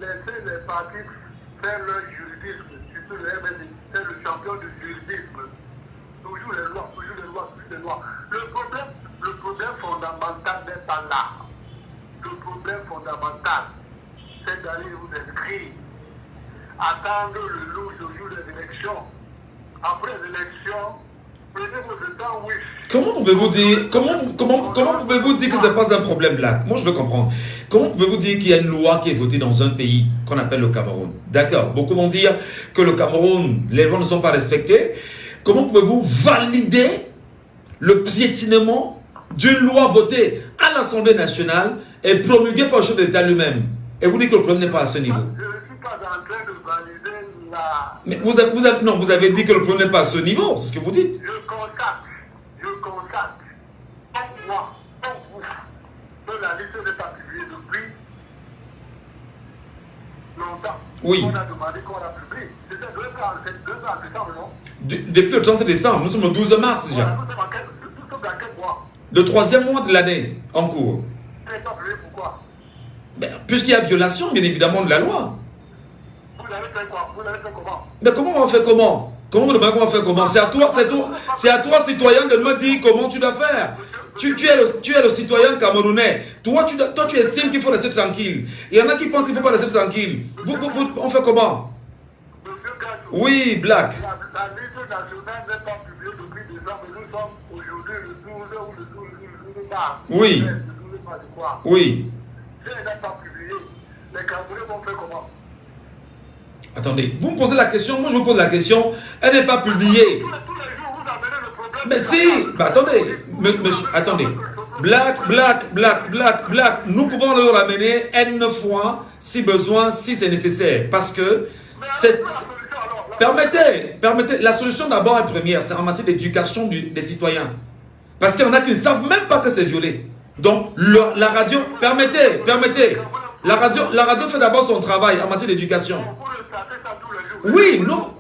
Laissez les partis faire leur juridisme. Surtout le MND, c'est le champion du juridisme. Toujours les lois. Le problème fondamental n'est pas là. Le problème fondamental, c'est d'aller vous inscrire. Attendre le jour des élections. Après les élections, prenez votre temps, oui. Comment pouvez-vous dire que ce n'est pas un problème là? Moi, je veux comprendre. Comment pouvez-vous dire qu'il y a une loi qui est votée dans un pays qu'on appelle le Cameroun? D'accord. Beaucoup vont dire que le Cameroun, les lois ne sont pas respectées. Comment pouvez-vous valider le piétinement d'une loi votée à l'Assemblée nationale et promulguée par le chef de l'État lui-même? Et vous dites que le problème n'est pas à ce niveau. Je ne suis pas en train de valider la... Mais vous avez dit que le problème n'est pas à ce niveau, c'est ce que vous dites. Je constate, comme moi, comme vous, que la liste n'est pas publiée depuis longtemps. Oui. On a demandé qu'on la publie. C'était 2 ans en décembre, non? Depuis le 30 décembre, nous sommes le 12 mars déjà. Voilà, nous sommes dans quel mois? Le 3e mois de l'année en cours. Elle n'est pas publiée, pourquoi? Puisqu'il y a violation, bien évidemment, de la loi. Vous l'avez fait quoi? Vous l'avez fait comment? Mais comment on fait comment? Comment vous demandez comment on fait comment? C'est à toi, citoyen, de me dire comment tu dois faire. Tu es le citoyen camerounais. Toi, tu estimes qu'il faut rester tranquille. Il y en a qui pensent qu'il ne faut pas rester tranquille. On fait comment? Oui, Black. La liste nationale n'est pas publiée depuis décembre. Nous sommes aujourd'hui le 12 ou le 12 mars. Oui. Le 12 mars, je crois. Oui. Si elle n'est pas publiée, les Camerounais vont faire comment? Attendez, vous me posez la question, moi je vous pose la question. Elle n'est pas publiée. Tous les jours, vous amenez le problème. Mais si, attendez, monsieur, attendez. Black. Nous pouvons le ramener N fois si besoin, si c'est nécessaire. Parce que permettez, la solution d'abord et première, c'est en matière d'éducation des citoyens. Parce qu'il y en a qui ne savent même pas que c'est violé. Donc, la radio, permettez. La radio fait d'abord son travail en matière d'éducation. Oui, non,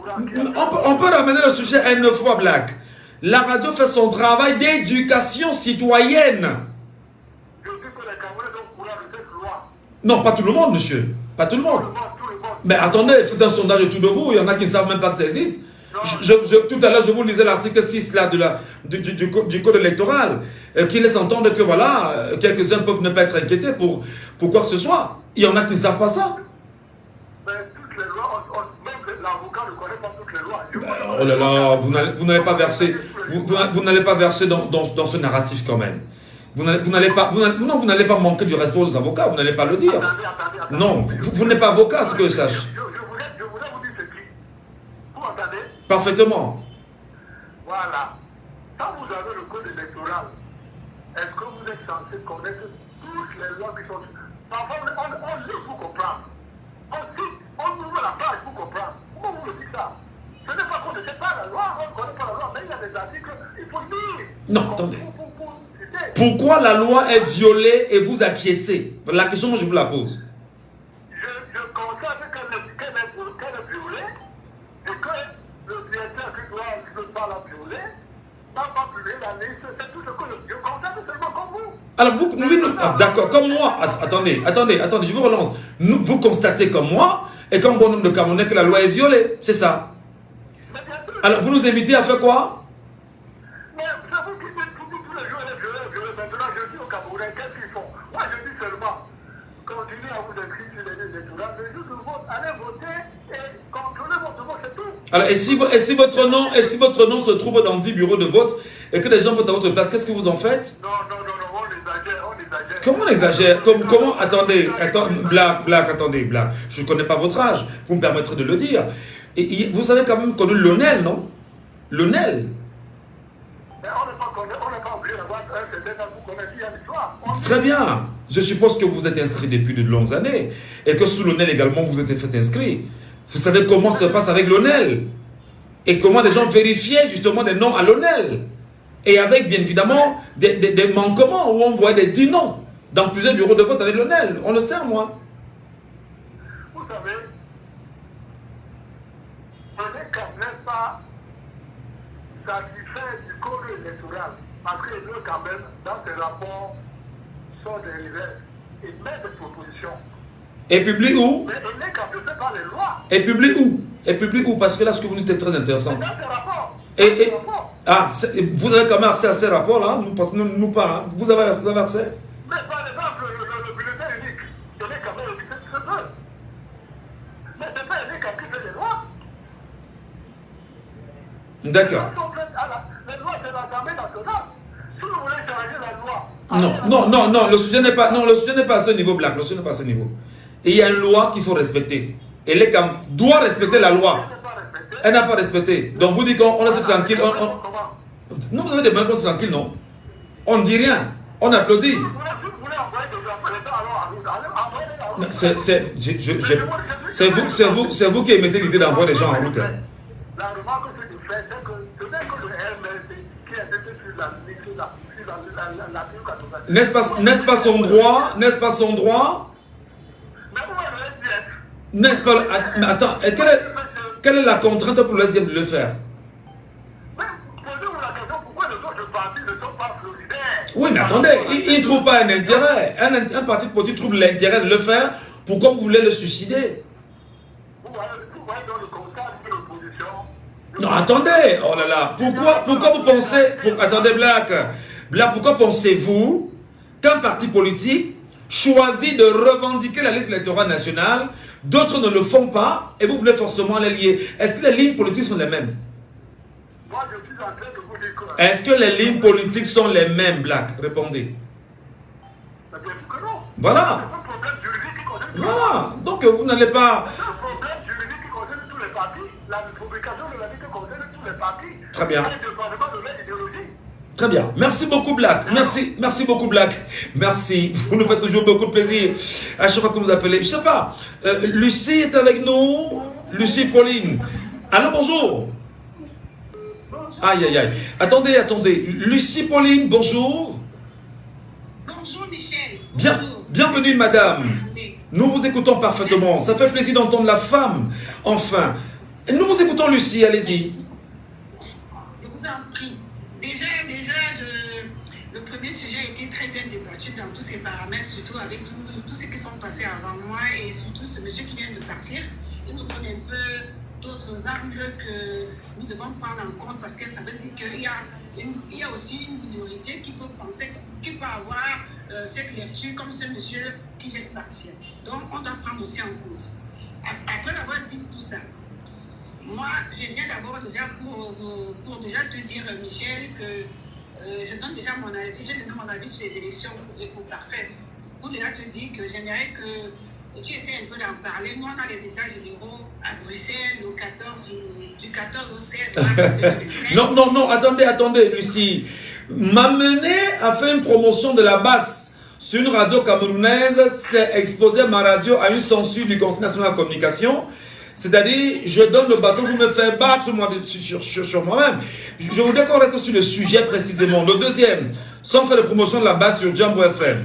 on peut ramener le sujet N fois, Black. La radio fait son travail d'éducation citoyenne. Non, pas tout le monde, monsieur. Pas tout le monde. Mais attendez, faites un sondage autour de vous. Il y en a qui ne savent même pas que ça existe. Tout à l'heure, je vous lisais l'article 6 là, du code électoral qui laisse entendre que voilà, quelques-uns peuvent ne pas être inquiétés pour quoi que ce soit. Il y en a qui ne savent pas ça. Mais toutes les lois, même l'avocat ne connaît pas toutes les lois. Oh là là, vous n'allez pas verser, vous n'allez pas verser dans ce narratif quand même. Vous n'allez pas manquer du respect aux avocats, vous n'allez pas le dire. Attendez. Non, vous n'êtes pas avocat, ce que je sache. Je voulais vous dire ceci. Vous entendez? Parfaitement. Voilà. Quand vous avez le code électoral, est-ce que vous êtes censé connaître toutes les lois qui sont... Parfois, on lit pour comprendre. On ouvre la page pour comprendre. Pourquoi vous me dites ça? Ce n'est pas qu'on ne sait pas la loi, on ne connaît pas la loi, mais il y a des articles, il faut lire. Non, attendez. Pourquoi la loi est violée et vous acquiescez? La question, moi, je vous la pose. Je constate qu'elle est violée et que le directeur qui ne pas la violer n'a pas publié la liste. C'est tout ce que je constate seulement comme vous. Alors, d'accord, comme moi. Attendez, je vous relance. Vous constatez comme moi et comme bon nombre de Camerounais que la loi est violée. C'est ça. Alors, vous nous invitez à faire quoi? Mais vous savez que tous les jours, elle est violée. Maintenant, je dis aux Camerounais, qu'est-ce qu'ils font? Moi, je dis seulement, continuez à vous le jour du vote, allez voter et contrôlez votre vote, c'est tout. Alors, et si votre nom se trouve dans 10 bureaux de vote et que les gens votent à votre place, qu'est-ce que vous en faites? Non, on exagère. Comment on exagère? Comment attendez, Black, attendez, Black. Je ne connais pas votre âge, vous me permettrez de le dire. Et vous avez quand même connu Lionel, non? Lionel. Mais on n'est pas obligé d'avoir un certain âge pour connaître l'histoire. Très bien. Je suppose que vous êtes inscrit depuis de longues années et que sous Lionel également vous êtes fait inscrit. Vous savez comment ça se passe avec Lionel et comment les gens vérifiaient justement des noms à Lionel. Et avec bien évidemment des manquements où on voit des 10 noms dans plusieurs bureaux de vote avec Lionel. On le sait, moi. Vous savez, ce n'est quand même pas satisfait du code électoral. Parce que eux, quand même, dans ces rapports, sont des réserves. Ils mettent des propositions. Et publie où? Mais ils n'est qu'appliqué par les lois. Et publie où? Et publie où? Parce que là, ce que vous dites est très intéressant. Dans ces rapports. Vous avez quand même accès à ces rapports-là, nous pas. Hein. Vous avez accès? Mais par exemple, le bulletin unique, il est quand même édité très peu. Mais ce n'est pas unique qui fait les lois. D'accord. Les lois, c'est l'Assemblée nationale. Si vous voulez changer la loi. Non, le sujet n'est pas à ce niveau, Black. Le sujet n'est pas à ce niveau. Et il y a une loi qu'il faut respecter. Elle doit respecter la loi. Elle n'a pas respecté. Donc vous dites qu'on laisse tranquille. Non, vous avez des mains qu'on tranquille, non? On ne dit rien. On applaudit. C'est vous qui émettez l'idée d'envoyer des gens en route. La remarque que je fais, c'est que ce n'est que le RMLC qui est sur la N'est-ce pas son droit? N'est-ce pas son droit? N'est-ce pas? Attends, quelle est la contrainte pour le SDF de le faire? Oui, mais attendez, il ne trouve pas un intérêt. Un parti politique trouve l'intérêt de le faire. Pourquoi vous voulez le suicider? Non, attendez, oh là là, pourquoi vous pensez, attendez Black, pourquoi pensez-vous qu'un parti politique choisit de revendiquer la liste électorale nationale, d'autres ne le font pas, et vous voulez forcément les lier? Est-ce que les lignes politiques sont les mêmes? Moi, je suis en train de vous dire que... Est-ce que les lignes politiques sont les mêmes, Black? Répondez. Bien sûr que non. Voilà. C'est un problème juridique qui concerne Voilà, donc vous n'allez pas... C'est un problème juridique qui concerne tous les partis. La publication de la liste concerne tous les partis. Très bien. Et ne parle pas de leur idéologie. Très bien. Merci beaucoup, Black. Merci beaucoup, Black. Merci. Vous nous faites toujours beaucoup de plaisir à chaque fois que vous appelez. Je ne sais pas. Lucie est avec nous. Lucie Pauline. Allô, bonjour. Aïe, aïe, aïe. Attendez. Lucie Pauline, bonjour. Bonjour, Michel. Bienvenue, madame. Nous vous écoutons parfaitement. Ça fait plaisir d'entendre la femme. Enfin. Nous vous écoutons, Lucie. Allez-y. Je vous en prie. Déjà, le premier sujet a été très bien débattu dans tous ces paramètres, surtout avec tous ceux qui sont passés avant moi et surtout ce monsieur qui vient de partir. Il nous donne un peu d'autres angles que nous devons prendre en compte parce que ça veut dire qu'il y a aussi une minorité qui peut penser, qui peut avoir cette lecture comme ce monsieur qui vient de partir. Donc, on doit prendre aussi en compte. Après avoir dit tout ça, moi, je viens d'abord déjà pour déjà te dire, Michel, que je donne déjà mon avis, j'ai donné mon avis sur les élections pour parfait. Pour déjà te dire que j'aimerais que tu essaies un peu d'en parler. Nous, on a les états généraux à Bruxelles du 14 au 16 mars 2025. Non, attendez, Lucie. M'amener à faire une promotion de la basse sur une radio camerounaise, c'est exposer ma radio à une censure du Conseil national de la communication. C'est-à-dire, je donne le bâton pour me faire battre sur moi-même. Je voudrais qu'on reste sur le sujet précisément. Le deuxième, sans faire de promotion de la base sur Jambo FM.